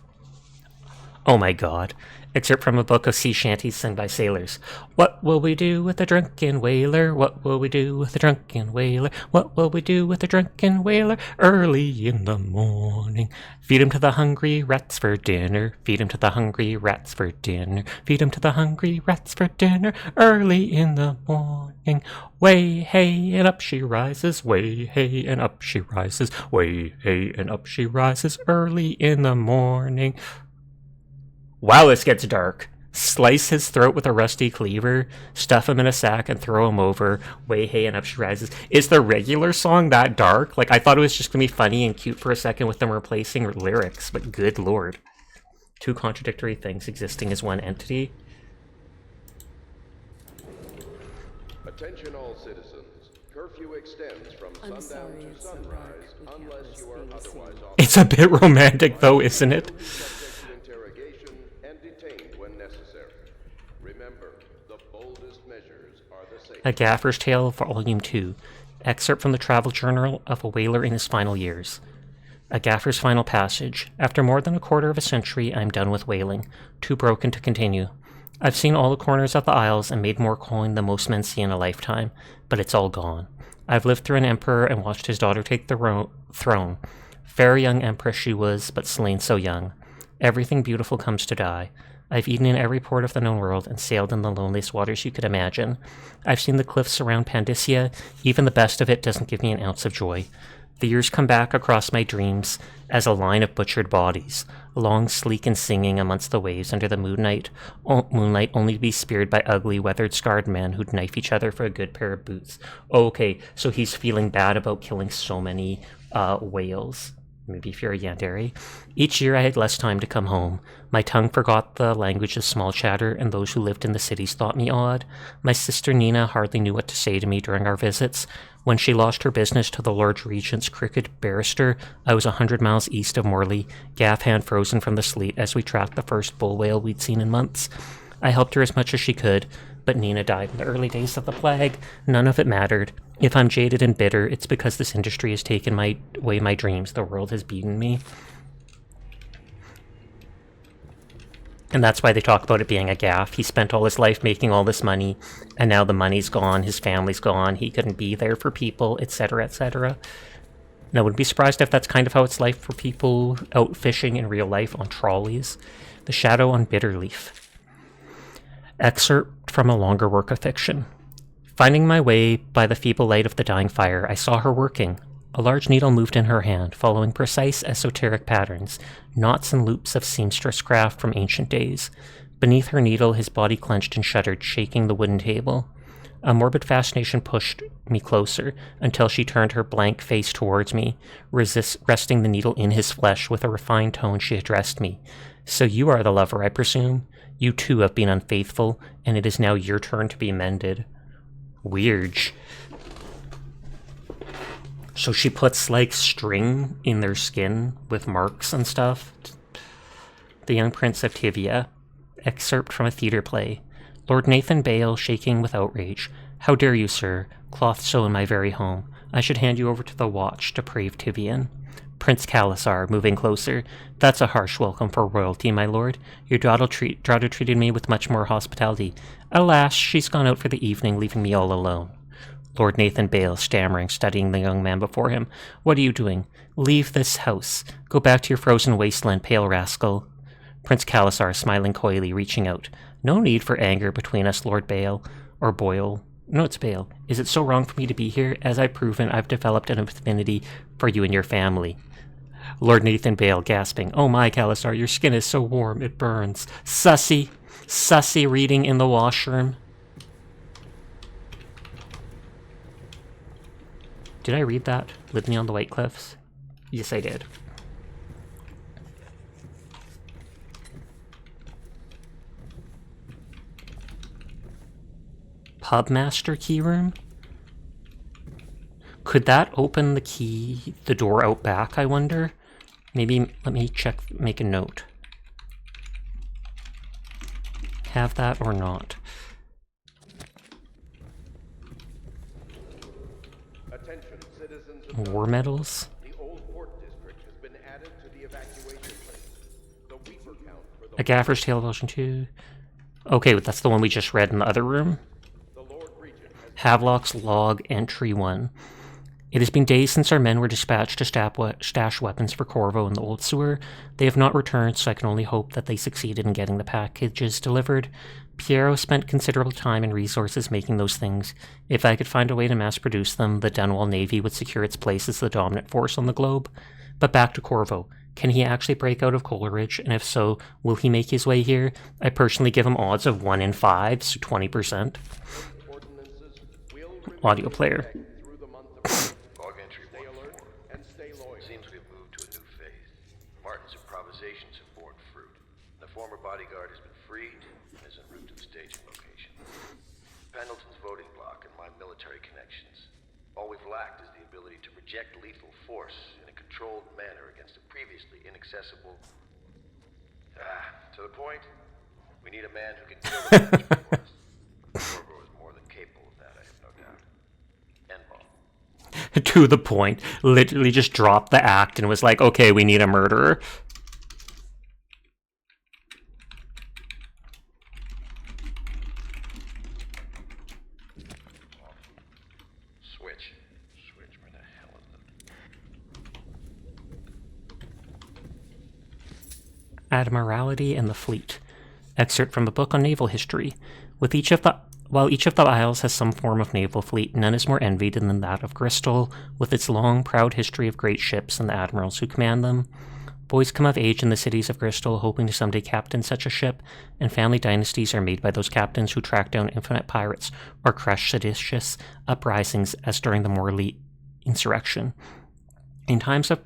Oh my god. Excerpt from a book of sea shanties sung by sailors. What will we do with a drunken whaler? What will we do with a drunken whaler? What will we do with a drunken whaler? Early in the morning. Feed him to the hungry rats for dinner. Feed him to the hungry rats for dinner. Feed him to the hungry rats for dinner. Early in the morning. Way, hey, and up she rises. Way, hey, and up she rises. Way, hey, and up she rises. Early in the morning. Wow, this gets dark. Slice his throat with a rusty cleaver, stuff him in a sack, and throw him over. Way, hey, and up she rises. Is the regular song that dark? Like, I thought it was just gonna be funny and cute for a second with them replacing lyrics, but good lord. Two contradictory things existing as one entity. Attention all citizens. Curfew extends from sundown to sunrise unless you are otherwise authorized. It's a bit romantic though, isn't it? A Gaffer's Tale, Volume 2. Excerpt from the travel journal of a whaler in his final years. A Gaffer's final passage. After more than a quarter of a century, I am done with whaling. Too broken to continue. I've seen all the corners of the Isles and made more coin than most men see in a lifetime, but it's all gone. I've lived through an emperor and watched his daughter take the throne. Fair young empress she was, but slain so young. Everything beautiful comes to die. I've eaten in every port of the known world and sailed in the loneliest waters you could imagine. I've seen the cliffs around Pandysia. Even the best of it doesn't give me an ounce of joy. The years come back across my dreams as a line of butchered bodies, long, sleek, and singing amongst the waves under the moonlight only to be speared by ugly, weathered, scarred men who'd knife each other for a good pair of boots. Okay, so he's feeling bad about killing so many whales. Maybe if you're a yandere. Each year I had less time to come home. My tongue forgot the language of small chatter, and those who lived in the cities thought me odd. My sister Nina hardly knew what to say to me during our visits. When she lost her business to the Lord Regent's crooked barrister, I was 100 miles east of Morley, gaff hand frozen from the sleet as we tracked the first bull whale we'd seen in months. I helped her as much as she could, but Nina died in the early days of the plague. None of it mattered. If I'm jaded and bitter, it's because this industry has taken away my dreams. The world has beaten me. And that's why they talk about it being a gaff. He spent all his life making all this money, and now the money's gone, his family's gone, he couldn't be there for people, etc., etc. And I wouldn't be surprised if that's kind of how it's like for people out fishing in real life on trolleys. The Shadow on Bitterleaf. Excerpt from a longer work of fiction. Finding my way by the feeble light of the dying fire, I saw her working. A large needle moved in her hand, following precise esoteric patterns, knots and loops of seamstress craft from ancient days. Beneath her needle, his body clenched and shuddered, shaking the wooden table. A morbid fascination pushed me closer, until she turned her blank face towards me, resting the needle in his flesh. With a refined tone, she addressed me. So you are the lover, I presume? You too have been unfaithful, and it is now your turn to be mended. Weird. So she puts, like, string in their skin with marks and stuff. The Young Prince of Tivia. Excerpt from a theater play. Lord Nathan Bale, shaking with outrage. How dare you, sir? Cloth so in my very home. I should hand you over to the watch, depraved Tivian. Prince Calasar, moving closer. That's a harsh welcome for royalty, my lord. Your daughter treated me with much more hospitality. Alas, she's gone out for the evening, leaving me all alone. Lord Nathan Bale, stammering, studying the young man before him. What are you doing? Leave this house. Go back to your frozen wasteland, pale rascal. Prince Calasar, smiling coyly, reaching out. No need for anger between us, Lord Bale. Or Boyle. No, it's Bale. Is it so wrong for me to be here? As I've proven, I've developed an affinity for you and your family. Lord Nathan Bale, gasping. Oh my, Calasar, your skin is so warm, it burns. Sussy. Sussy reading in the washroom. Did I read that? Living on the White Cliffs? Yes, I did. Pubmaster key room? Could that open the door out back, I wonder? Maybe, let me check, make a note. have that or not? Attention, citizens of War medals? the old port district has been added to the evacuation list. The Weaver count for the A Gaffer's Tale version 2. Okay, that's the one we just read in the other room. Havelock's Log Entry 1. It has been days since our men were dispatched to stash weapons for Corvo in the old sewer. They have not returned, so I can only hope that they succeeded in getting the packages delivered. Piero spent considerable time and resources making those things. If I could find a way to mass-produce them, the Dunwall Navy would secure its place as the dominant force on the globe. But back to Corvo. Can he actually break out of Coleridge, and if so, will he make his way here? I personally give him odds of 1 in 5, so 20%. Audio player. Log entry 1-4. Seems we've moved to a new phase. Martin's improvisations have borne fruit. The former bodyguard has been freed and is en route to the staging location. Pendleton's voting block and my military connections. All we've lacked is the ability to project lethal force in a controlled manner against a previously inaccessible... to the point, we need a man who can kill the management for us. Corvo is more than capable of that, I have no doubt. To the point. Literally just dropped the act and was like, okay, we need a murderer. Switch, where the hell is it? Admiralty and the Fleet. Excerpt from a book on naval history. While each of the isles has some form of naval fleet, none is more envied than that of Bristol, with its long, proud history of great ships and the admirals who command them. Boys come of age in the cities of Bristol, hoping to someday captain such a ship, and family dynasties are made by those captains who track down infinite pirates or crush seditious uprisings, as during the Morley insurrection. In times of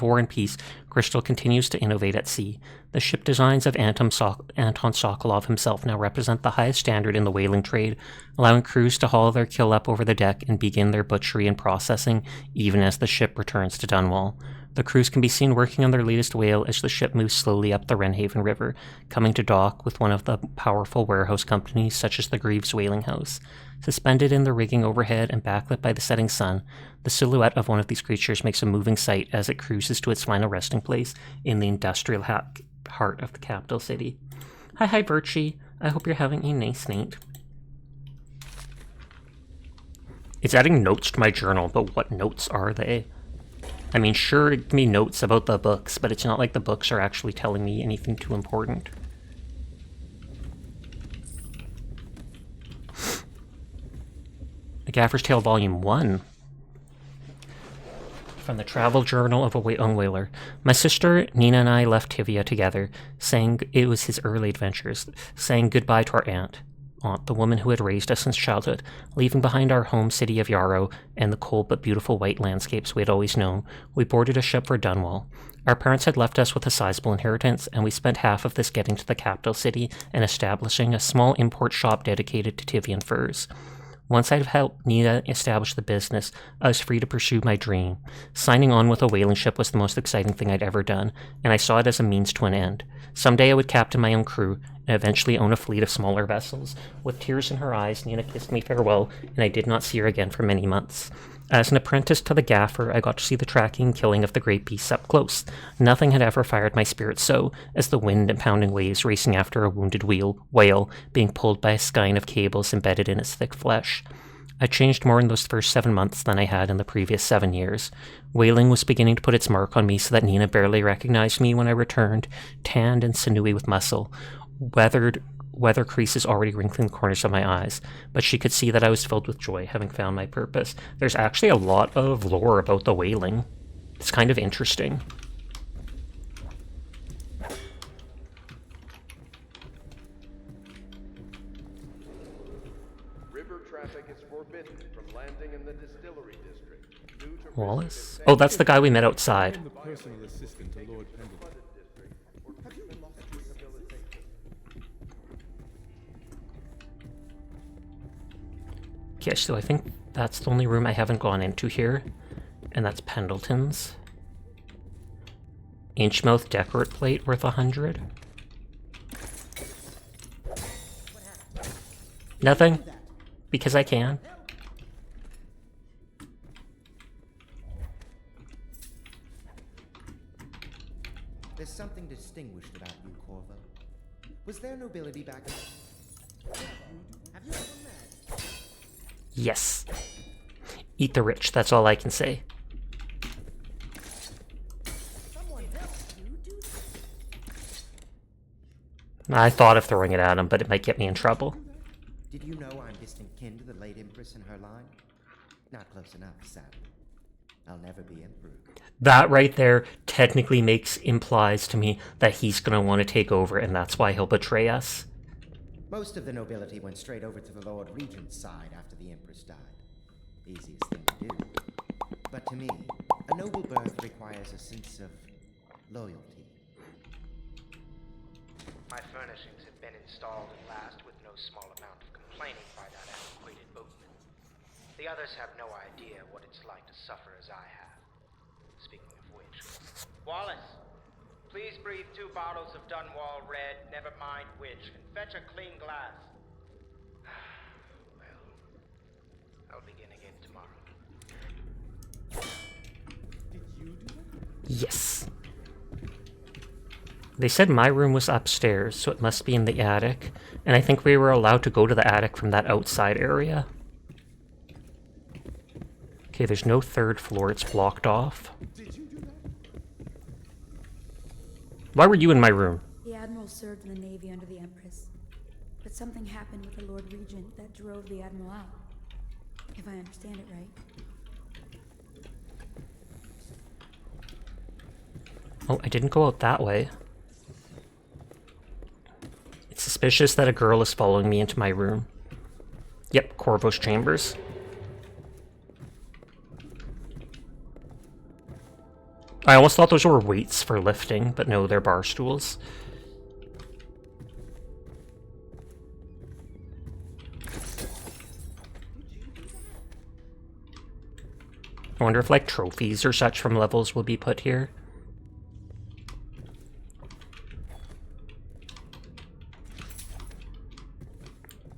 war and peace, Bristol continues to innovate at sea. The ship designs of Anton Sokolov himself now represent the highest standard in the whaling trade, allowing crews to haul their kill up over the deck and begin their butchery and processing even as the ship returns to Dunwall. The crews can be seen working on their latest whale as the ship moves slowly up the Wrenhaven River, coming to dock with one of the powerful warehouse companies such as the Greaves Whaling House. Suspended in the rigging overhead and backlit by the setting sun, the silhouette of one of these creatures makes a moving sight as it cruises to its final resting place in the industrial heart of the capital city. Hi, Virchie. I hope you're having a nice night. It's adding notes to my journal, but what notes are they? I mean, sure, it can be notes about the books, but it's not like the books are actually telling me anything too important. The Gaffer's Tale Volume 1. From the Travel Journal of a Whaler. My sister, Nina, and I left Tivia together, saying it was his early adventures, saying goodbye to our aunt, the woman who had raised us since childhood, leaving behind our home city of Yarrow and the cold but beautiful white landscapes we had always known. We boarded a ship for Dunwall. Our parents had left us with a sizable inheritance, and we spent half of this getting to the capital city and establishing a small import shop dedicated to Tivian furs. Once I'd helped Nina establish the business, I was free to pursue my dream. Signing on with a whaling ship was the most exciting thing I'd ever done, and I saw it as a means to an end. Someday I would captain my own crew, and eventually own a fleet of smaller vessels. With tears in her eyes, Nina kissed me farewell, and I did not see her again for many months. As an apprentice to the gaffer, I got to see the tracking and killing of the great beasts up close. Nothing had ever fired my spirit so, as the wind and pounding waves racing after a wounded whale being pulled by a skein of cables embedded in its thick flesh. I changed more in those first 7 months than I had in the previous 7 years. Whaling was beginning to put its mark on me so that Nina barely recognized me when I returned, tanned and sinewy with muscle, weather creases already wrinkling the corners of my eyes, but she could see that I was filled with joy, having found my purpose. There's actually a lot of lore about the whaling. It's kind of interesting. River traffic is forbidden from landing in the distillery district due to Wallace? Oh, that's the guy we met outside. I'm the personal assistant to Lord Pendleton. Okay, so I think that's the only room I haven't gone into here, and that's Pendleton's. Inchmouth Decorate plate worth 100. Nothing? Because I can. There's something distinguished about you, Corvo. Was there nobility back then? Have you ever met? Yes. Eat the rich, that's all I can say. I thought of throwing it at him, but it might get me in trouble. Did you know I'm distant kin to the late Empress and her line? Not close enough, sadly. I'll never be emperor. That right there technically implies to me that he's going to want to take over, and that's why he'll betray us. Most of the nobility went straight over to the Lord Regent's side after the Empress died. Easiest thing to do. But to me, a noble birth requires a sense of loyalty. My furnishings have been installed at last with no small amount of complaining by that antiquated boatman. The others have no idea what it's like to suffer as I have. Speaking of which, Wallace, please breathe 2 bottles of Dunwall Red, never mind which, and fetch a clean glass. Well, I'll begin again tomorrow. Did you do that? Yes. They said my room was upstairs, so it must be in the attic, and I think we were allowed to go to the attic from that outside area. Okay, there's no 3rd floor, it's blocked off. Why were you in my room? The Admiral served in the Navy under the Empress, but something happened with the Lord Regent that drove the Admiral out, if I understand it right. Oh, I didn't go out that way. It's suspicious that a girl is following me into my room. Yep, Corvo's chambers. I almost thought those were weights for lifting, but no, they're bar stools. I wonder if, like, trophies or such from levels will be put here.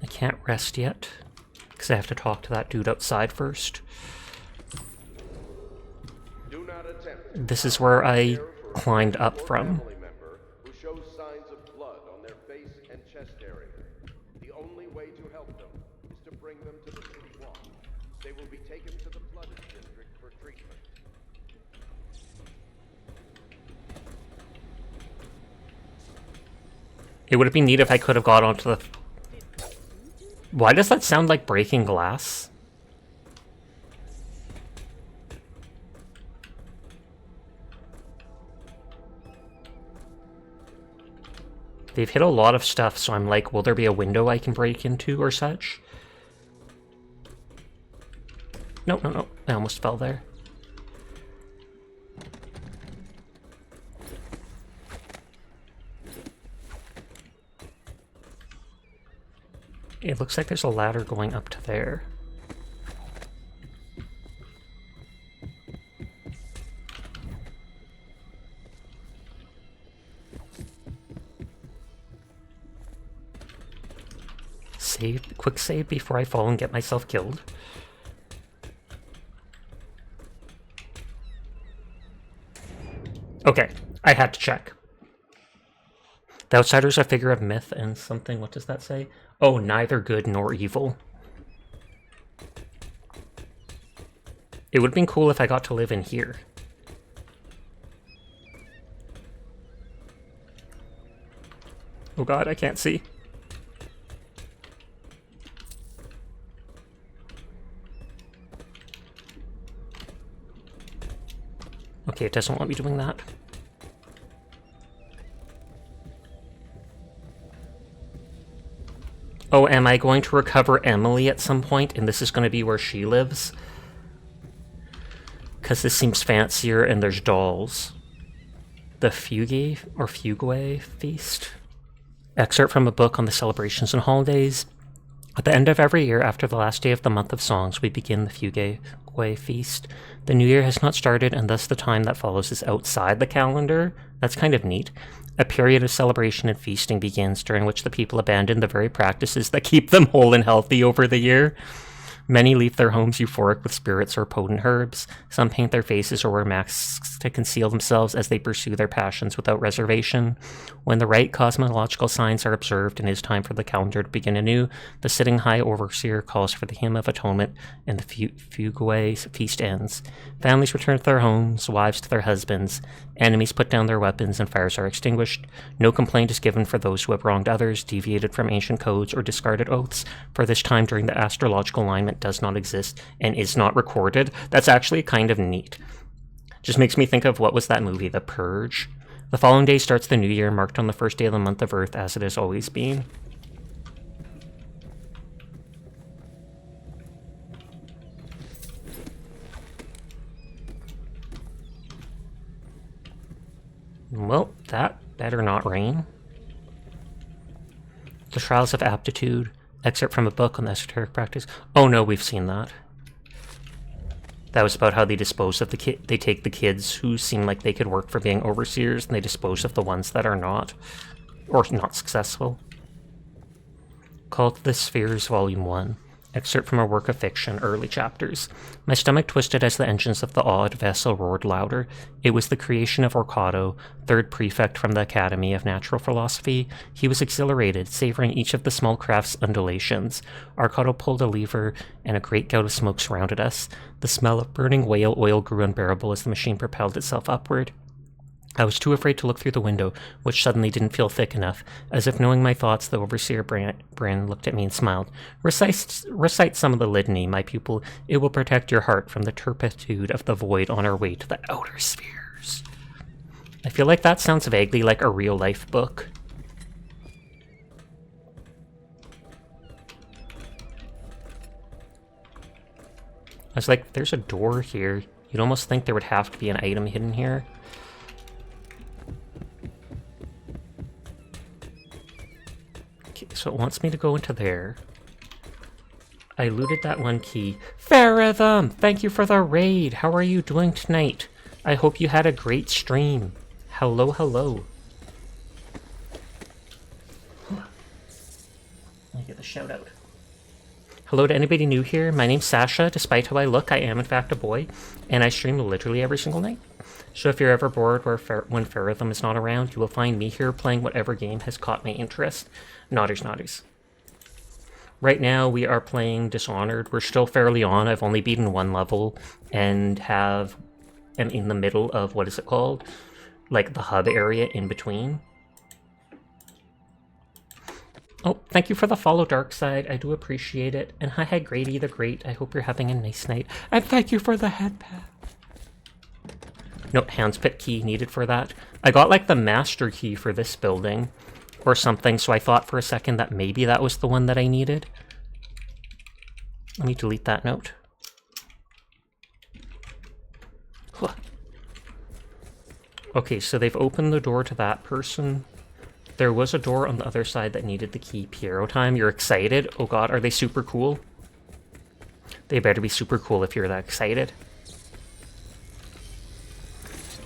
I can't rest yet, because I have to talk to that dude outside first. This is where I climbed up from. Who shows signs of blood on their face and chest area. The only way to help them is to bring them to the city walk. They will be taken to the flooded district for treatment. It would have been neat if I could have got onto the... Why does that sound like breaking glass? They've hit a lot of stuff, so I'm like, will there be a window I can break into or such? No, no, no. I almost fell there. It looks like there's a ladder going up to there. Quick save before I fall and get myself killed. Okay, I had to check. The Outsider's a figure of myth and something, what does that say? Oh, neither good nor evil. It would have been cool if I got to live in here. Oh god, I can't see. Okay, it doesn't want me doing that. Oh, am I going to recover Emily at some point, and this is going to be where she lives? Because this seems fancier, and there's dolls. The Fugue, or Fugue Feast? Excerpt from a book on the celebrations and holidays. At the end of every year, after the last day of the month of songs, we begin the Fugue Feast. The new year has not started, and thus the time that follows is outside the calendar. That's kind of neat. A period of celebration and feasting begins, during which the people abandon the very practices that keep them whole and healthy over the year. Many leave their homes euphoric with spirits or potent herbs. Some paint their faces or wear masks to conceal themselves as they pursue their passions without reservation. When the right cosmological signs are observed and it is time for the calendar to begin anew, the sitting high overseer calls for the hymn of atonement and the Fugue's feast ends. Families return to their homes, wives to their husbands. Enemies put down their weapons and fires are extinguished. No complaint is given for those who have wronged others, deviated from ancient codes, or discarded oaths, for this time during the astrological alignment does not exist and is not recorded. That's actually kind of neat. Just makes me think of, what was that movie, The Purge? The following day starts the new year, marked on the first day of the month of Earth, as it has always been. Well, that better not rain. The Trials of Aptitude, excerpt from a book on the esoteric practice. Oh no, we've seen that. That was about how they dispose of the kid. They take the kids who seem like they could work for being overseers, and they dispose of the ones that are not, or not successful. Cult of the Spheres, Volume 1. Excerpt from a work of fiction, early chapters. My stomach twisted as the engines of the awed vessel roared louder. It was the creation of Orcado, third prefect from the Academy of Natural Philosophy. He was exhilarated, savoring each of the small craft's undulations. Orcado pulled a lever, and a great gout of smoke surrounded us. The smell of burning whale oil grew unbearable as the machine propelled itself upward. I was too afraid to look through the window, which suddenly didn't feel thick enough. As if knowing my thoughts, the overseer Bran looked at me and smiled. Recite some of the litany, my pupil. It will protect your heart from the turpitude of the void on our way to the outer spheres. I feel like that sounds vaguely like a real-life book. I was like, there's a door here. You'd almost think there would have to be an item hidden here. So it wants me to go into there. I looted that one key. Fairrhythm! Thank you for the raid! How are you doing tonight? I hope you had a great stream. Hello, hello. Let me get a shout out. Hello to anybody new here. My name's Sasha. Despite how I look, I am in fact a boy, and I stream literally every single night. So if you're ever bored when Fairrhythm is not around, you will find me here playing whatever game has caught my interest. Noddies. Right now we are playing Dishonored. We're still fairly on. I've only beaten one level and am in the middle of, what is it called? Like the hub area in between. Oh, thank you for the follow, Darkside. I do appreciate it. And hi, Grady the Great. I hope you're having a nice night. And thank you for the headpad. No handspit key needed for that. I got like the master key for this building or something, so I thought for a second that maybe that was the one that I needed. Let me delete that note. Huh. Okay, so they've opened the door to that person. There was a door on the other side that needed the key. Piero time, you're excited? Oh god, are they super cool? They better be super cool if you're that excited.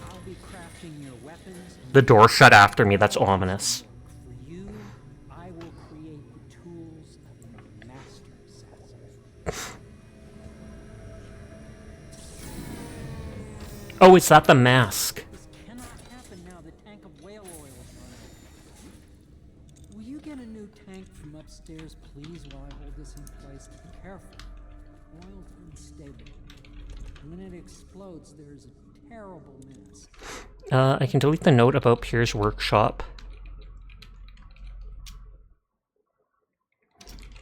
I'll be crafting your weapons. The door shut after me, that's ominous. For you, I will create the tools of your master assassin. Oh, is that the mask? This cannot happen now. The tank of whale oil is run out. Will you get a new tank from upstairs, please, while I hold this in place? Be careful. Oil's unstable. And when it explodes, there's a terrible mess. I can delete the note about Pierre's workshop.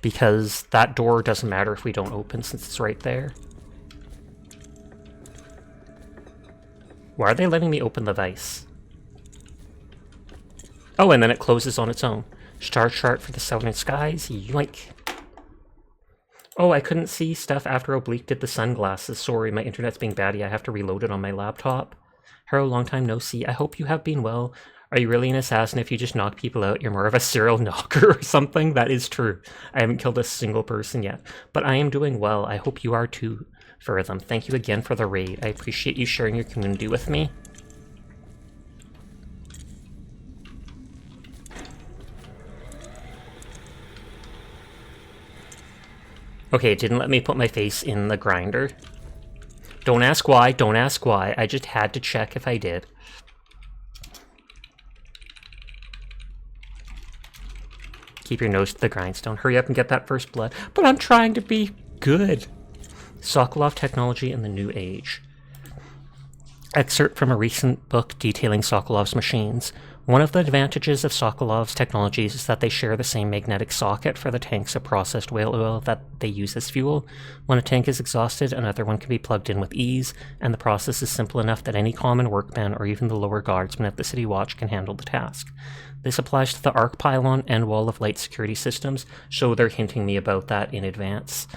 Because that door doesn't matter if we don't open since it's right there. Why are they letting me open the vise? Oh, and then it closes on its own. Star chart for the southern skies. Yoink. Oh, I couldn't see stuff after Oblique did the sunglasses. Sorry, my internet's being batty. I have to reload it on my laptop. Harold, long time no see. I hope you have been well. Are you really an assassin? If you just knock people out, you're more of a serial knocker or something? That is true. I haven't killed a single person yet. But I am doing well. I hope you are too, Fairrhythm. Thank you again for the raid. I appreciate you sharing your community with me. Okay, it didn't let me put my face in the grinder. Don't ask why, don't ask why. I just had to check if I did. Keep your nose to the grindstone. Hurry up and get that first blood. But I'm trying to be good. Sokolov technology in the new age. Excerpt from a recent book detailing Sokolov's machines. One of the advantages of Sokolov's technologies is that they share the same magnetic socket for the tanks of processed whale oil that they use as fuel. When a tank is exhausted, another one can be plugged in with ease, and the process is simple enough that any common workman or even the lower guardsmen at the City Watch can handle the task. This applies to the arc pylon and wall of light security systems, so they're hinting me about that in advance.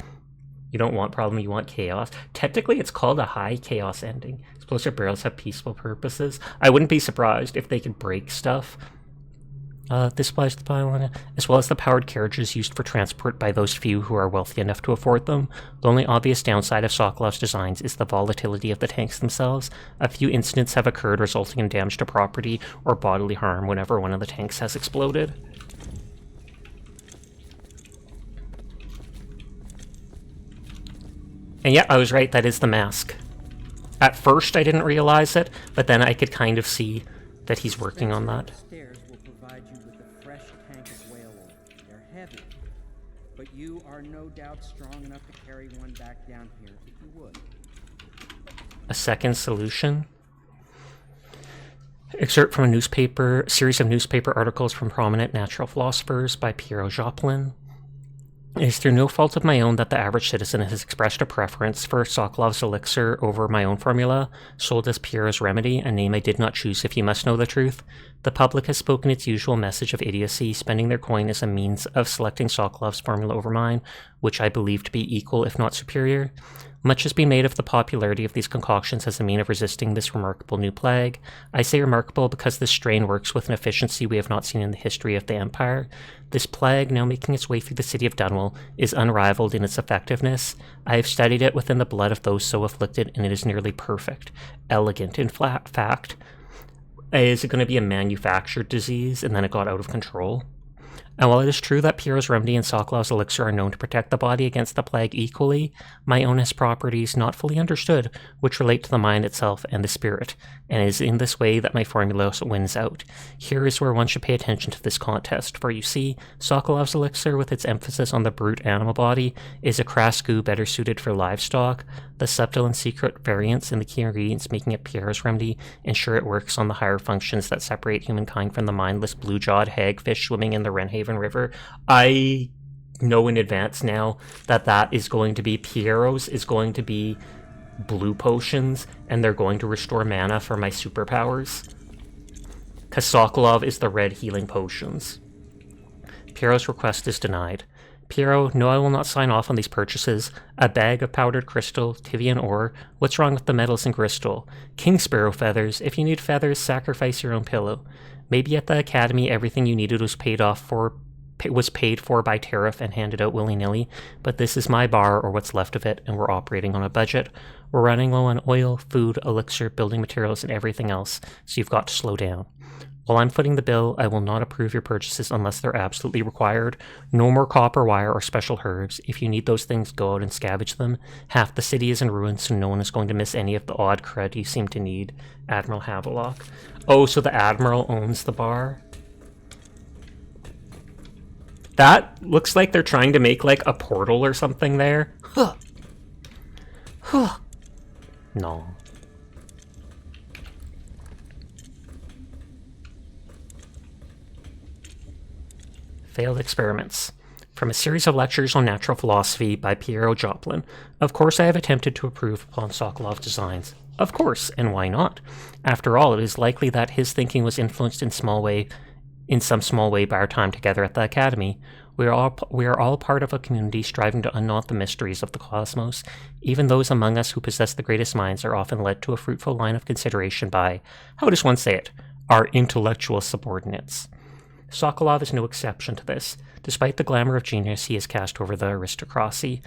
You don't want problem, you want chaos. Technically, it's called a high chaos ending. Explosive barrels have peaceful purposes. I wouldn't be surprised if they could break stuff. This applies to the pylon, as well as the powered carriages used for transport by those few who are wealthy enough to afford them. The only obvious downside of Sokolov's designs is the volatility of the tanks themselves. A few incidents have occurred resulting in damage to property or bodily harm whenever one of the tanks has exploded. And yeah, I was right, that is the mask. At first I didn't realize it, but then I could kind of see that he's working on that. Stairs will provide you with a fresh tank of whale oil. They're heavy, but you are no doubt strong enough to carry one back down here if you would. A second solution? Excerpt from a series of newspaper articles from prominent natural philosophers by Piero Joplin. It is through no fault of my own that the average citizen has expressed a preference for Sokolov's elixir over my own formula, sold as Piero's remedy, a name I did not choose if you must know the truth. The public has spoken its usual message of idiocy, spending their coin as a means of selecting Sokolov's formula over mine, which I believe to be equal if not superior. Much has been made of the popularity of these concoctions as a mean of resisting this remarkable new plague. I say remarkable because this strain works with an efficiency we have not seen in the history of the Empire. This plague, now making its way through the city of Dunwall, is unrivaled in its effectiveness. I have studied it within the blood of those so afflicted, and it is nearly perfect. Elegant, in fact. Is it going to be a manufactured disease, and then it got out of control? And while it is true that Piero's remedy and Sokolov's elixir are known to protect the body against the plague equally, my own has properties not fully understood, which relate to the mind itself and the spirit, and it is in this way that my formula wins out. Here is where one should pay attention to this contest, for you see, Sokolov's elixir, with its emphasis on the brute animal body, is a crass goo better suited for livestock. The subtle and secret variants in the key ingredients making it Piero's remedy ensure it works on the higher functions that separate humankind from the mindless blue-jawed hagfish swimming in the Wrenhaven River. I know in advance now that that is going to be Piero's, is going to be blue potions, and they're going to restore mana for my superpowers. Because Sokolov is the red healing potions. Piero's request is denied. Piero, no, I will not sign off on these purchases. A bag of powdered crystal, Tivian ore. What's wrong with the metals in crystal? King Sparrow feathers. If you need feathers, sacrifice your own pillow. Maybe at the academy everything you needed was paid for by tariff and handed out willy-nilly, but this is my bar, or what's left of it, and we're operating on a budget. We're running low on oil, food, elixir, building materials, and everything else, so you've got to slow down. While I'm footing the bill, I will not approve your purchases unless they're absolutely required. No more copper wire or special herbs. If you need those things, go out and scavenge them. Half the city is in ruins, so no one is going to miss any of the odd crud you seem to need. Admiral Havelock. Oh, so the Admiral owns the bar? That looks like they're trying to make, like, a portal or something there. Huh. Huh. No. Failed experiments. From a series of lectures on natural philosophy by Piero Joplin. Of course I have attempted to improve upon Sokolov's designs. Of course, and why not? After all, it is likely that his thinking was influenced in some small way by our time together at the Academy. We are all part of a community striving to unknot the mysteries of the cosmos. Even those among us who possess the greatest minds are often led to a fruitful line of consideration by, how does one say it, our intellectual subordinates. Sokolov is no exception to this. Despite the glamour of genius he has cast over the aristocracy?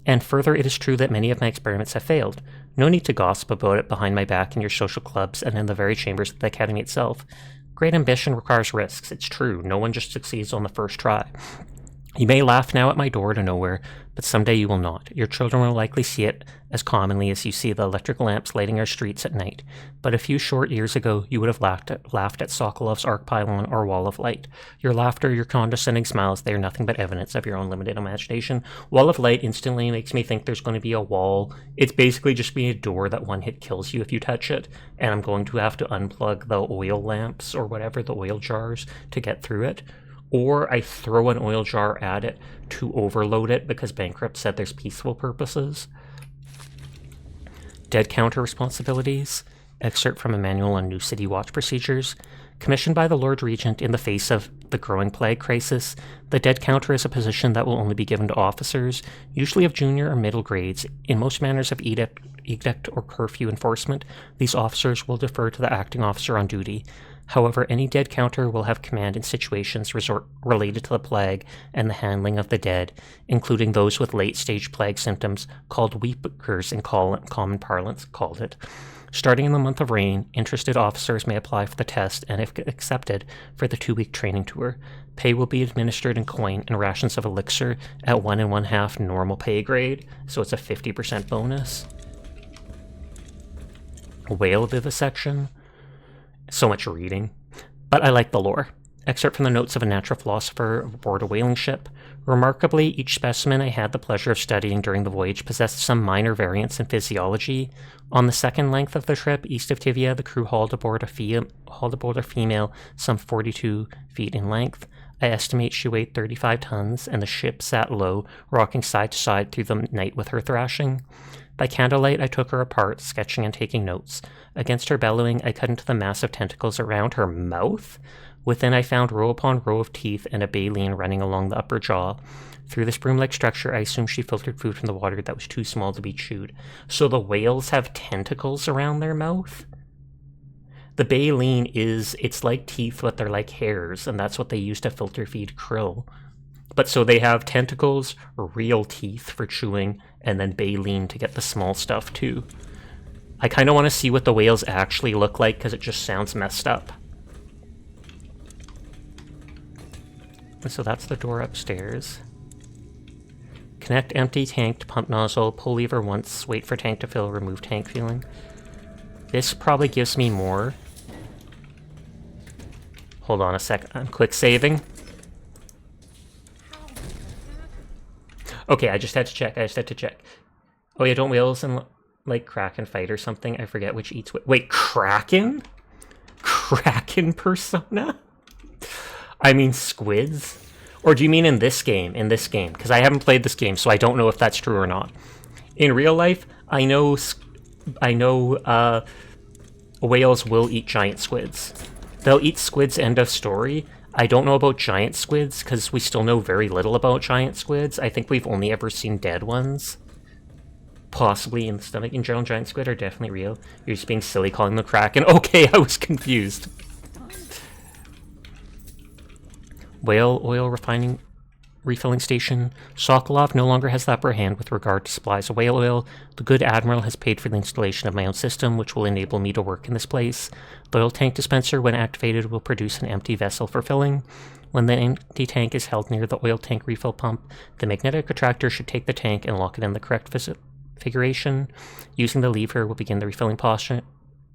And further, it is true that many of my experiments have failed. No need to gossip about it behind my back in your social clubs and in the very chambers of the Academy itself. Great ambition requires risks. It's true. No one just succeeds on the first try. You may laugh now at my door to nowhere, but someday you will not. Your children will likely see it as commonly as you see the electric lamps lighting our streets at night. But a few short years ago, you would have laughed at Sokolov's arc pylon or wall of light. Your laughter, your condescending smiles, they are nothing but evidence of your own limited imagination. Wall of light instantly makes me think there's going to be a wall. It's basically just being a door that one hit kills you if you touch it, and I'm going to have to unplug the oil lamps or whatever, the oil jars, to get through it. Or I throw an oil jar at it to overload it because Bankrupt said there's peaceful purposes. Dead counter responsibilities. Excerpt from a manual on New City Watch procedures. Commissioned by the Lord Regent in the face of the growing plague crisis, the dead counter is a position that will only be given to officers, usually of junior or middle grades. In most manners of edict or curfew enforcement, these officers will defer to the acting officer on duty. However, any dead counter will have command in situations related to the plague and the handling of the dead, including those with late-stage plague symptoms, called weepers in common parlance, called it. Starting in the month of rain, interested officers may apply for the test and, if accepted, for the 2-week training tour. Pay will be administered in coin and rations of elixir at 1 1/2 normal pay grade, so it's a 50% bonus. Whale vivisection. So much reading. But I like the lore. Excerpt from the notes of a natural philosopher aboard a whaling ship. Remarkably, each specimen I had the pleasure of studying during the voyage possessed some minor variance in physiology. On the second length of the trip, east of Tivia, the crew hauled aboard a female some 42 feet in length. I estimate she weighed 35 tons, and the ship sat low, rocking side to side through the night with her thrashing. By candlelight, I took her apart, sketching and taking notes. Against her bellowing, I cut into the massive tentacles around her mouth. Within, I found row upon row of teeth and a baleen running along the upper jaw. Through this broom-like structure, I assumed she filtered food from the water that was too small to be chewed. So the whales have tentacles around their mouth? The baleen it's like teeth, but they're like hairs, and that's what they use to filter feed krill. But so they have tentacles, real teeth for chewing, and then baleen to get the small stuff too. I kind of want to see what the whales actually look like because it just sounds messed up. So that's the door upstairs. Connect empty tank to pump nozzle, pull lever once, wait for tank to fill, remove tank filling. This probably gives me more. Hold on a sec, I'm quick saving. Okay, I just had to check. Oh yeah, don't whales and like Kraken fight or something? I forget which eats what. Wait, Kraken? Kraken persona? I mean squids? Or do you mean in this game? In this game? Because I haven't played this game, so I don't know if that's true or not. In real life, I know whales will eat giant squids. They'll eat squids, end of story. I don't know about giant squids, because we still know very little about giant squids. I think we've only ever seen dead ones. Possibly in the stomach. In general, giant squid are definitely real. You're just being silly calling them Kraken. Okay, I was confused. Whale oil refilling station. Sokolov no longer has the upper hand with regard to supplies of whale oil. The good admiral has paid for the installation of my own system, which will enable me to work in this place. The oil tank dispenser, when activated, will produce an empty vessel for filling. When the empty tank is held near the oil tank refill pump, the magnetic attractor should take the tank and lock it in the correct configuration. Using the lever will begin the refilling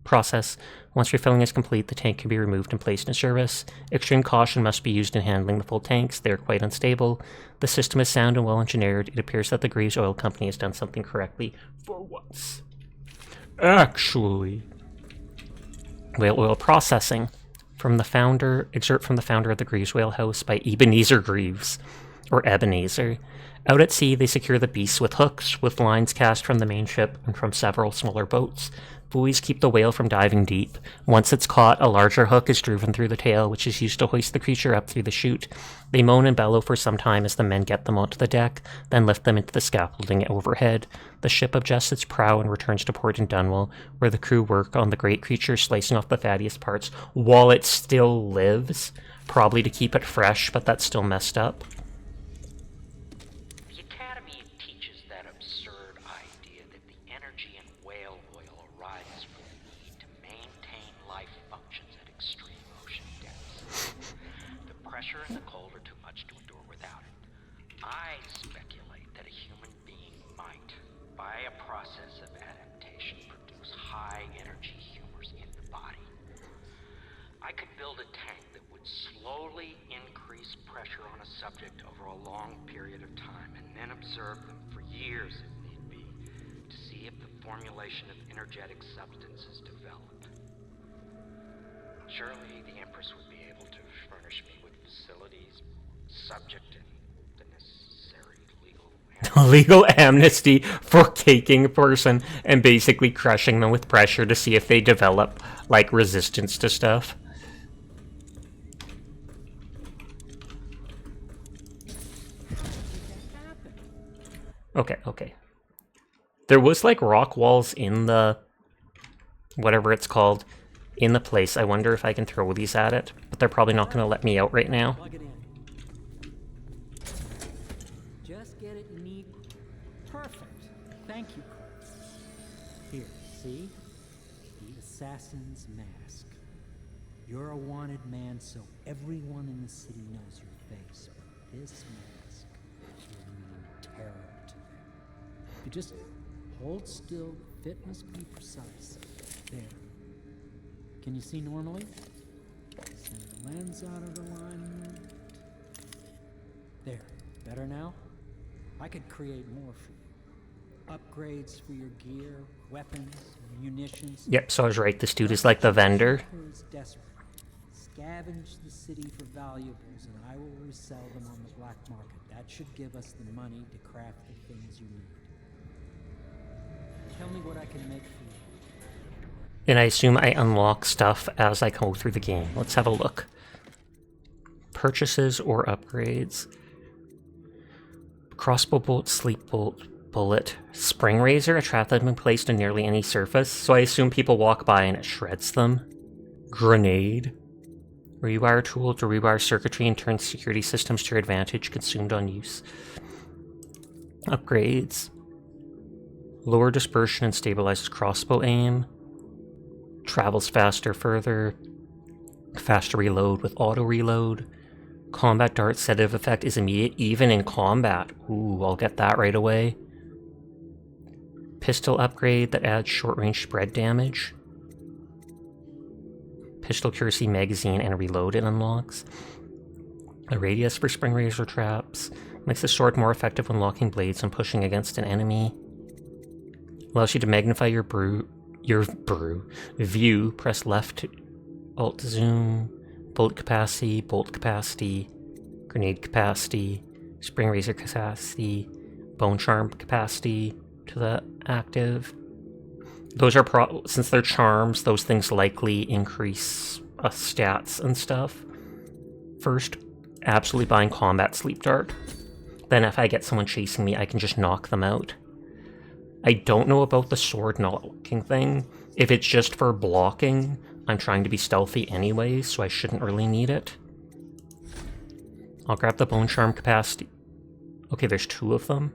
process. Once refilling is complete, the tank can be removed and placed in service. Extreme caution must be used in handling the full tanks. They are quite unstable. The system is sound and well engineered. It appears that the Greaves Oil Company has done something correctly for once. Actually. Whale oil processing. Excerpt from the founder of the Greaves Whale House by Ebenezer Greaves, or Ebenezer. Out at sea, they secure the beasts with hooks, with lines cast from the main ship and from several smaller boats. Buoys keep the whale from diving deep. Once it's caught, a larger hook is driven through the tail, which is used to hoist the creature up through the chute. They moan and bellow for some time as the men get them onto the deck, then lift them into the scaffolding overhead. The ship adjusts its prow and returns to port in Dunwell, where the crew work on the great creature, slicing off the fattiest parts while it still lives, probably to keep it fresh, but that's still messed up. pressure and the cold are too much to endure without it. I speculate that a human being might, by a process of adaptation, produce high-energy humors in the body. I could build a tank that would slowly increase pressure on a subject over a long period of time, and then observe them for years if need be, to see if the formulation of energetic substances develop. Surely the Empress would be able to furnish me with facilities, subject and the necessary legal Legal amnesty for taking a person and basically crushing them with pressure to see if they develop, like, resistance to stuff. Okay, okay. There was, like, rock walls in the... whatever it's called, in the place. I wonder if I can throw these at it, but they're probably not going to let me out right now. Plug it in. Just get it neat. Perfect. Thank you, Chris. Here, see? The assassin's mask. You're a wanted man, so everyone in the city knows your face. But this mask will mean terror to them. If you just hold still, the fit must be precise. There. Can you see normally? Send the lens out of alignment. There. Better now? I could create more for you. Upgrades for your gear, weapons, munitions. Yep, so I was right. This dude is like the vendor. Is desperate. Scavenge the city for valuables, and I will resell them on the black market. That should give us the money to craft the things you need. Tell me what I can make for you. And I assume I unlock stuff as I go through the game. Let's have a look. Purchases or upgrades. Crossbow bolt, sleep bolt, bullet. Spring razor, a trap that has been placed on nearly any surface. So I assume people walk by and it shreds them. Grenade. Rewire tool to rewire circuitry and turn security systems to your advantage, consumed on use. Upgrades. Lower dispersion and stabilizes crossbow aim. Travels faster further. Faster reload with auto reload. Combat dart sedative effect is immediate even in combat. Ooh, I'll get that right away. Pistol upgrade that adds short range spread damage. Pistol accuracy magazine and reload it unlocks. A radius for spring razor traps. Makes the sword more effective when locking blades and pushing against an enemy. Allows you to magnify your view. Press left, alt to zoom. Bolt capacity, grenade capacity, spring razor capacity, bone charm capacity to the active. Those are since they're charms, those things likely increase stats and stuff. First, absolutely buying combat sleep dart. Then if I get someone chasing me, I can just knock them out. I don't know about the sword knocking thing. If it's just for blocking, I'm trying to be stealthy anyway, so I shouldn't really need it. I'll grab the bone charm capacity. Okay, there's 2 of them.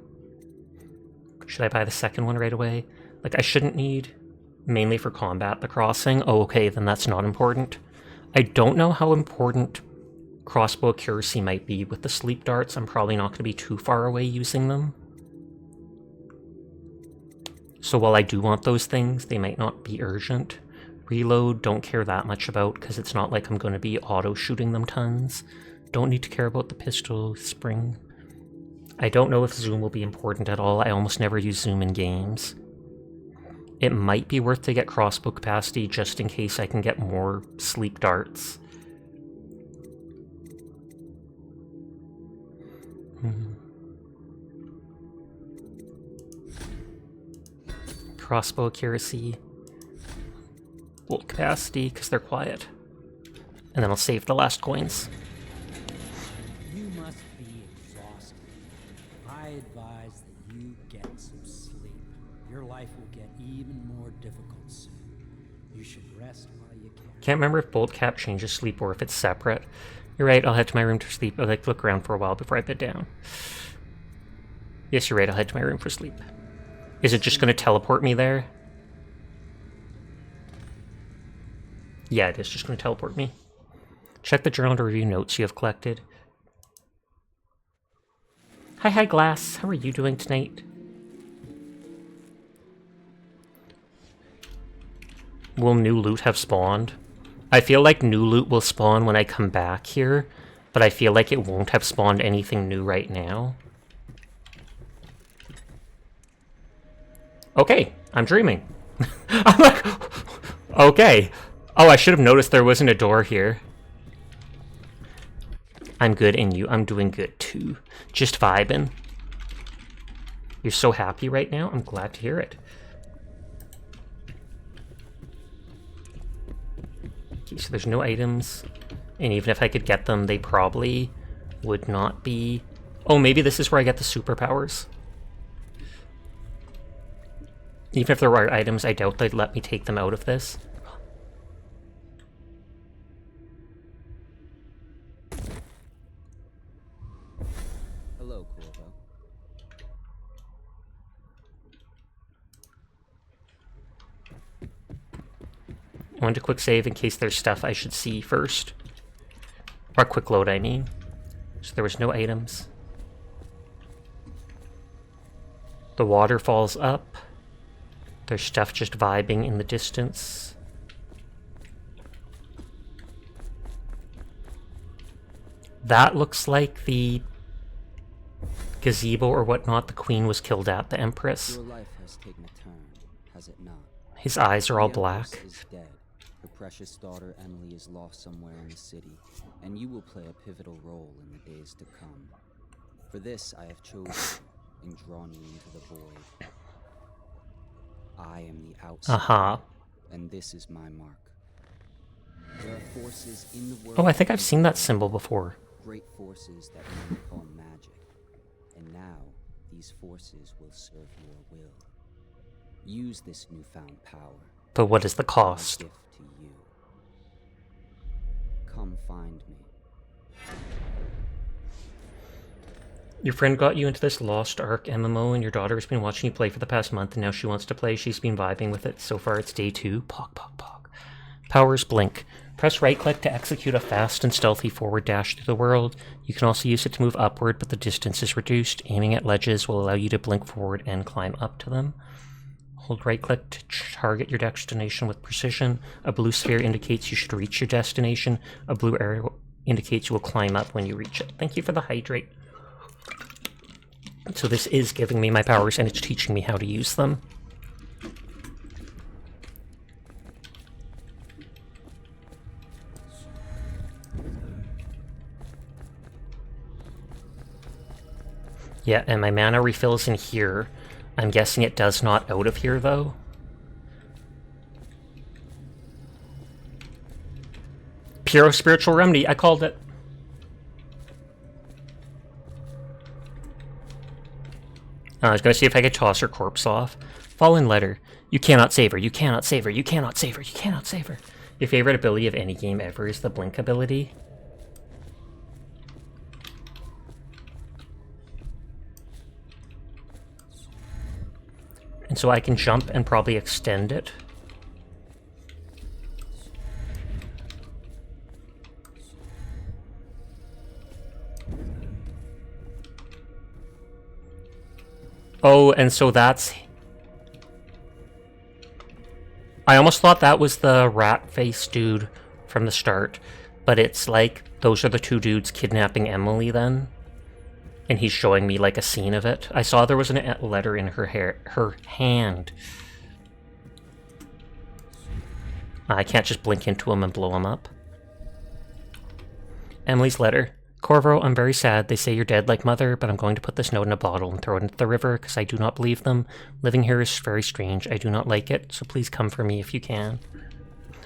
Should I buy the second one right away? Like, I shouldn't need, mainly for combat, the crossing. Oh, okay, then that's not important. I don't know how important crossbow accuracy might be with the sleep darts. I'm probably not going to be too far away using them. So while I do want those things, they might not be urgent. Reload, don't care that much about, because it's not like I'm going to be auto-shooting them tons. Don't need to care about the pistol, spring. I don't know if zoom will be important at all. I almost never use zoom in games. It might be worth to get crossbow capacity just in case I can get more sleep darts. Crossbow accuracy. Bolt capacity, because they're quiet. And then I'll save the last coins. You must be exhausted. I advise that you get some sleep. Your life will get even more difficult soon. You should rest while you can. Can't remember if bolt cap changes sleep or if it's separate. You're right, I'll head to my room to sleep. I'll like to look around for a while before I bed down. Yes, you're right, I'll head to my room for sleep. Is it just going to teleport me there? Yeah, it is just going to teleport me. Check the journal to review notes you have collected. Hi, Glass. How are you doing tonight? Will new loot have spawned? I feel like new loot will spawn when I come back here, but I feel like it won't have spawned anything new right now. Okay, I'm dreaming. I'm like, okay. Oh, I should have noticed there wasn't a door here. I'm good, and you? I'm doing good too. Just vibing. You're so happy right now? I'm glad to hear it. Okay, so there's no items. And even if I could get them, they probably would not be... Oh, maybe this is where I get the superpowers. Even if there were items, I doubt they'd let me take them out of this. Hello, Corvo. I want to quick save in case there's stuff I should see first. Or quick load, I mean. So there was no items. The water falls up. There's stuff just vibing in the distance. That looks like the gazebo or whatnot the queen was killed at, the Empress. Your life has taken a turn, has it not? His eyes are all black. The Empress is dead. Her precious daughter Emily is lost somewhere in the city, and you will play a pivotal role in the days to come. For this I have chosen you and drawn you into the void. I am the outsider, and this is my mark. There are forces in the world. Oh, I think I've seen that symbol before. Great forces that men call magic, and now these forces will serve your will. Use this newfound power. But what is the cost? Gift to you. Come find me. Your friend got you into this Lost Ark MMO, and your daughter has been watching you play for the past month, and now she wants to play. She's been vibing with it. So far, it's day 2. Pog, pog, pog. Powers blink. Press right-click to execute a fast and stealthy forward dash through the world. You can also use it to move upward, but the distance is reduced. Aiming at ledges will allow you to blink forward and climb up to them. Hold right-click to target your destination with precision. A blue sphere indicates you should reach your destination. A blue arrow indicates you will climb up when you reach it. Thank you for the hydrate. So this is giving me my powers, and it's teaching me how to use them. Yeah, and my mana refills in here. I'm guessing it does not out of here, though. Pure Spiritual Remedy, I called it. I was going to see if I could toss her corpse off. Fallen Letter. You cannot save her, you cannot save her, you cannot save her, you cannot save her. Your favorite ability of any game ever is the Blink ability. And so I can jump and probably extend it. Oh, and so that's... I almost thought that was the rat face dude from the start, but it's like, those are the two dudes kidnapping Emily then. And he's showing me like a scene of it. I saw there was a letter in her hand. I can't just blink into him and blow him up. Emily's letter. Corvo, I'm very sad. They say you're dead like mother, but I'm going to put this note in a bottle and throw it into the river because I do not believe them. Living here is very strange. I do not like it, so please come for me if you can.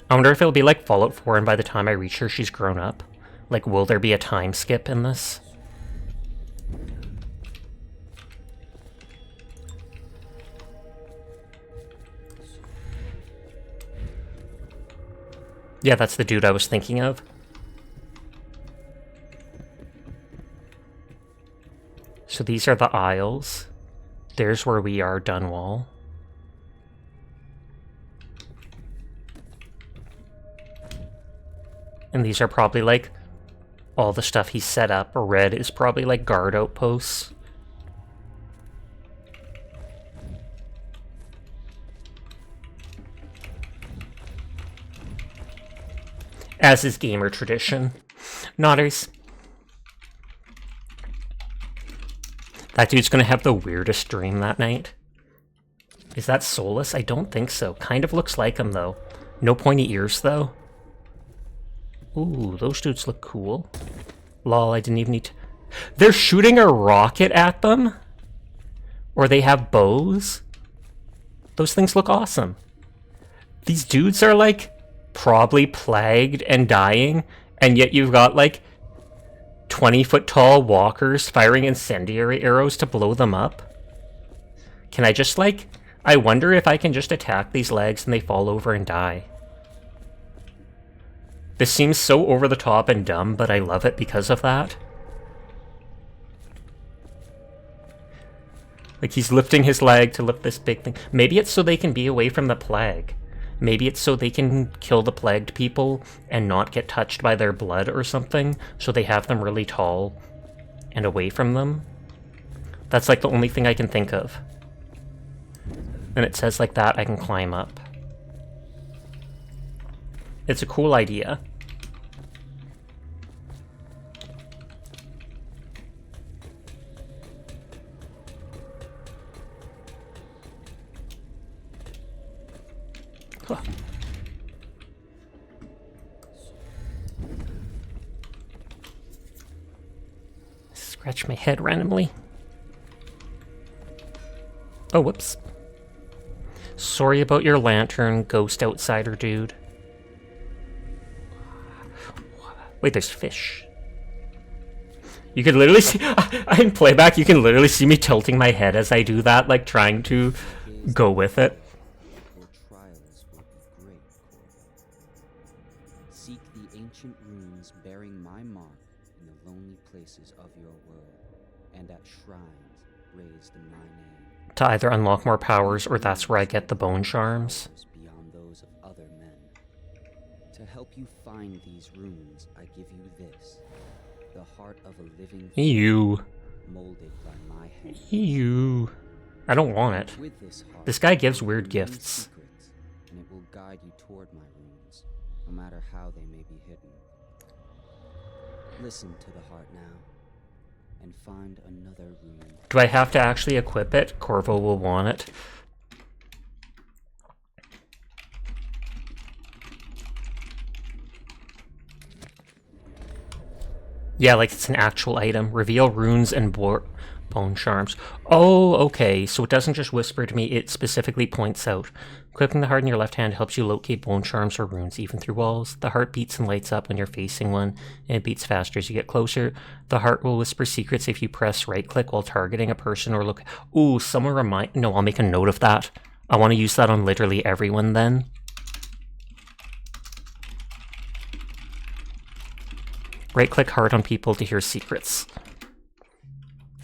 I wonder if it'll be like Fallout 4 and by the time I reach her, she's grown up. Like, will there be a time skip in this? Yeah, that's the dude I was thinking of. So these are the aisles. There's where we are, Dunwall. And these are probably like all the stuff he set up. Red is probably like guard outposts. As is gamer tradition. Nodders. That dude's gonna have the weirdest dream that night. Is that Solus? I don't think so. Kind of looks like him, though. No pointy ears, though. Ooh, those dudes look cool. Lol, I didn't even need to... They're shooting a rocket at them? Or they have bows? Those things look awesome. These dudes are, like, probably plagued and dying, and yet you've got, like, 20-foot-tall walkers firing incendiary arrows to blow them up. Can I just, like... I wonder if I can just attack these legs and they fall over and die. This seems so over the top and dumb, but I love it because of that. Like, he's lifting his leg to lift this big thing. Maybe it's so they can be away from the plague. Maybe it's so they can kill the plagued people and not get touched by their blood or something, so they have them really tall and away from them. That's like the only thing I can think of. And it says like that I can climb up. It's a cool idea. Huh. Scratch my head randomly. Oh, whoops. Sorry about your lantern, ghost outsider dude. Wait, there's fish. You can literally see... in playback, you can literally see me tilting my head as I do that, like trying to go with it. Your trials will be great, Corvo. Seek the ancient runes bearing my mark in the lonely places of your world, and at shrines raised in my name. To either unlock more powers, or that's where I get the bone charms. Beyond those of other men. To help you find these runes, I give you this. The heart of a living Ew. molded by my hand. Ew. I don't want it. With this heart, This guy gives weird you learn gifts. secrets, and it will guide you toward my runes, no matter how they may be hidden. Listen to the heart now, and find another rune. Do I have to actually equip it? Corvo will want it. Yeah, like it's an actual item. Reveal runes and bone charms. Oh, okay. So it doesn't just whisper to me, it specifically points out. Equipping the heart in your left hand helps you locate bone charms or runes, even through walls. The heart beats and lights up when you're facing one, and it beats faster as you get closer. The heart will whisper secrets if you press right-click while targeting a person or look... Ooh, someone remind... No, I'll make a note of that. I want to use that on literally everyone then. Right-click heart on people to hear secrets.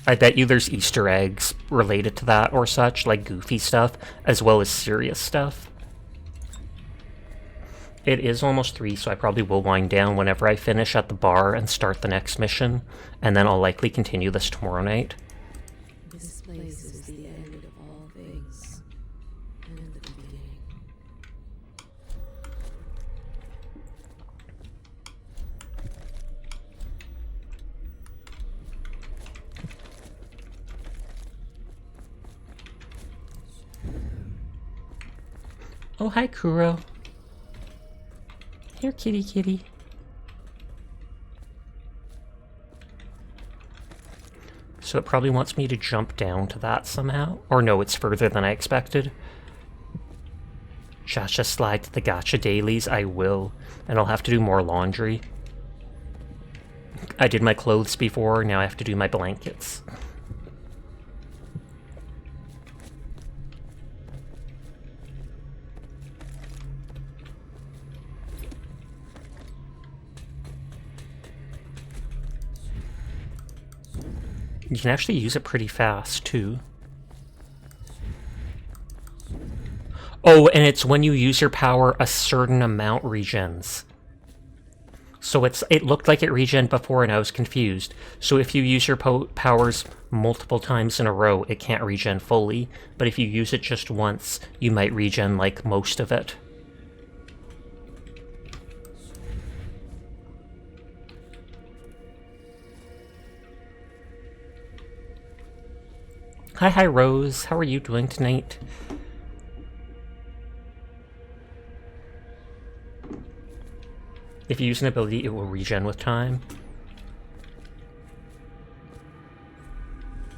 I bet you there's Easter eggs related to that or such, like goofy stuff, as well as serious stuff. It is almost 3, so I probably will wind down whenever I finish at the bar and start the next mission, and then I'll likely continue this tomorrow night. This place is the end of all things, and the beginning. Oh, hi, Kuro. Here, kitty kitty. So it probably wants me to jump down to that somehow. Or no, it's further than I expected. Just slide to the gacha dailies, I will. And I'll have to do more laundry. I did my clothes before, now I have to do my blankets. You can actually use it pretty fast, too. Oh, and it's when you use your power, a certain amount regens. So it looked like it regen before and I was confused. So if you use your powers multiple times in a row, it can't regen fully. But if you use it just once, you might regen like most of it. Hi Rose, how are you doing tonight? If you use an ability, it will regen with time.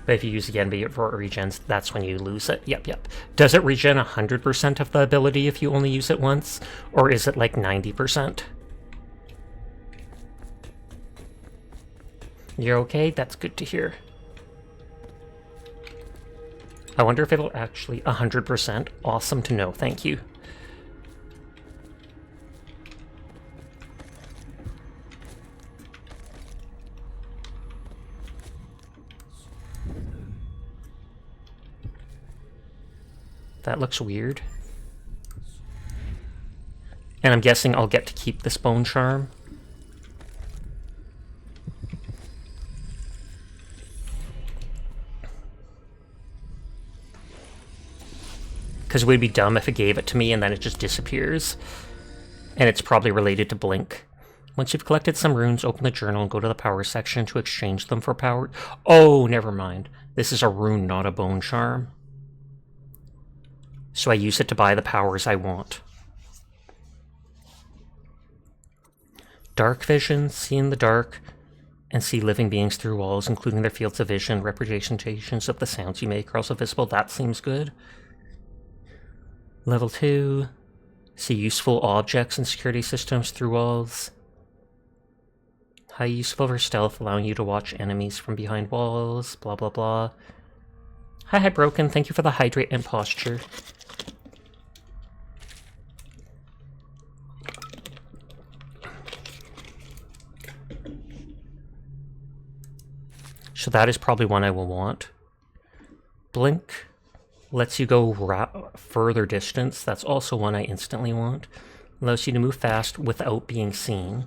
But if you use again before it regens, that's when you lose it. Yep. Does it regen 100% of the ability if you only use it once? Or is it like 90%? You're okay? That's good to hear. I wonder if it'll actually 100%. Awesome to know, thank you. That looks weird. And I'm guessing I'll get to keep this bone charm. Because it would be dumb if it gave it to me and then it just disappears. And it's probably related to Blink. Once you've collected some runes, open the journal and go to the power section to exchange them for power. Oh, never mind. This is a rune, not a bone charm. So I use it to buy the powers I want. Dark vision, see in the dark, and see living beings through walls, including their fields of vision. Representations of the sounds you make are also visible. That seems good. Level 2, see useful objects and security systems through walls. High useful for stealth, allowing you to watch enemies from behind walls, blah blah blah. Hi Broken, thank you for the hydrate and posture. So that is probably one I will want. Blink lets you go further distance. That's also one I instantly want. Allows you to move fast without being seen.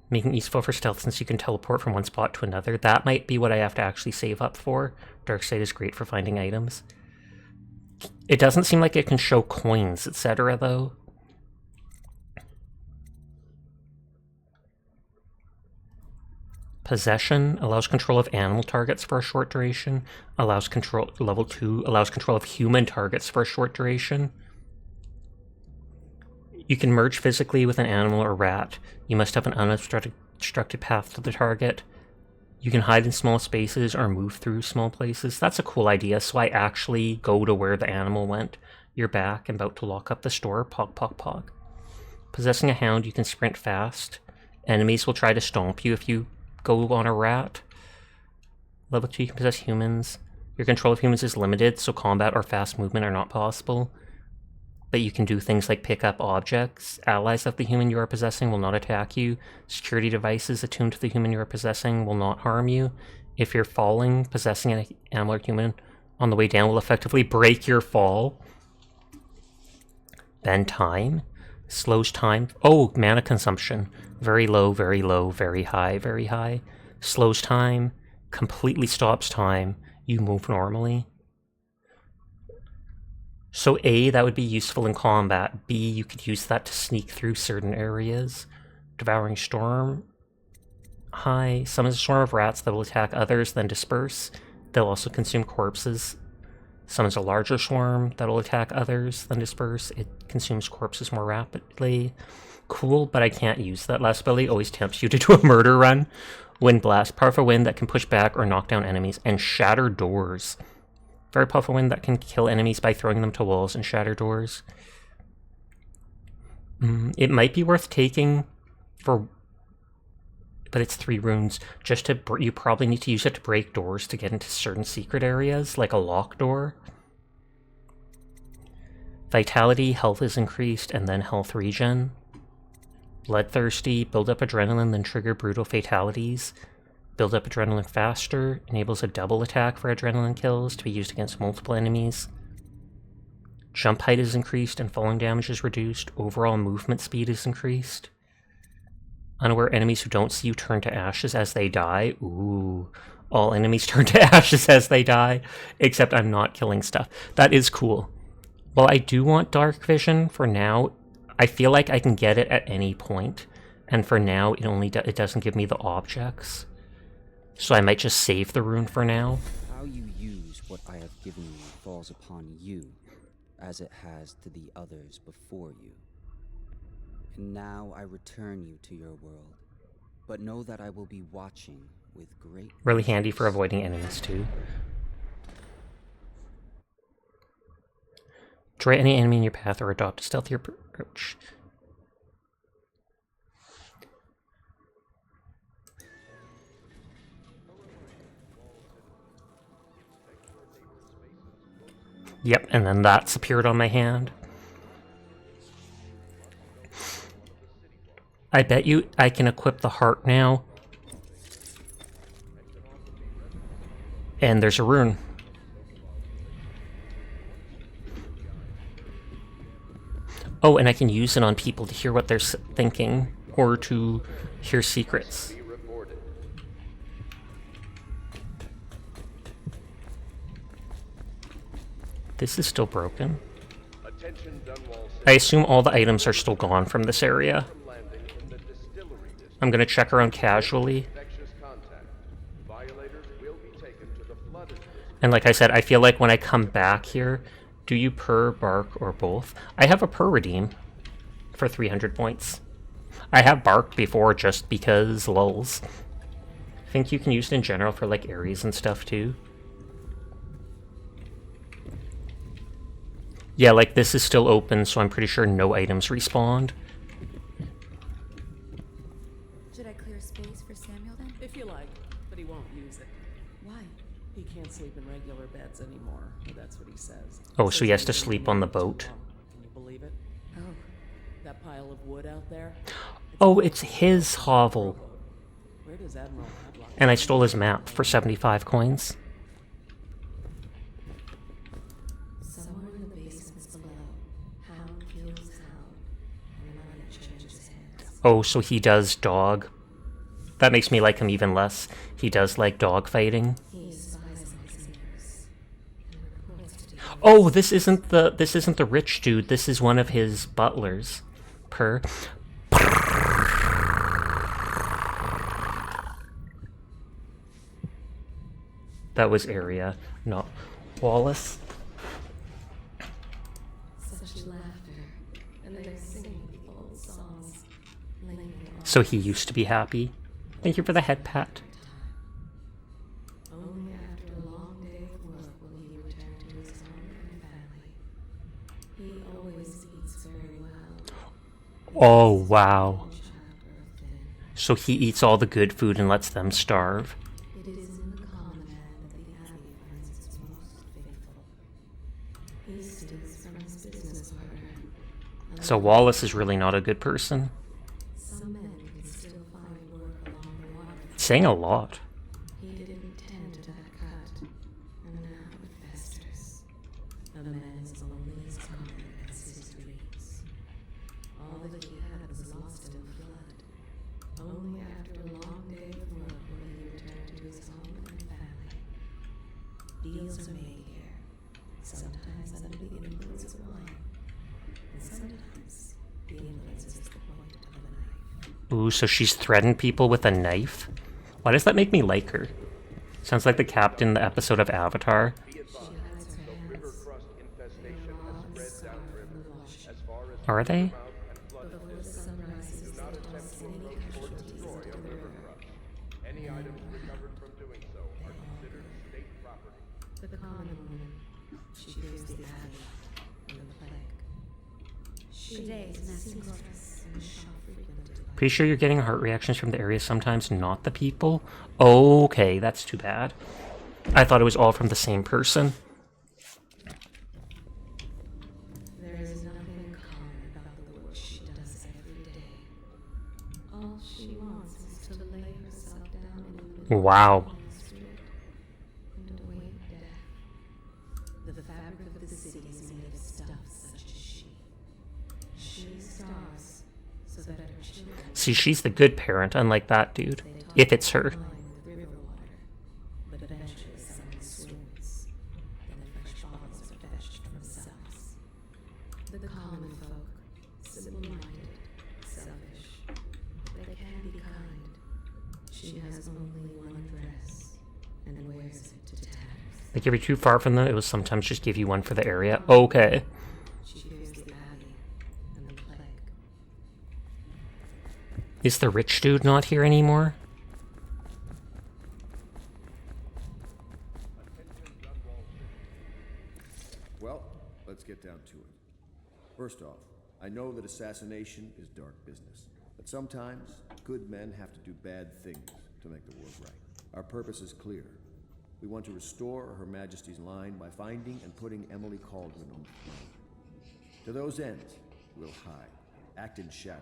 Making useful for stealth since you can teleport from one spot to another. That might be what I have to actually save up for. Darksight is great for finding items. It doesn't seem like it can show coins, etc. though. Possession allows control of animal targets for a short duration. Allows control, level 2, allows control of human targets for a short duration. You can merge physically with an animal or rat. You must have an unobstructed path to the target. You can hide in small spaces or move through small places. That's a cool idea, so I actually go to where the animal went. You're back and about to lock up the store. Pog, pog, pog. Possessing a hound, you can sprint fast. Enemies will try to stomp you if you go on a rat. Level 2, you can possess humans. Your control of humans is limited, so combat or fast movement are not possible. But you can do things like pick up objects. Allies of the human you are possessing will not attack you. Security devices attuned to the human you are possessing will not harm you. If you're falling, possessing an animal or human on the way down will effectively break your fall. Then time. Slows time. Oh, mana consumption. Very low, very low, very high, very high. Slows time. Completely stops time. You move normally. So A, that would be useful in combat. B, you could use that to sneak through certain areas. Devouring Storm. High. Summons a swarm of rats that will attack others, then disperse. They'll also consume corpses. Summons a larger swarm that will attack others, then disperse. It consumes corpses more rapidly. Cool, but I can't use that last ability. Always tempts you to do a murder run. Wind Blast. Powerful wind that can push back or knock down enemies. And shatter doors. Very powerful wind that can kill enemies by throwing them to walls and shatter doors. It might be worth taking for... But it's 3 runes. Just to... You probably need to use it to break doors to get into certain secret areas, like a lock door. Vitality, health is increased, and then health regen. Bloodthirsty, build up adrenaline, then trigger brutal fatalities. Build up adrenaline faster, enables a double attack for adrenaline kills to be used against multiple enemies. Jump height is increased and falling damage is reduced. Overall movement speed is increased. Unaware enemies who don't see you turn to ashes as they die. Ooh. All enemies turn to ashes as they die, except I'm not killing stuff. That is cool. Well, I do want dark vision for now. I feel like I can get it at any point, and for now it doesn't give me the objects. So I might just save the rune for now. How you use what I have given you falls upon you, as it has to the others before you. And now I return you to your world, but know that I will be watching with great... Really handy for avoiding enemies too. Destroy any enemy in your path or adopt a stealthy approach. Yep, and then that's appeared on my hand. I bet you I can equip the heart now. And there's a rune. Oh, and I can use it on people to hear what they're thinking, or to hear secrets. This is still broken. I assume all the items are still gone from this area. I'm gonna check around casually. And like I said, I feel like when I come back here, do you purr, bark, or both? I have a purr redeem for 300 points. I have barked before just because lulz. I think you can use it in general for like areas and stuff too. Yeah, like this is still open, so I'm pretty sure no items respawned. Should I clear space for Samuel then? If you like, but he won't use it. Why? He can't sleep in regular beds anymore. That's what he says. Oh, so he has to sleep on the boat. Can you believe it? Oh. That pile of wood out there? Oh, it's his hovel. Where does Admiral Hadlock... And I stole his map for 75 coins. Somewhere in the basements below, hound kills hound, and money changes hands. Oh, so he does dog. That makes me like him even less. He does like dog fighting. Oh, this isn't the rich dude. This is one of his butlers. Purr. That was Area, not Wallace. Such laughter, and they sing the old songs. So he used to be happy. Thank you for the head pat. Only after a long day of work will he return to his home and family. He always eats very well. Oh, wow. So he eats all the good food and lets them starve. It is in the common man that the abbey finds its most faithful. He steals from his business partner. So Wallace is really not a good person. Some men can still find work along the water. Saying a lot. He didn't tend to that cut, and now it festers. A man is only as common as his dreams. All that he had was lost in flood. Only after a long day of work will he return to his home and family. Deals are made here, sometimes under the influence of wine, and sometimes the influence is the point of a knife. Ooh, so she's threatened people with a knife? Why does that make me like her? Sounds like the captain in the episode of Avatar. Are they? Any items recovered from doing so are considered state property. The common woman, she fears the abbey and the plague. Today is Massey Cross. And shop frequented by Pretty sure you're getting heart reactions from the area sometimes, not the people? Okay, that's too bad. I thought it was all from the same person. There is nothing common about the work she does every day. All she wants is to lay herself down in the middle Wow. of the street and await death. The fabric of the city is made of stuff such as she. She starves, so that her children See, she's the good parent, unlike that dude. If it's her. find river water, but eventually someone swims. Then the fresh bottles are fetched from cells. The common folk, simple-minded, selfish, but they can be kind. She has only one dress, and wears it to tatters. Like, if you're too far from them, it will sometimes just give you one for the area. Okay. She fears the Abbey and the plague. Is the rich dude not here anymore? Well, let's get down to it. First off, I know that assassination is dark business, but sometimes good men have to do bad things to make the world right. Our purpose is clear. We want to restore Her Majesty's line by finding and putting Emily Cauldron on the throne. To those ends, we'll hide, act in shadow,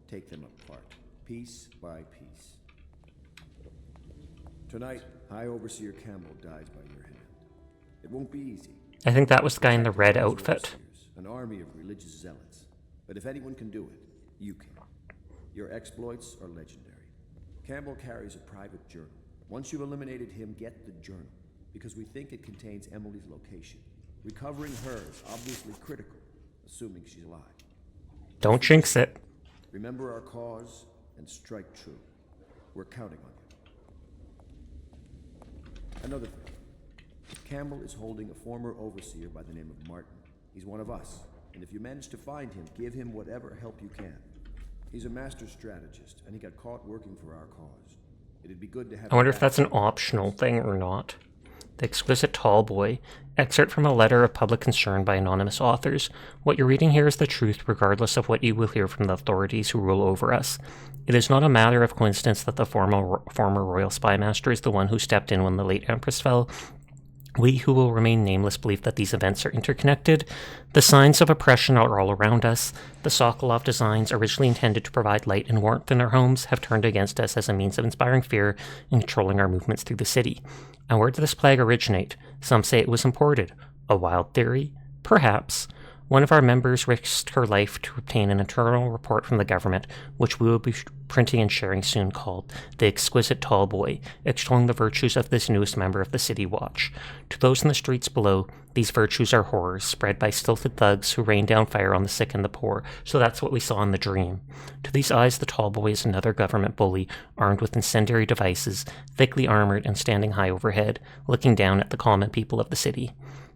take them apart, piece by piece. Tonight, High Overseer Campbell dies by your hand. It won't be easy. I think that was the guy in the red outfit. An army of religious zealots. But if anyone can do it, you can. Your exploits are legendary. Campbell carries a private journal. Once you've eliminated him, get the journal, because we think it contains Emily's location. Recovering her is obviously critical, assuming she's alive. Don't jinx it. Remember our cause and strike true. We're counting on you. Another thing. Campbell is holding a former overseer by the name of Martin. He's one of us, and if you manage to find him, give him whatever help you can. He's a master strategist, and he got caught working for our cause. It'd be good to have. I wonder if that's an optional thing or not. The Exquisite Tall Boy. Excerpt from a letter of public concern by anonymous authors. What you're reading here is the truth, regardless of what you will hear from the authorities who rule over us. It is not a matter of coincidence that the former royal spy master is the one who stepped in when the late Empress fell. We who will remain nameless believe that these events are interconnected. The signs of oppression are all around us. The Sokolov designs, originally intended to provide light and warmth in our homes, have turned against us as a means of inspiring fear and controlling our movements through the city. And where did this plague originate? Some say it was imported. A wild theory? Perhaps. One of our members risked her life to obtain an internal report from the government, which we will be printing and sharing soon, called The Exquisite Tall Boy, extolling the virtues of this newest member of the City Watch. To those in the streets below, these virtues are horrors spread by stilted thugs who rain down fire on the sick and the poor. So that's what we saw in the dream. To these eyes, the Tall Boy is another government bully, armed with incendiary devices, thickly armored and standing high overhead, looking down at the common people of the city.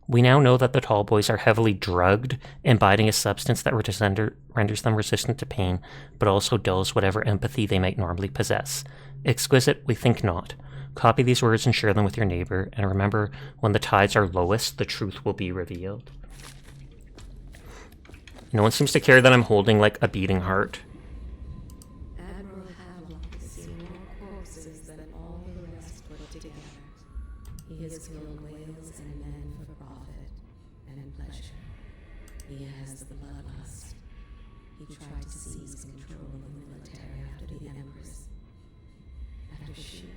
We now know that the Tall Boys are heavily drugged, imbibing a substance that renders them resistant to pain, but also dulls whatever empathy they might normally possess. Exquisite, we think not. Copy these words and share them with your neighbor, and remember, when the tides are lowest, the truth will be revealed. No one seems to care that I'm holding, like, a beating heart. Admiral Havelock has seen more corpses than all the rest put together. He has killed whales and men for profit and pleasure. He has the bloodlust. He tried to seize control of the military after the Empress. After she,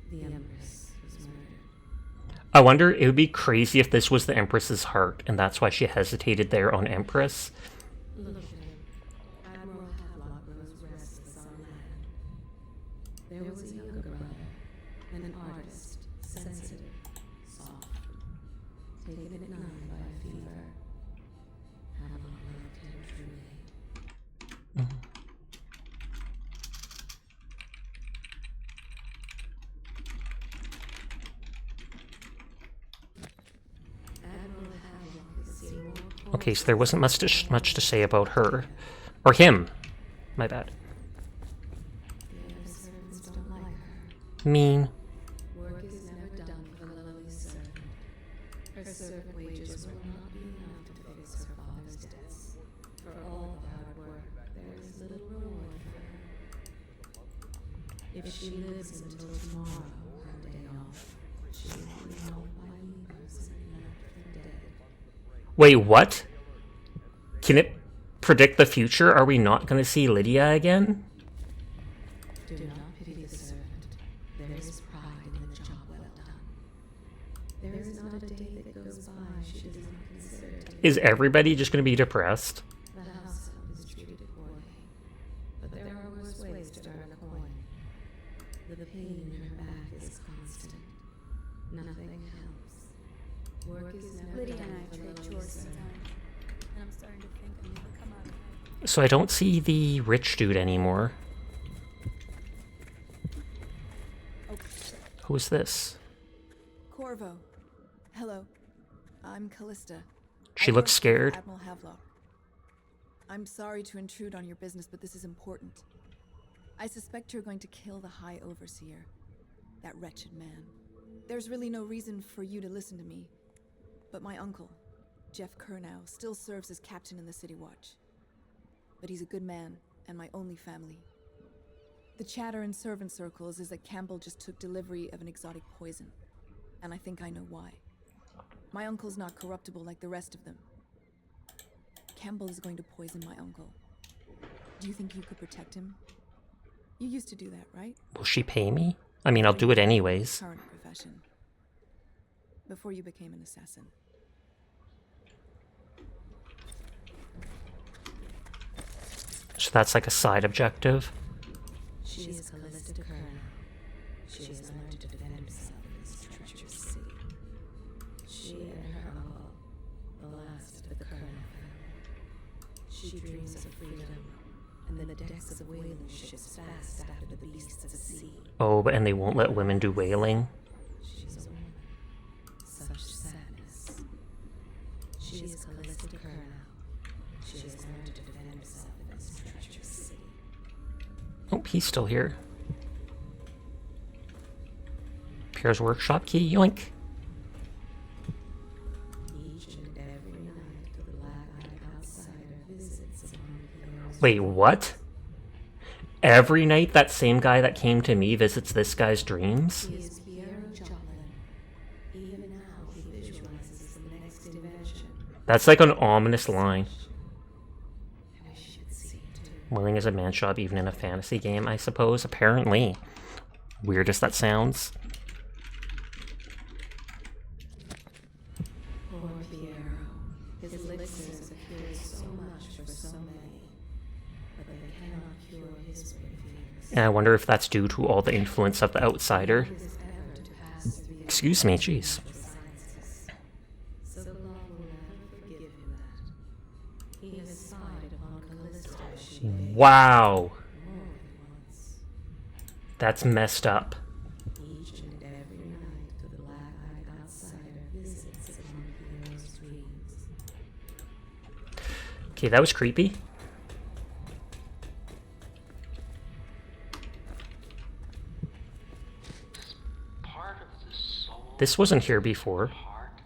the Empress, was murdered. I wonder, it would be crazy if this was the Empress's heart, and that's why she hesitated there on Empress. Look at him. Admiral Havelock grows restless on land. There was a younger brother, an artist, sensitive, soft, taken at night by a fever. Havelock loved him truly. Admiral Havelock has seen more Okay, so there wasn't much to say about her. Or him. My bad. The other servants don't like her. Mean. Work is never done for the lowly servant. Her servant wages will not be enough to fix her father's debts. For all the hard work, there is little reward for her. If she lives until tomorrow, her day off, she will be known by weepers and left for dead. Wait, what? Can it predict the future? Are we not going to see Lydia again? Do not pity the servant. There is pride in the job well done. There is not a day that goes by she does not consider taking. Is everybody just going to be depressed? The household is treated poorly. pain in her back is constant. Nothing helps. Work is never Lydia done and I for trade the chores loser. sometimes, and I'm starting to think I never come out of it. So I don't see the rich dude anymore. Who's this? Corvo. Hello. I'm Callista. She I looks work for scared. Admiral Havelock. I'm sorry to intrude on your business, but this is important. I suspect you're going to kill the High Overseer, that wretched man. There's really no reason for you to listen to me, but my uncle, Jeff Kernow, still serves as captain in the City Watch. But he's a good man, and my only family. The chatter in servant circles is that Campbell just took delivery of an exotic poison, and I think I know why. My uncle's not corruptible like the rest of them. Campbell is going to poison my uncle. Do you think you could protect him? You used to do that, right? Will she pay me? I mean, I'll do it anyways. Current profession. Before you became an assassin. So that's like a side objective. She is Callista Kernow. She has learned to defend herself in this treacherous sea. She and her uncle, the last of the Kernow family. She dreams of freedom, and the decks of whaling ships fast after the beasts of the sea. Oh, and they won't let women do whaling. She's a woman. Such sadness. She is Callista Kernow. She has learned to defend herself in this treacherous sea. Oh, he's still here. Pierre's workshop key, yoink. Each and every night, the black-eyed outsider visits upon Pierre's. Wait, what? Every night that same guy that came to me visits this guy's dreams? He is Piero Joplin. Even now, he visualizes the next invention. That's like an ominous line. I wish you could see it too. Willing is a man's job even in a fantasy game, I suppose. Apparently. Weird as that sounds. Poor Piero. His elixirs have cured so much for so many, but they cannot cure his fears. And I wonder if that's due to all the influence of the outsider. He is ever to pass through the Excuse me, jeez. sciences. So the law will never forgive him that. He has spied upon Callista as she lay Wow. more than once. That's messed up. Each and every night, the black-eyed outsider visits upon Piero's dreams. Okay, that was creepy. Part of the soul. This wasn't here before. Heart.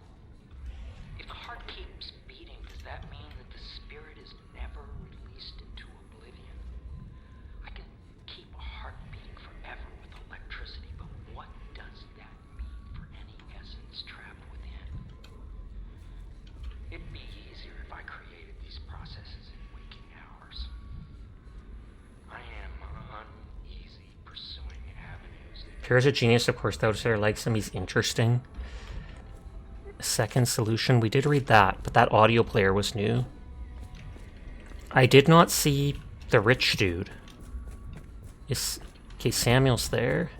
If the heart keeps beating, does that mean that the spirit is never released into oblivion? I can keep a heart beating forever with electricity, but what does that mean for any essence trapped within? It'd be easier if I created these processes in waking hours. I am uneasy pursuing avenues that Pierre's a genius, of course. The outsider likes him. He's interesting. Second solution. We did read that, but that audio player was new. I did not see the rich dude. Okay, Samuel's there.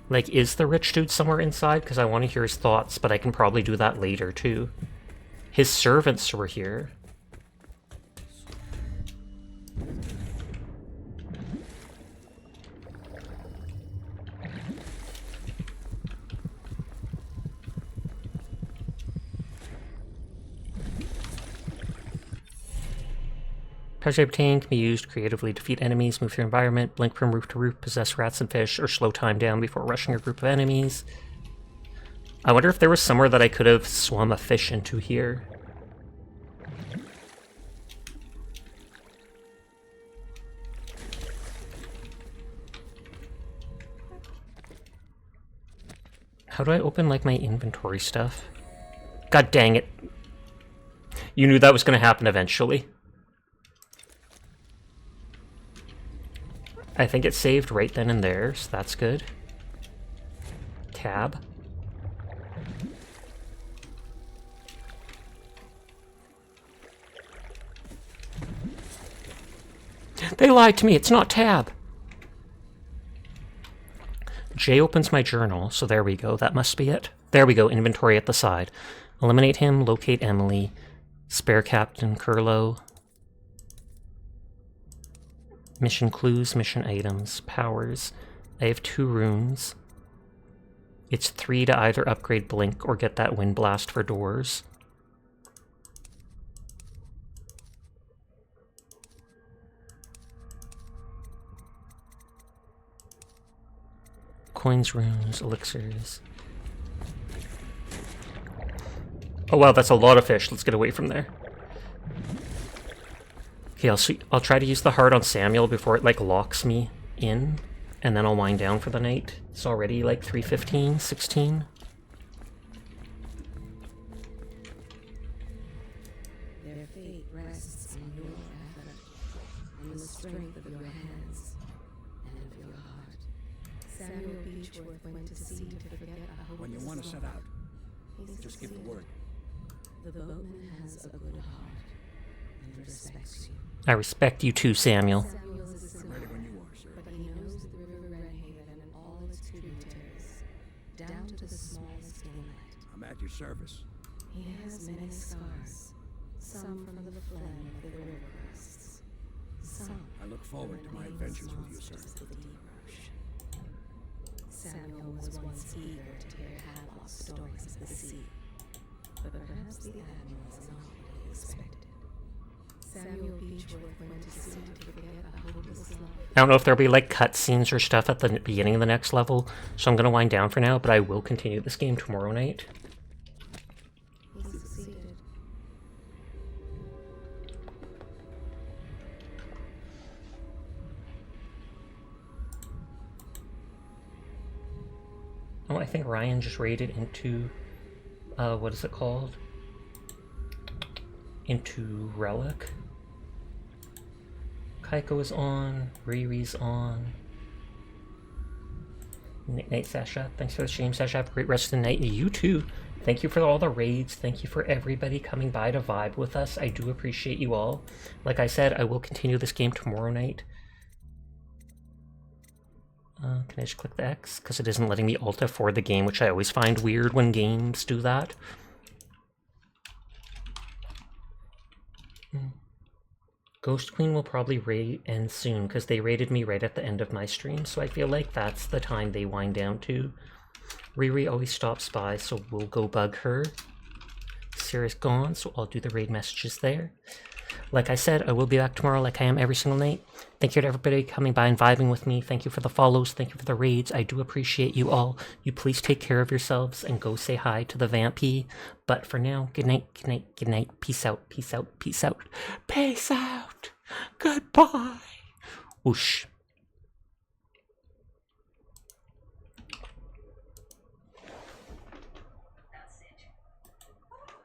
Like, is the rich dude somewhere inside? Because I want to hear his thoughts, but I can probably do that later, too. His servants were here. Pressure obtained can be used creatively to defeat enemies, move through environment, blink from roof to roof, possess rats and fish, or slow time down before rushing a group of enemies. I wonder if there was somewhere that I could have swum a fish into here. How do I open, like, my inventory stuff? God dang it. You knew that was going to happen eventually. I think it saved right then and there, so that's good. Tab. They lied to me. It's not Tab. Jay opens my journal, so there we go. That must be it. There we go. Inventory at the side. Eliminate him. Locate Emily. Spare Captain Curlo. Mission clues, mission items, powers. I have 2 runes. It's 3 to either upgrade Blink or get that Wind Blast for doors. Coins, runes, elixirs. Oh wow, that's a lot of fish. Let's get away from there. Okay, I'll try to use the heart on Samuel before it like locks me in, and then I'll wind down for the night. It's already like 3:15, 16. Their fate rests on your effort, on the strength of your hands, and of your heart. Samuel Beechworth went to sea to forget a hopeless When you want to set out, just give the word. The boatman has a good heart and respects you. I respect you too, Samuel. Samuel is a Ready when you are, sir. but he knows the River Redhaven and all its tributaries, down to the smallest inlet. I'm at your service. He has many scars, some from the phlegm of the river crests, some I look forward to my adventures with you, sir. of the deep ocean. Samuel was once eager to hear Hadlock's stories of the sea, but perhaps the Admiral was not what he expected. Samuel Beechworth went to sea to forget a hopeless love. I don't know if there'll be like cutscenes or stuff at the beginning of the next level, so I'm going to wind down for now, but I will continue this game tomorrow night. He succeeded. Oh, I think Ryan just raided into, what is it called? Into Relic. Kaiko is on, Riri's on. Night Sasha, thanks for the stream, Sasha. Have a great rest of the night. You too. Thank you for all the raids. Thank you for everybody coming by to vibe with us. I do appreciate you all. Like I said, I will continue this game tomorrow night. Can I just click the X? Because it isn't letting me alta for the game, which I always find weird when games do that. Ghost Queen will probably end soon, because they raided me right at the end of my stream, so I feel like that's the time they wind down to. Riri always stops by, so we'll go bug her. Sarah's gone, so I'll do the raid messages there. Like I said, I will be back tomorrow like I am every single night. Thank you to everybody coming by and vibing with me. Thank you for the follows. Thank you for the raids. I do appreciate you all. You please take care of yourselves and go say hi to the Vampy. But for now, good night, good night, good night. Peace out, peace out, peace out. Peace out. Goodbye. Whoosh.